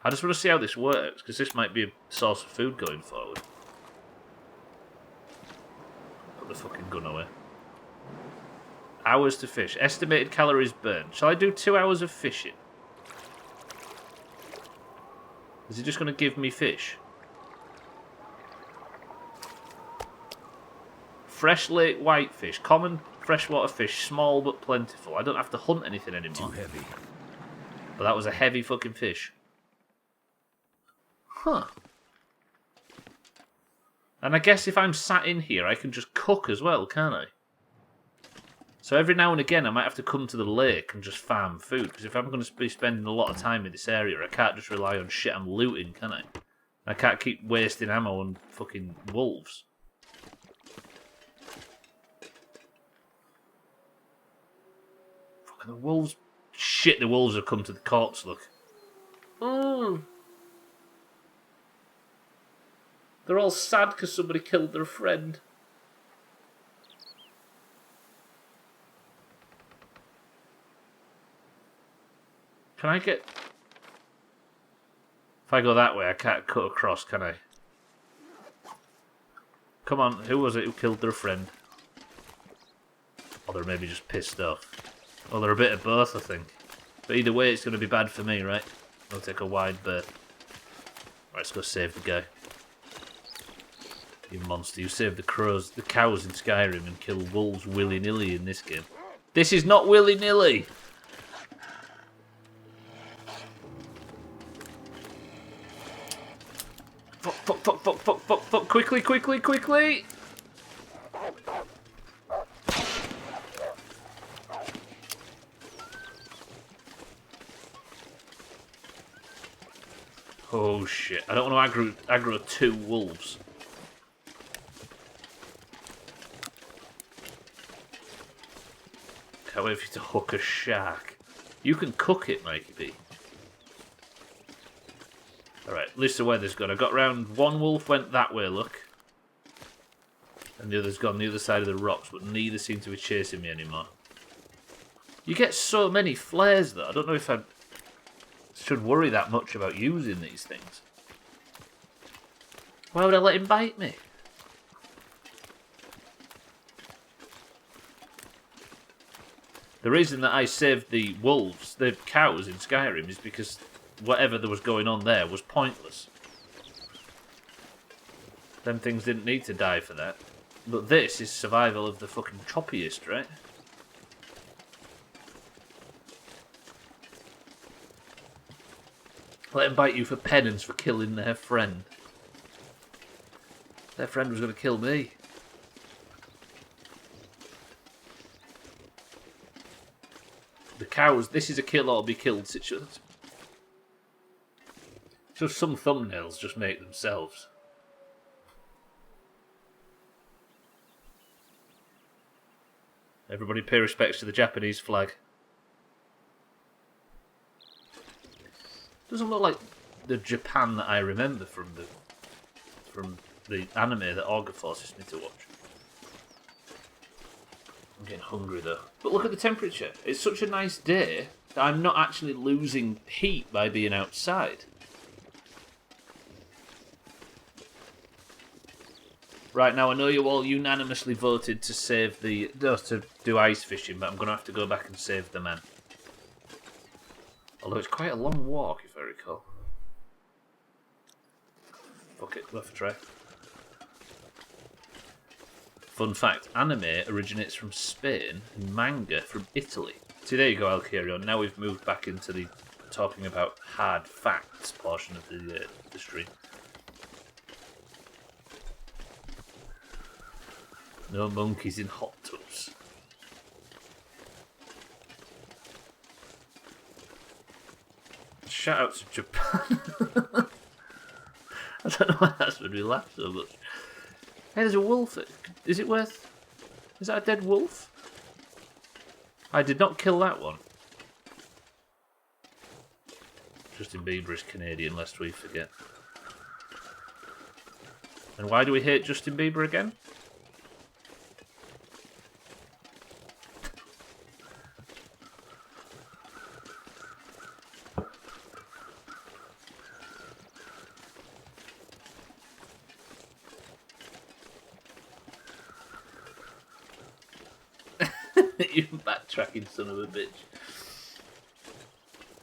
Speaker 1: I just want to see how this works, because this might be a source of food going forward. Put the fucking gun away. Hours to fish. Estimated calories burned. Shall I do 2 hours of fishing? Is he just going to give me fish? Fresh lake whitefish. Common freshwater fish. Small but plentiful. I don't have to hunt anything anymore.
Speaker 3: Too heavy.
Speaker 1: But that was a heavy fucking fish. Huh. And I guess if I'm sat in here, I can just cook as well, can't I? So every now and again, I might have to come to the lake and just farm food. Because if I'm going to be spending a lot of time in this area, I can't just rely on shit I'm looting, can I? I can't keep wasting ammo on fucking wolves. Fucking the wolves. Shit, the wolves have come to the corpse, look. Oh. They're all sad because somebody killed their friend. Can I get... If I go that way, I can't cut across, can I? Come on, who was it who killed their friend? Or they're maybe just pissed off. Or they're a bit of both, I think. But either way, it's going to be bad for me, right? I'll take a wide berth. Right, let's go save the guy. You monster, you save the crows, the cows in Skyrim and kill wolves willy-nilly in this game. This is not willy-nilly! Fuck, fuck, fuck, fuck, fuck, fuck, fuck, quickly, quickly, quickly! Oh shit, I don't want to aggro 2 wolves. Can't wait for you to hook a shark. You can cook it, Mikey B. Alright, at least the weather's good. I got round, one wolf went that way, look. And the other's gone the other side of the rocks, but neither seem to be chasing me anymore. You get so many flares, though. I don't know if I should worry that much about using these things. Why would I let him bite me? The reason that I saved the wolves, the cows in Skyrim, is because whatever there was going on there was pointless. Them things didn't need to die for that. But this is survival of the fucking choppiest, right? Let them bite you for penance for killing their friend. Their friend was going to kill me. The cows, this is a kill or be killed situation. So some thumbnails just make themselves. Everybody pay respects to the Japanese flag. Doesn't look like the Japan that I remember from the anime that Augur forces me to watch. I'm getting hungry though. But look at the temperature. It's such a nice day that I'm not actually losing heat by being outside. Right, now I know you all unanimously voted to save to do ice fishing, but I'm going to have to go back and save the man. Although it's quite a long walk, if I recall. Fuck it, we'll have to try. Fun fact, anime originates from Spain and manga from Italy. See, there you go, Alkirion. Now we've moved back into the talking about hard facts portion of the stream. No monkeys in hot tubs. Shout out to Japan. I don't know why that's made me laugh so much. Hey, there's a wolf. Is it worth... Is that a dead wolf? I did not kill that one. Justin Bieber is Canadian, lest we forget. And why do we hate Justin Bieber again? You backtracking son of a bitch.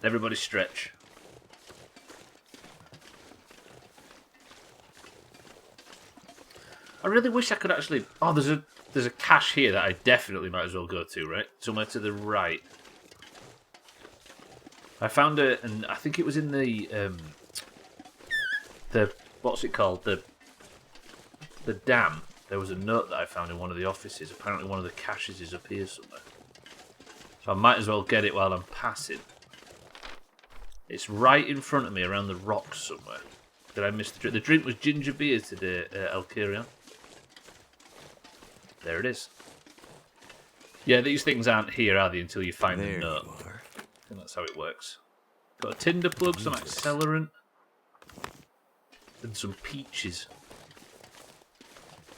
Speaker 1: Everybody stretch. I really wish I could actually... Oh, there's a cache here that I definitely might as well go to, right? Somewhere to the right. I found it, and I think it was in the what's it called? The dam. There was a note that I found in one of the offices. Apparently one of the caches is up here somewhere. So I might as well get it while I'm passing. It's right in front of me around the rocks somewhere. Did I miss the drink? The drink was ginger beer today, Alkirion. There it is. Yeah, these things aren't here, are they, until you find the note. I think that's how it works. Got a tinder plug, some accelerant, and some peaches.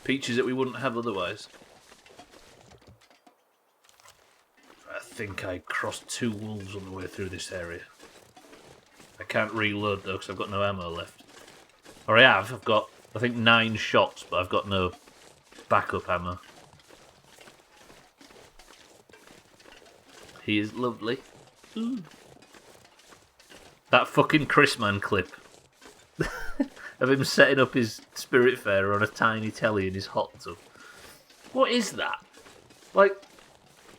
Speaker 1: Peaches that we wouldn't have otherwise. I think I crossed 2 wolves on the way through this area. I can't reload though because I've got no ammo left. Or I have. I've got, I think, 9 shots, but I've got no backup ammo. He is lovely. Ooh. That fucking Chrisman clip. Of him setting up his Spiritfarer on a tiny telly in his hot tub. What is that? Like,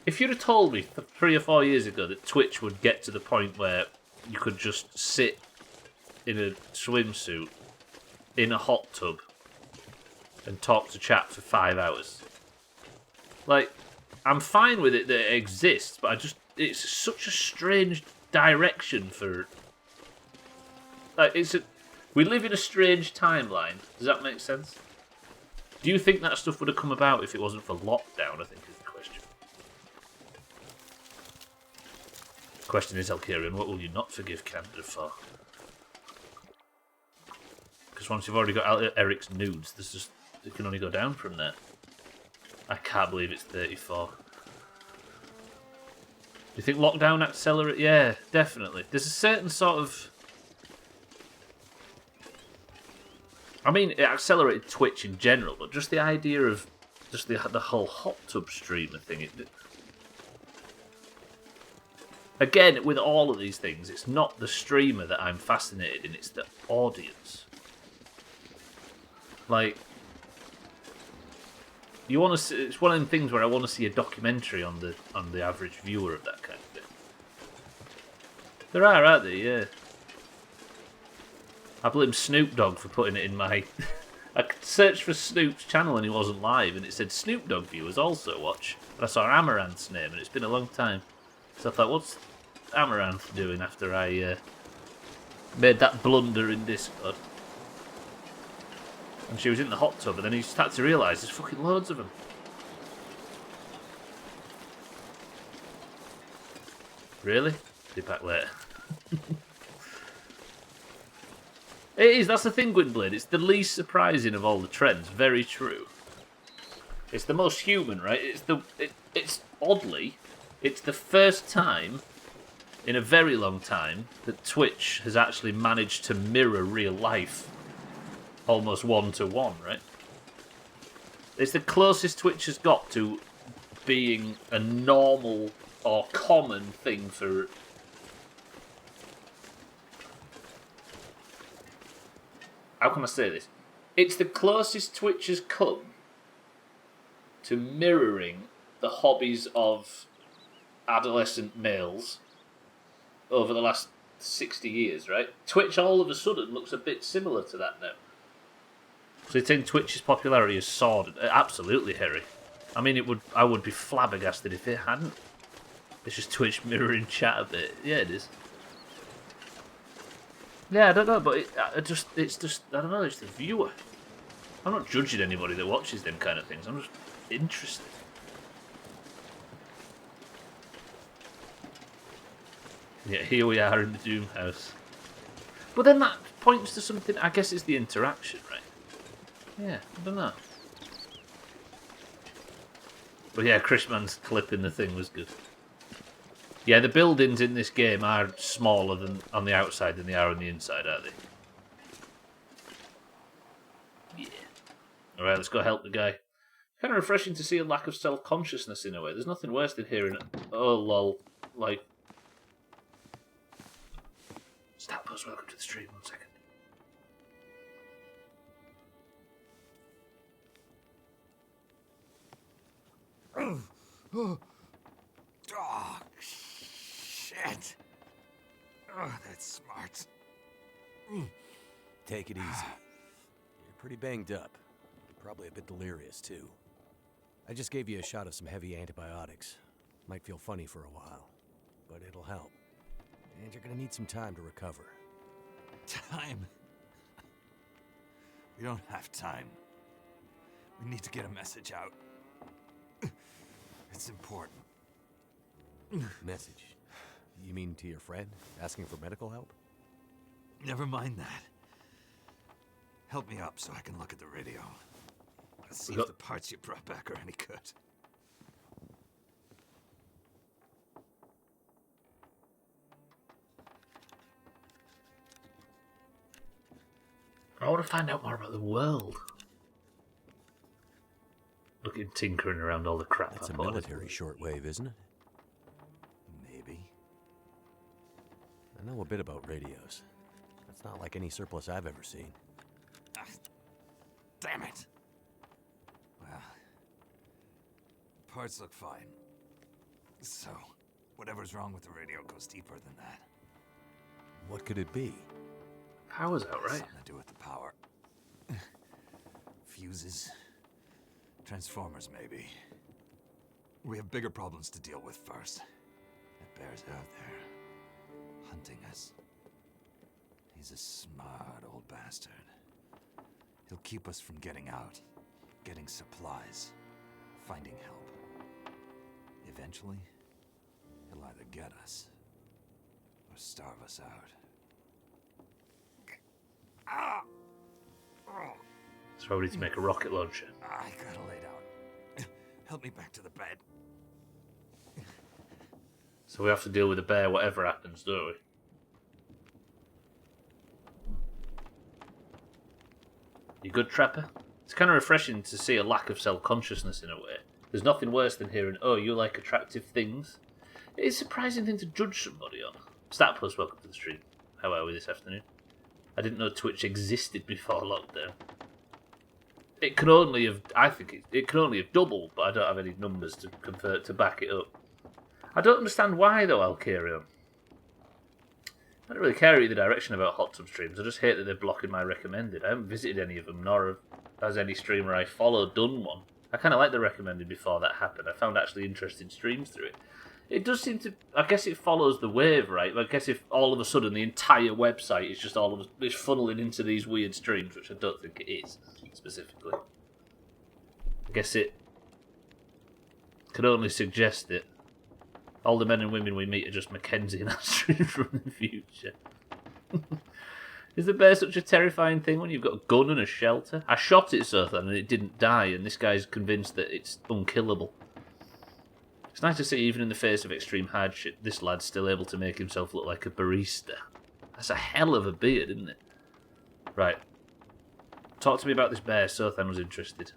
Speaker 1: if you'd have told me 3 or 4 years ago that Twitch would get to the point where you could just sit in a swimsuit in a hot tub and talk to chat for 5 hours. Like, I'm fine with it that it exists, but it's such a strange direction for... Like, we live in a strange timeline. Does that make sense? Do you think that stuff would have come about if it wasn't for lockdown, I think is the question. The question is, Alkirion, what will you not forgive Canada for? Because once you've already got Eric's nudes, it can only go down from there. I can't believe it's 34. Do you think lockdown accelerate? Yeah, definitely. There's a certain sort of... I mean, it accelerated Twitch in general, but just the idea of just the whole hot tub streamer thing, Again, with all of these things, it's not the streamer that I'm fascinated in, it's the audience. Like, you want to see, it's one of them things where I want to see a documentary on the average viewer of that kind of thing. There are, aren't there? Yeah. I blame Snoop Dogg for putting it in my... I searched for Snoop's channel and he wasn't live, and it said Snoop Dogg viewers also watch. And I saw Amaranth's name, and it's been a long time. So I thought, what's Amaranth doing after I made that blunder in Discord? And she was in the hot tub, and then he started to realise there's fucking loads of them. Really? Be back later. It is, that's the thing, Gwynblade. It's the least surprising of all the trends. Very true. It's the most human, right? It's oddly, it's the first time in a very long time that Twitch has actually managed to mirror real life almost one-to-one, right? It's the closest Twitch has got to being a normal or common thing for... How can I say this? It's the closest Twitch has come to mirroring the hobbies of adolescent males over the last 60 years, right? Twitch all of a sudden looks a bit similar to that now. So you think Twitch's popularity has soared? Absolutely, Harry. I mean, I would be flabbergasted if it hadn't. It's just Twitch mirroring chat a bit. Yeah, it is. Yeah, I don't know, but it's just, I don't know, it's the viewer. I'm not judging anybody that watches them kind of things. I'm just interested. Yeah, here we are in the Doomhaus. But then that points to something, I guess it's the interaction, right? Yeah, I don't know. But yeah, Chris Mann's clip in the thing was good. Yeah, the buildings in this game are smaller than on the outside than they are on the inside, aren't they? Yeah. Alright, let's go help the guy. Kind of refreshing to see a lack of self-consciousness in a way. There's nothing worse than hearing, oh lol, like... Starpost, welcome to the stream, 1 second.
Speaker 4: Oh, shit. Oh, that's smart.
Speaker 3: Take it easy. You're pretty banged up. Probably a bit delirious, too. I just gave you a shot of some heavy antibiotics. Might feel funny for a while, but it'll help. And you're gonna need some time to recover.
Speaker 4: Time? We don't have time. We need to get a message out. It's important.
Speaker 3: Message? You mean to your friend, asking for medical help?
Speaker 4: Never mind that. Help me up so I can look at the radio. Let's see if the parts you brought back are any good.
Speaker 1: I want to find out more about the world. Looking, tinkering around all the crap.
Speaker 3: That's a military shortwave, isn't it?
Speaker 4: Maybe.
Speaker 3: I know a bit about radios. That's not like any surplus I've ever seen.
Speaker 4: Ah, damn it! Well, parts look fine. So, whatever's wrong with the radio goes deeper than that.
Speaker 3: What could it be?
Speaker 1: Power's out, right?
Speaker 4: Something to do with the power. Fuses. Transformers, maybe. We have bigger problems to deal with first. That bear's out there, hunting us. He's a smart old bastard. He'll keep us from getting out, getting supplies, finding help. Eventually, he'll either get us, or starve us out. Ah! Oh.
Speaker 1: So we need to make a rocket launcher.
Speaker 4: I gotta lay down. Help me back to the bed.
Speaker 1: So we have to deal with the bear whatever happens, don't we? You good, Trapper? It's kind of refreshing to see a lack of self-consciousness in a way. There's nothing worse than hearing, oh, you like attractive things? It's a surprising thing to judge somebody on. Stat Plus, welcome to the stream. How are we this afternoon? I didn't know Twitch existed before lockdown. It could only have, I think it could only have doubled, but I don't have any numbers to convert to back it up. I don't understand why though, Alcarion. I don't really care either direction about hot tub streams. I just hate that they're blocking my recommended. I haven't visited any of them, nor has any streamer I follow done one. I kind of like the recommended before that happened. I found actually interesting streams through it. It does seem to... I guess it follows the wave, right? I guess if all of a sudden the entire website is just it's funneling into these weird streams, which I don't think it is, specifically. I guess it could only suggest that all the men and women we meet are just Mackenzie in our streams from the future. Is the bear such a terrifying thing when you've got a gun and a shelter? I shot it, Sothan, and it didn't die, and this guy's convinced that it's unkillable. It's nice to see, even in the face of extreme hardship, this lad's still able to make himself look like a barista. That's a hell of a beard, isn't it? Right. Talk to me about this bear. Sothan was interested.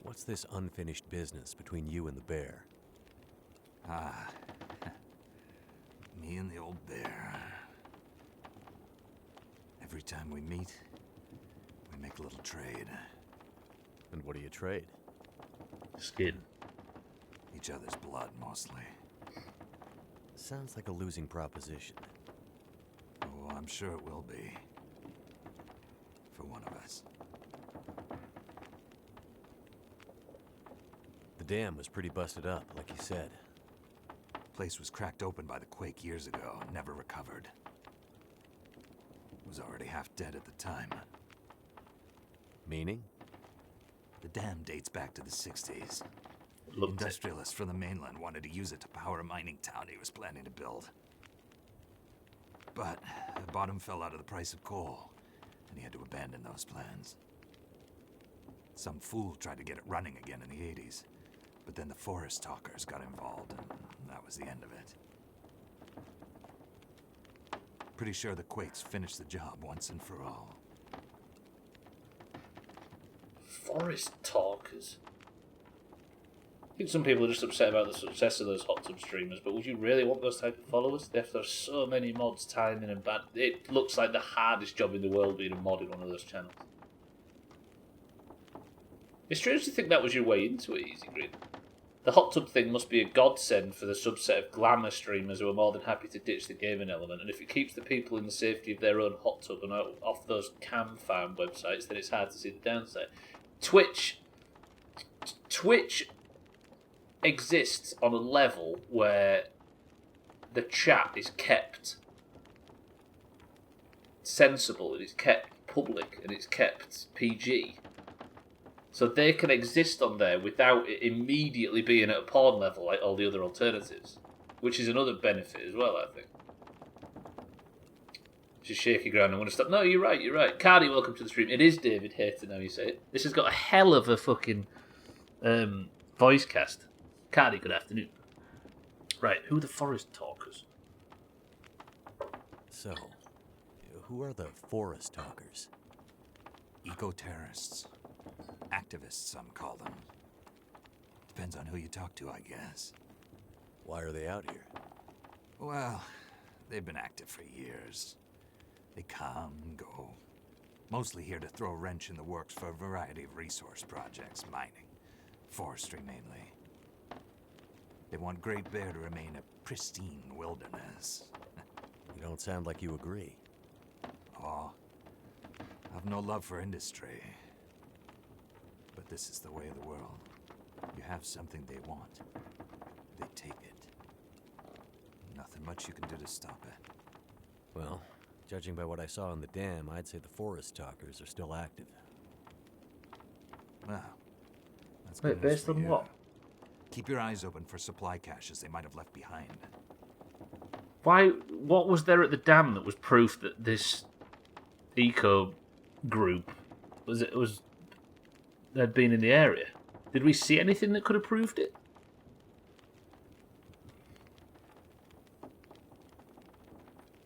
Speaker 3: What's this unfinished business between you and the bear?
Speaker 4: Ah, me and the old bear. Every time we meet, we make a little trade.
Speaker 3: And what do you trade?
Speaker 1: Skin.
Speaker 4: Each other's blood, mostly.
Speaker 3: Sounds like a losing proposition.
Speaker 4: Oh, I'm sure it will be. For one of us.
Speaker 3: The dam was pretty busted up, like you said.
Speaker 4: Place was cracked open by the quake years ago, never recovered. Was already half dead at the time.
Speaker 3: Meaning?
Speaker 4: The dam dates back to the 60s.
Speaker 1: Looked
Speaker 4: Industrialists from the mainland wanted to use it to power a mining town he was planning to build. But the bottom fell out of the price of coal, and he had to abandon those plans. Some fool tried to get it running again in the 80s, but then the forest talkers got involved, and that was the end of it. Pretty sure the Quakes finished the job once and for all.
Speaker 1: Forest talkers. I think some people are just upset about the success of those hot tub streamers, but would you really want those type of followers? They have to have so many mods, timing and bad. It looks like the hardest job in the world being a mod in one of those channels. It's strange to think that was your way into it, Easy Green. The hot tub thing must be a godsend for the subset of glamour streamers who are more than happy to ditch the gaming element, and if it keeps the people in the safety of their own hot tub and out off those cam farm websites, then it's hard to see the downside. Twitch exists on a level where the chat is kept sensible, and it's kept public, and it's kept PG. So they can exist on there without it immediately being at a porn level like all the other alternatives, which is another benefit as well, I think. Just shaky ground. I want to stop. No, you're right. You're right. Cardi, welcome to the stream. It is David Hayter now. You say it. This has got a hell of a fucking voice cast. Cardi, good afternoon. Right, who are the forest talkers?
Speaker 3: So, who are the forest talkers?
Speaker 4: Eco-terrorists. Activists, some call them. Depends on who you talk to, I guess.
Speaker 3: Why are they out here?
Speaker 4: Well, they've been active for years. They come and go. Mostly here to throw a wrench in the works for a variety of resource projects, mining, forestry mainly. They want Great Bear to remain a pristine wilderness.
Speaker 3: You don't sound like you agree.
Speaker 4: Oh, I've no love for industry. But this is the way of the world. You have something they want. They take it. Nothing much you can do to stop it.
Speaker 3: Well, judging by what I saw in the dam, I'd say the forest talkers are still active.
Speaker 4: Well, that's
Speaker 1: Wait,
Speaker 4: good news
Speaker 1: based
Speaker 4: for
Speaker 1: on
Speaker 4: you.
Speaker 1: what?
Speaker 4: Keep your eyes open for supply caches they might have left behind.
Speaker 1: Why? What was there at the dam that was proof that this eco group they'd been in the area? Did we see anything that could have proved it?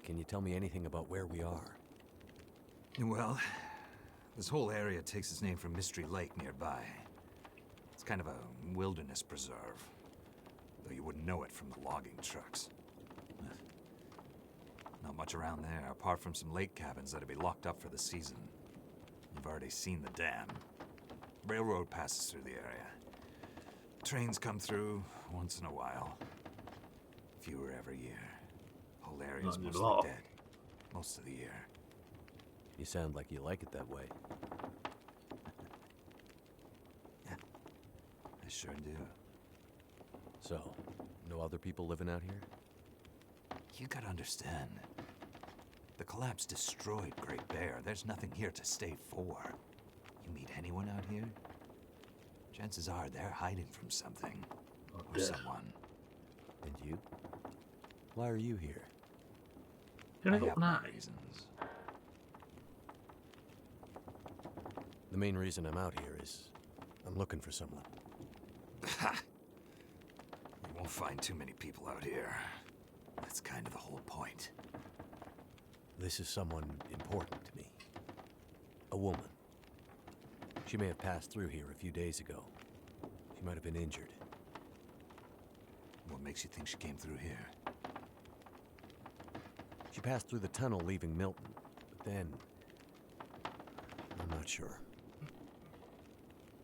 Speaker 3: Can you tell me anything about where we are?
Speaker 4: Well, this whole area takes its name from Mystery Lake nearby. It's kind of a wilderness preserve. though you wouldn't know it from the logging trucks. Not much around there, apart from some lake cabins that'd be locked up for the season. You've already seen the dam. Railroad passes through the area. Trains come through once in a while. Fewer every year. Whole area's
Speaker 1: Not
Speaker 4: mostly
Speaker 1: anymore.
Speaker 4: dead. Most of the year.
Speaker 3: You sound like you like it that way.
Speaker 4: I sure do.
Speaker 3: So, no other people living out here?
Speaker 4: You gotta understand. The collapse destroyed Great Bear. There's nothing here to stay for. You meet anyone out here? Chances are they're hiding from something. Or
Speaker 1: dead.
Speaker 4: someone.
Speaker 3: And you? Why are you here?
Speaker 1: Can I
Speaker 4: I
Speaker 1: go
Speaker 4: have my
Speaker 1: night?
Speaker 4: reasons.
Speaker 3: The main reason I'm out here is I'm looking for someone.
Speaker 4: You won't find too many people out here. That's kind of the whole point.
Speaker 3: This is someone important to me. A woman. She may have passed through here a few days ago. She might have been injured.
Speaker 4: What makes you think she came through here?
Speaker 3: She passed through the tunnel leaving Milton, but then... I'm not sure.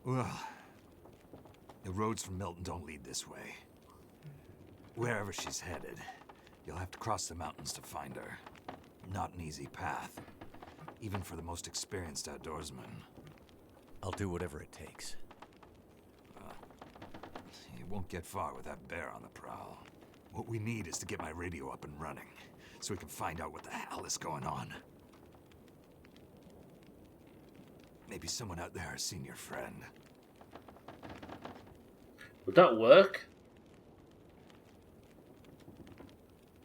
Speaker 4: Well, the roads from Milton don't lead this way. Wherever she's headed, you'll have to cross the mountains to find her. Not an easy path, even for the most experienced outdoorsman.
Speaker 3: I'll do whatever it takes.
Speaker 4: You won't get far with that bear on the prowl. What we need is to get my radio up and running, so we can find out what the hell is going on. Maybe someone out there has seen your friend.
Speaker 1: Would that work?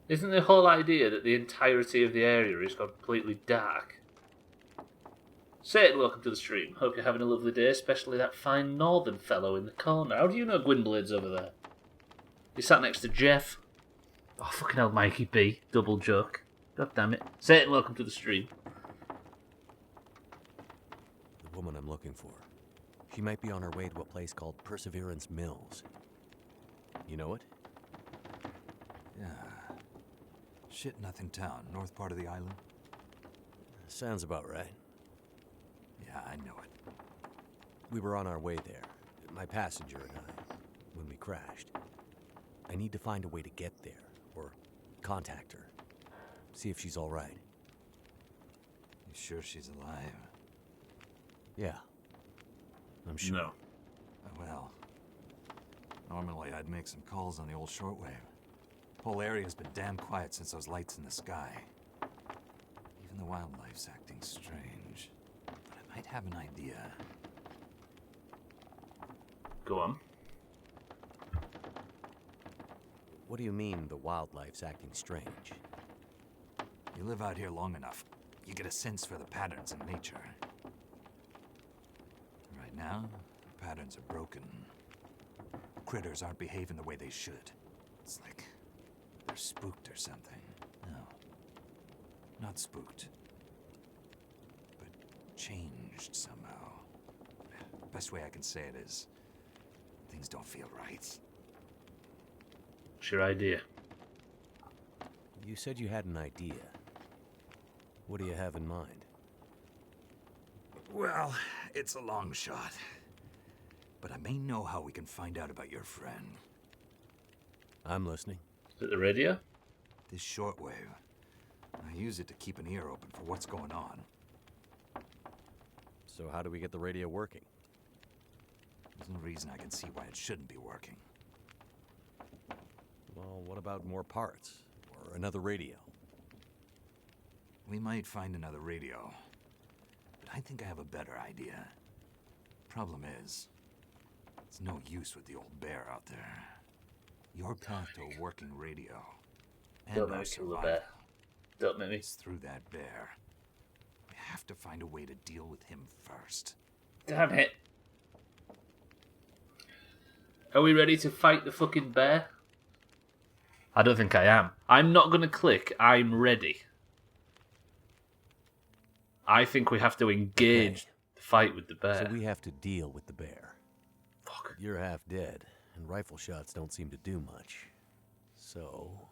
Speaker 1: Isn't the whole idea that the entirety of the area is completely dark? Satan, welcome to the stream. Hope you're having a lovely day, especially that fine northern fellow in the corner. How do you know Gwynblade's over there? You sat next to Jeff. Oh, fucking hell, Mikey B. Double joke. God damn it. Satan, welcome to the stream.
Speaker 3: The woman I'm looking for. She might be on her way to a place called Perseverance Mills. You know it?
Speaker 4: Yeah. Shit Nothing Town, north part of the island.
Speaker 3: Sounds about right.
Speaker 4: Yeah, I know it.
Speaker 3: We were on our way there, my passenger and I, when we crashed. I need to find a way to get there, or contact her. See if she's all right.
Speaker 4: You sure she's alive?
Speaker 3: Yeah. I'm sure.
Speaker 1: No.
Speaker 4: Well, normally I'd make some calls on the old shortwave. Whole area's been damn quiet since those lights in the sky. Even the wildlife's acting strange. But I might have an idea.
Speaker 1: Go on.
Speaker 3: What do you mean the wildlife's acting strange?
Speaker 4: You live out here long enough, you get a sense for the patterns in nature. Right now, the patterns are broken. Critters aren't behaving the way they should. It's like they're spooked or something. No, not spooked, but changed somehow. Best way I can say it is, things don't feel right.
Speaker 1: What's your idea?
Speaker 3: You said you had an idea. What do you have in mind?
Speaker 4: Well, it's a long shot. But I may know how we can find out about your friend.
Speaker 3: I'm listening.
Speaker 1: Is it the radio?
Speaker 4: This shortwave. I use it to keep an ear open for what's going on.
Speaker 3: So how do we get the radio working?
Speaker 4: There's no reason I can see why it shouldn't be working.
Speaker 3: Well, what about more parts? Or another radio?
Speaker 4: We might find another radio. But I think I have a better idea. Problem is, it's no use with the old bear out there. Your path to a working radio and
Speaker 1: Don't
Speaker 4: our
Speaker 1: make me kill the
Speaker 4: survival
Speaker 1: bear. Don't make me.
Speaker 4: is through that bear. We have to find a way to deal with him first.
Speaker 1: Damn it. Are we ready to fight the fucking bear? I don't think I am. I'm not going to click I'm ready. I think we have to engage
Speaker 3: Okay.
Speaker 1: the fight with the bear.
Speaker 3: So we have to deal with the bear.
Speaker 1: Fuck.
Speaker 3: You're half dead. and rifle shots don't seem to do much. So...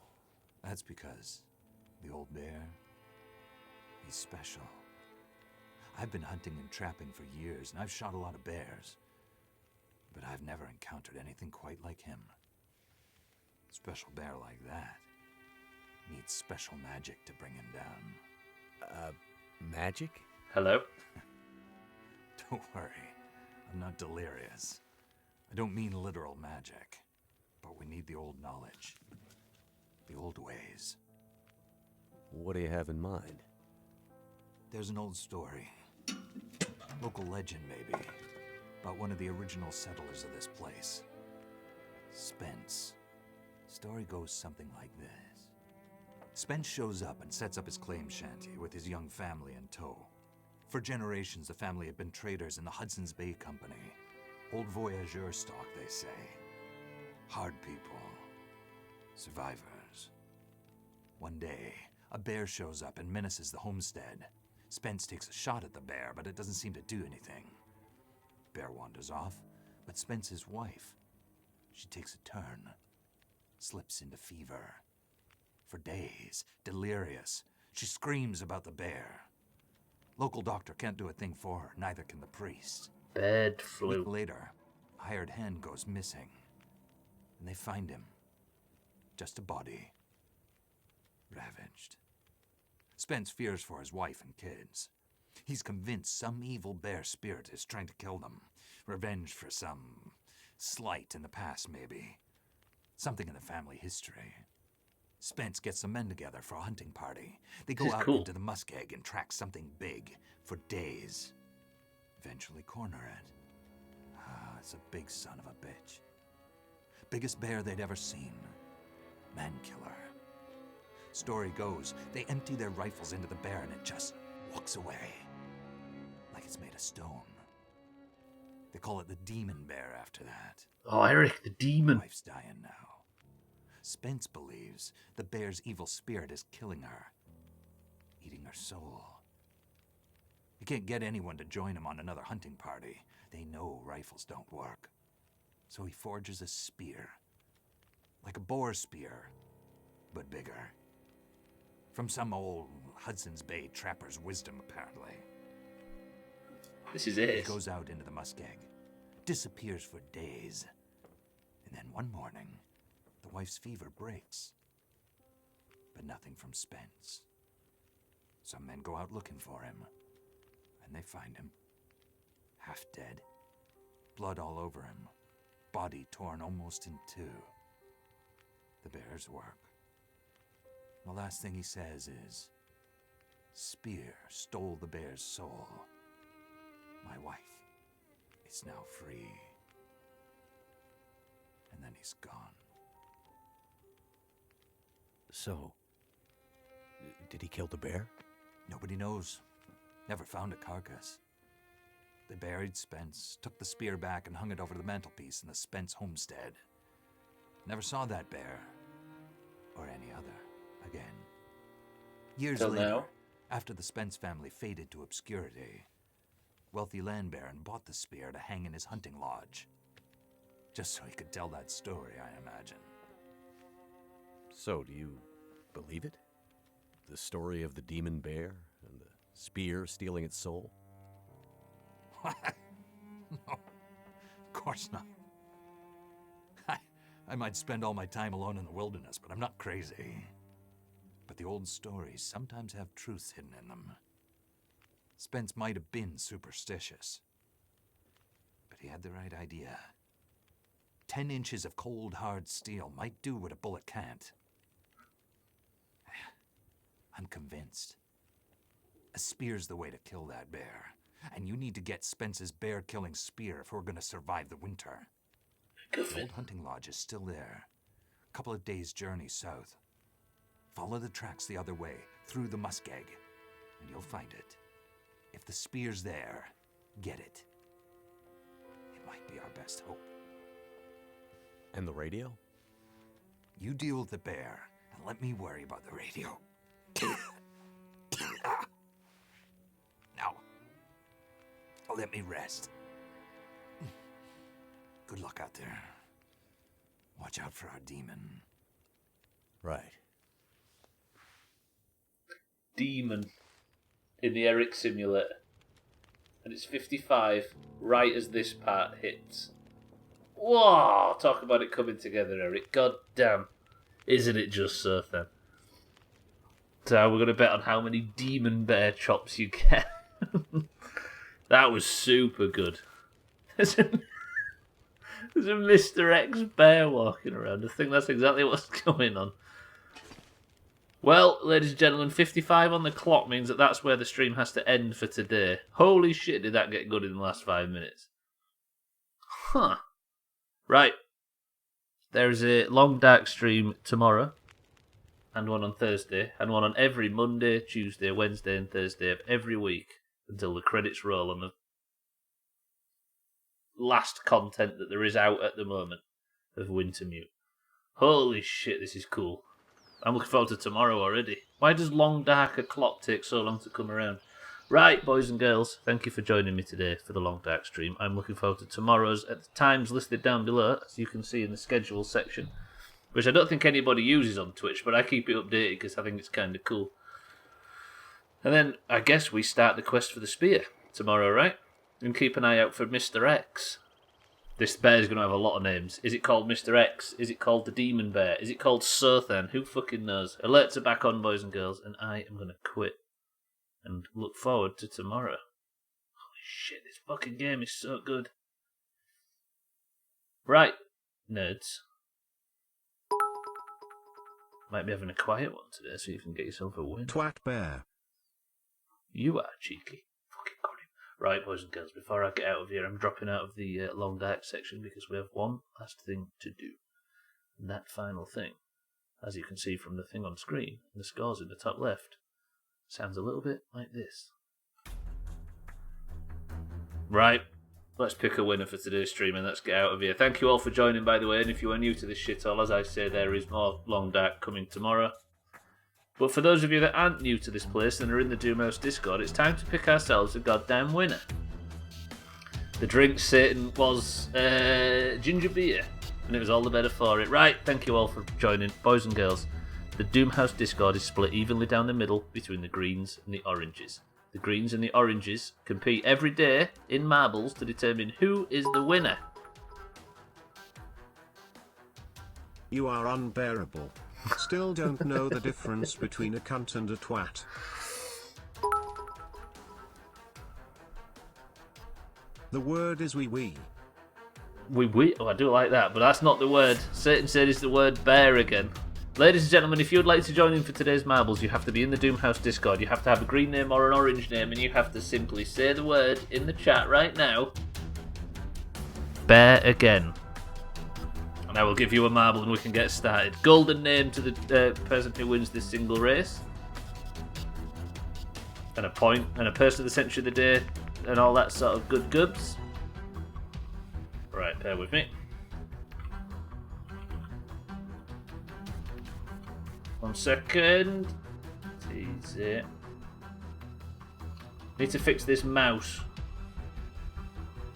Speaker 4: That's because the old bear, he's special. I've been hunting and trapping for years, and I've shot a lot of bears. But I've never encountered anything quite like him. Special bear like that needs special magic to bring him down.
Speaker 3: Magic?
Speaker 1: Hello?
Speaker 4: Don't worry, I'm not delirious. I don't mean literal magic, but we need the old knowledge. The old ways.
Speaker 3: What do you have in mind?
Speaker 4: There's an old story. Local legend, maybe. About one of the original settlers of this place. Spence. Story goes something like this. Spence shows up and sets up his claim shanty with his young family in tow. For generations, the family had been traders in the Hudson's Bay Company. Old voyageur stock, they say. Hard people. Survivors. One day, a bear shows up and menaces the homestead. Spence takes a shot at the bear, but it doesn't seem to do anything. Bear wanders off, but Spence's wife, she takes a turn. Slips into fever. For days, delirious, she screams about the bear. Local doctor can't do a thing for her, neither can the priest.
Speaker 1: Bird
Speaker 4: A
Speaker 1: flu.
Speaker 4: week later, a hired hand goes missing. And they find him. Just a body. Ravaged. Spence fears for his wife and kids. He's convinced some evil bear spirit is trying to kill them. Revenge for some slight in the past, maybe. Something in the family history. Spence gets some men together for a hunting party. They go
Speaker 1: This is
Speaker 4: out
Speaker 1: cool.
Speaker 4: into the muskeg and track something big for days. Eventually corner it. Ah, it's a big son of a bitch. Biggest bear they'd ever seen. Man killer. Story goes, they empty their rifles into the bear and it just walks away. Like it's made of stone. They call it the demon bear after that.
Speaker 1: Oh, Eric, the demon.
Speaker 4: Wife's dying now. Spence believes the bear's evil spirit is killing her. Eating her soul. He can't get anyone to join him on another hunting party. They know rifles don't work. So he forges a spear. Like a boar spear, but bigger. From some old Hudson's Bay trapper's wisdom, apparently.
Speaker 1: This is
Speaker 4: He
Speaker 1: it.
Speaker 4: goes out into the muskeg, disappears for days, and then one morning, the wife's fever breaks. But nothing from Spence. Some men go out looking for him, and they find him. Half dead, blood all over him, body torn almost in two. The bear's work. The last thing he says is, "Spear stole the bear's soul. My wife is now free." And then he's gone.
Speaker 3: So, did he kill the bear?
Speaker 4: Nobody knows. Never found a carcass. They buried Spence, took the spear back and hung it over the mantelpiece in the Spence homestead. Never saw that bear, or any other, again. Years
Speaker 1: Till
Speaker 4: later,
Speaker 1: now?
Speaker 4: after the Spence family faded to obscurity, wealthy land baron bought the spear to hang in his hunting lodge. Just so he could tell that story, I imagine.
Speaker 3: So, do you believe it? The story of the demon bear and the spear stealing its soul?
Speaker 4: What? No, of course not. I might spend all my time alone in the wilderness, but I'm not crazy. But the old stories sometimes have truths hidden in them. Spence might have been superstitious, but he had the right idea. 10 inches of cold, hard steel might do what a bullet can't. I'm convinced. A spear's the way to kill that bear. And you need to get Spence's bear-killing spear if we're going to survive the winter. The old hunting lodge is still there. A couple of days' journey south. Follow the tracks the other way, through the muskeg, and you'll find it. If the spear's there, get it. It might be our best hope.
Speaker 3: And the radio?
Speaker 4: You deal with the bear, and let me worry about the radio. Now, let me rest. Good luck out there. Watch out for our demon.
Speaker 3: Right.
Speaker 1: Demon in the Eric simulator. And it's 55 right as this part hits. Whoa! Talk about it coming together, Eric. God damn. Isn't it just so then? So we're going to bet on how many demon bear chops you get. That was super good. There's a Mr. X bear walking around. I think that's exactly what's going on. Well, ladies and gentlemen, 55 on the clock means that that's where the stream has to end for today. Holy shit, did that get good in the last 5 minutes. Huh. Right. There's a long dark stream tomorrow, and one on Thursday, and one on every Monday, Tuesday, Wednesday, and Thursday of every week until the credits roll on the last content that there is out at the moment of Wintermute. Holy shit, this is cool. I'm looking forward to tomorrow already. Why does long dark o'clock take so long to come around? Right, boys and girls, thank you for joining me today for the long dark stream. I'm looking forward to tomorrow's at the times listed down below, as you can see in the schedule section, which I don't think anybody uses on Twitch, but I keep it updated because I think it's kind of cool. And then I guess we start the quest for the spear tomorrow, right? And keep an eye out for Mr. X. This bear is going to have a lot of names. Is it called Mr. X? Is it called the Demon Bear? Is it called Sothan? Who fucking knows? Alerts are back on, boys and girls, and I am going to quit and look forward to tomorrow. Holy shit, this fucking game is so good. Right, nerds. Might be having a quiet one today so you can get yourself a win.
Speaker 2: Twat bear.
Speaker 1: You are cheeky. Fucking got him. Right, boys and girls, before I get out of here, I'm dropping out of the long dark section because we have one last thing to do. And that final thing, as you can see from the thing on screen, and the scores in the top left, sounds a little bit like this. Right, let's pick a winner for today's stream and let's get out of here. Thank you all for joining, by the way, and if you are new to this shithole, as I say, there is more long dark coming tomorrow. But for those of you that aren't new to this place and are in the Doomhaus Discord, it's time to pick ourselves a goddamn winner. The drink, Satan, was ginger beer, and it was all the better for it. Right, thank you all for joining, boys and girls. The Doomhaus Discord is split evenly down the middle between the greens and the oranges. The greens and the oranges compete every day in marbles to determine who is the winner.
Speaker 2: You are unbearable. Still don't know the difference between a cunt and a twat. The word is wee.
Speaker 1: Wee. Oh, I do like that, but that's not the word. Satan said it's the word bear again. Ladies and gentlemen, if you would like to join in for today's marbles, you have to be in the Doomhaus Discord. You have to have a green name or an orange name, and you have to simply say the word in the chat right now. Bear again. And I will give you a marble and we can get started. Golden name to the person who wins this single race. And a point, and a person of the century of the day, and all that sort of good gubs. Right, bear with me. 1 second. Easy. Need to fix this mouse,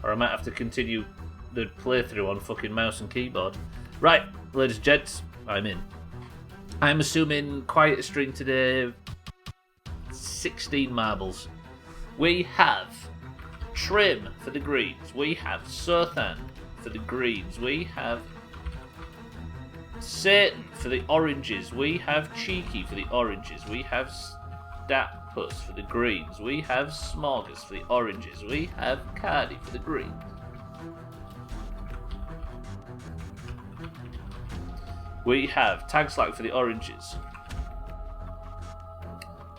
Speaker 1: or I might have to continue the playthrough on fucking mouse and keyboard. Right, ladies and gents, I'm in. I'm assuming quite a stream today. 16 marbles. We have Trim for the greens. We have Sothan for the greens. We have Satan for the oranges. We have Cheeky for the oranges. We have Statpuss for the greens. We have Smorgas for the oranges. We have Cardi for the greens. We have Tagslack for the oranges.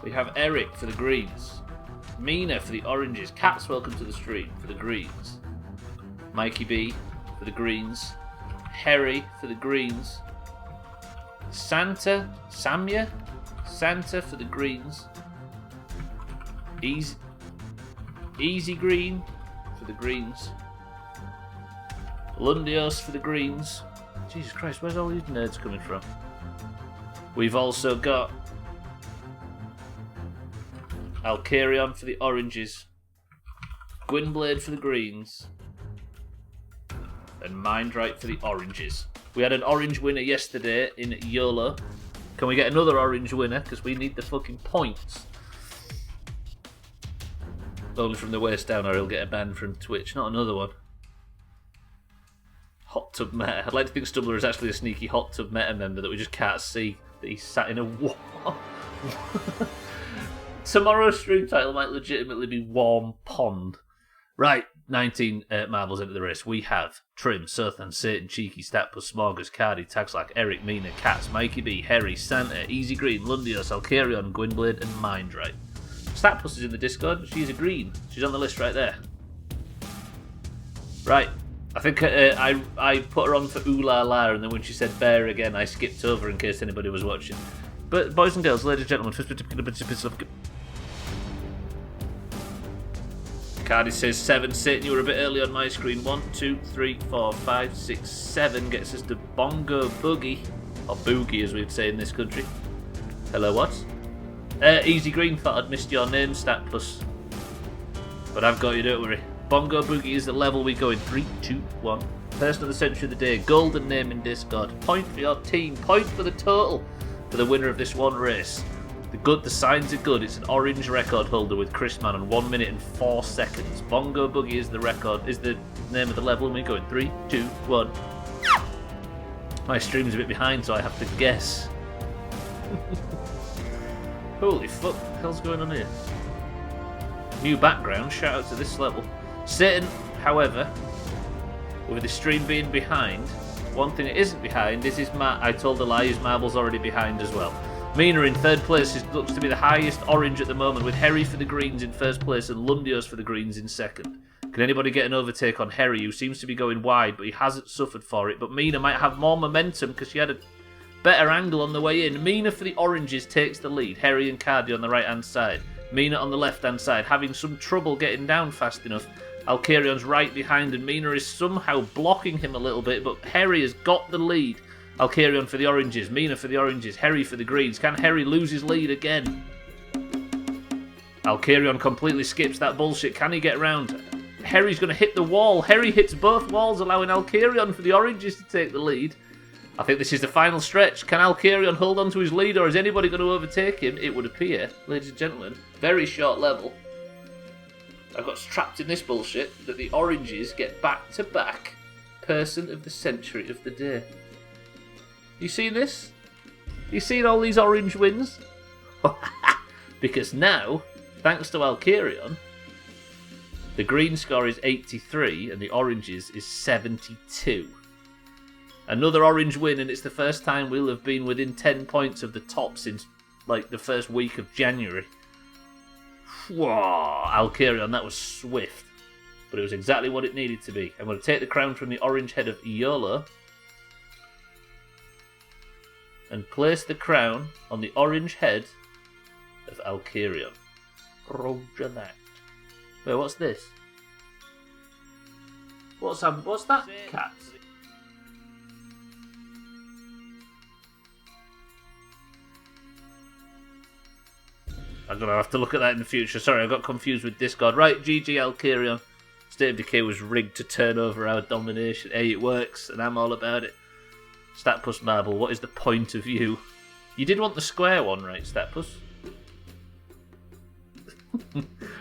Speaker 1: We have Eric for the greens. Mina for the oranges. Cats, welcome to the stream, for the greens. Mikey B for the greens. Harry for the greens. Samya for the greens. Easy Green for the greens. Lundios for the greens. Jesus Christ, where's all these nerds coming from? We've also got Alcarion for the oranges, Gwynblade for the greens, and Mindright for the oranges. We had an orange winner yesterday in YOLO. Can we get another orange winner? Because we need the fucking points. Only from the waist down or he'll get a ban from Twitch. Not another one. Hot Tub Meta. I'd like to think Stubbler is actually a sneaky Hot Tub Meta member that we just can't see. That he's sat in a wall. Tomorrow's stream title might legitimately be Warm Pond. Right, 19 marbles into the race. We have Trim, Sothan, Satan, Cheeky, Statpus, Smorgas, Cardi, Tags like Eric, Mina, Cats, Mikey B, Harry, Santa, Easy Green, Lundios, Alcarion, Gwynblade, and Mindright. Statpus is in the Discord, but she's a green. She's on the list right there. Right, I think I put her on for Ooh La La, and then when she said bear again, I skipped over in case anybody was watching. But boys and girls, ladies and gentlemen, Cardi says 7. Satan, you were a bit early on my screen. 1, 2, 3, 4, 5, 6, 7 gets us to Bongo Boogie. Or Boogie, as we'd say in this country. Hello, what? Easy Green thought I'd missed your name, Stat Plus. But I've got you, don't worry. Bongo Boogie is the level we go in. 3, 2, 1. Person of the century of the day. Golden name in Discord. Point for your team. Point for the total. For the winner of this one race. The signs are good. It's an orange record holder with Chris Man on 1 minute and 4 seconds. Bongo Boogie is the record, is the name of the level, and we go in 3, 2, 1. My stream's a bit behind, so I have to guess. Holy fuck, what the hell's going on here? New background, shout out to this level. Satan, however, with the stream being behind, one thing it isn't behind is his I told a lie, his marble's already behind as well. Mina in third place looks to be the highest orange at the moment, with Harry for the greens in first place and Lundios for the greens in second. Can anybody get an overtake on Harry, who seems to be going wide, but he hasn't suffered for it? But Mina might have more momentum because she had a better angle on the way in. Mina for the oranges takes the lead. Harry and Cardi on the right-hand side. Mina on the left-hand side, having some trouble getting down fast enough. Alcarion's right behind, and Mina is somehow blocking him a little bit, but Harry has got the lead. Alcarion for the oranges, Mina for the oranges, Harry for the greens. Can Harry lose his lead again? Alcarion completely skips that bullshit. Can he get round? Harry's going to hit the wall. Harry hits both walls, allowing Alcarion for the oranges to take the lead. I think this is the final stretch. Can Alcarion hold on to his lead, or is anybody going to overtake him? It would appear, ladies and gentlemen, very short level. I got trapped in this bullshit that the oranges get back-to-back person of the century of the day. You seen this? You seen all these orange wins? Because now, thanks to Alcarion, the green score is 83 and the oranges is 72. Another orange win, and it's the first time we'll have been within 10 points of the top since like the first week of January. Whoa, Alcarion, that was swift. But it was exactly what it needed to be. I'm going to take the crown from the orange head of YOLO and place the crown on the orange head of Alcarion. Roger that. Wait, what's this? What's that cat? I'm going to have to look at that in the future. Sorry, I got confused with Discord. Right, GG Alcarion. State of Decay was rigged to turn over our domination. Hey, it works, and I'm all about it. Statpus Marble, what is the point of view? You did want the square one, right, Statpus?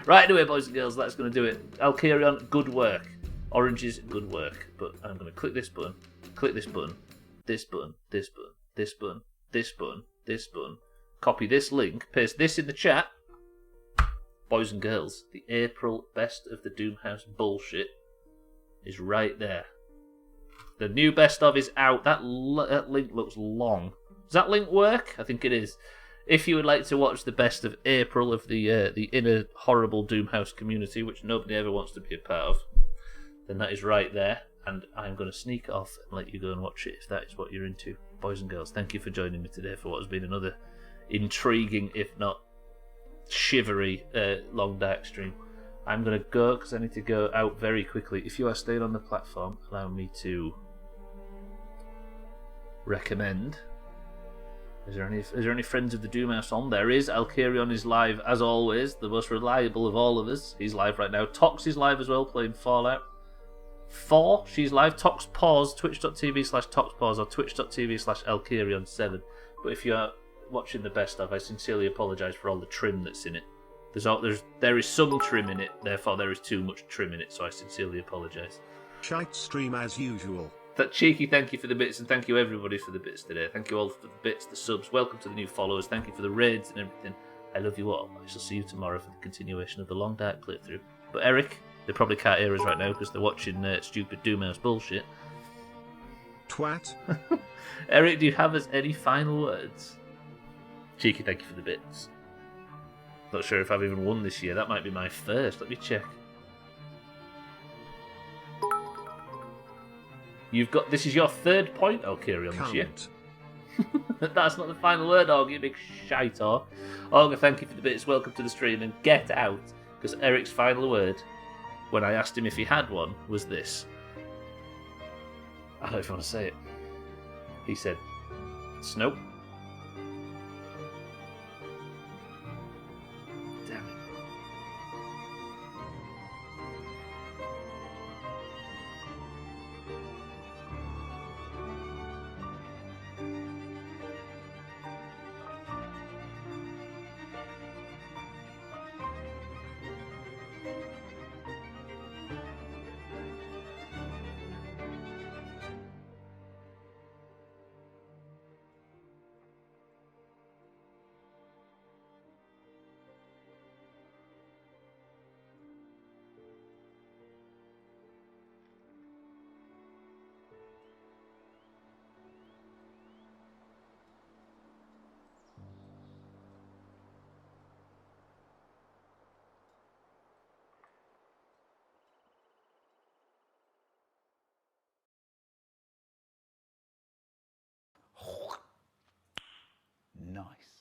Speaker 1: Right, anyway, boys and girls, that's going to do it. Alcarion, good work. Oranges, good work. But I'm going to click this button, this button, this button, this button, this button, this button, this button. Copy this link, paste this in the chat. Boys and girls, the April best of the Doomhaus bullshit is right there. The new best of is out. That link looks long. Does that link work? I think it is. If you would like to watch the best of April of the inner horrible Doomhaus community, which nobody ever wants to be a part of, then that is right there. And I'm going to sneak off and let you go and watch it if that is what you're into. Boys and girls, thank you for joining me today for what has been another intriguing, if not shivery, long dark stream. I'm going to go because I need to go out very quickly. If you are staying on the platform, allow me to recommend. Is there any friends of the Doomhaus on? There is. Alcarion is live as always, the most reliable of all of us. He's live right now. Tox is live as well, playing Fallout. 4. She's live. Toxpause, twitch.tv/Toxpause or twitch.tv/Elkirion7. But if you're watching the best of, I sincerely apologise for all the trim that's in it. There is some trim in it, therefore there is too much trim in it, so I sincerely apologise.
Speaker 2: Shite stream as usual.
Speaker 1: That cheeky thank you for the bits, and thank you everybody for the bits today. Thank you all for the bits, the subs. Welcome to the new followers. Thank you for the raids and everything. I love you all. I shall see you tomorrow for the continuation of the Long Dark playthrough. But Eric, they probably can't hear us right now because they're watching stupid Doomhaus bullshit.
Speaker 2: Twat.
Speaker 1: Eric, do you have us any final words? Cheeky thank you for the bits. Not sure if I've even won this year. That might be my first. Let me check. This is your 3rd point, Elkirion, this year. That's not the final word, Org, you big shite, Org. Org, thank you for the bits. Welcome to the stream, and get out, because Eric's final word, when I asked him if he had one, was this. I don't know if I want to say it. He said, Snow. Damn it.
Speaker 5: Nice.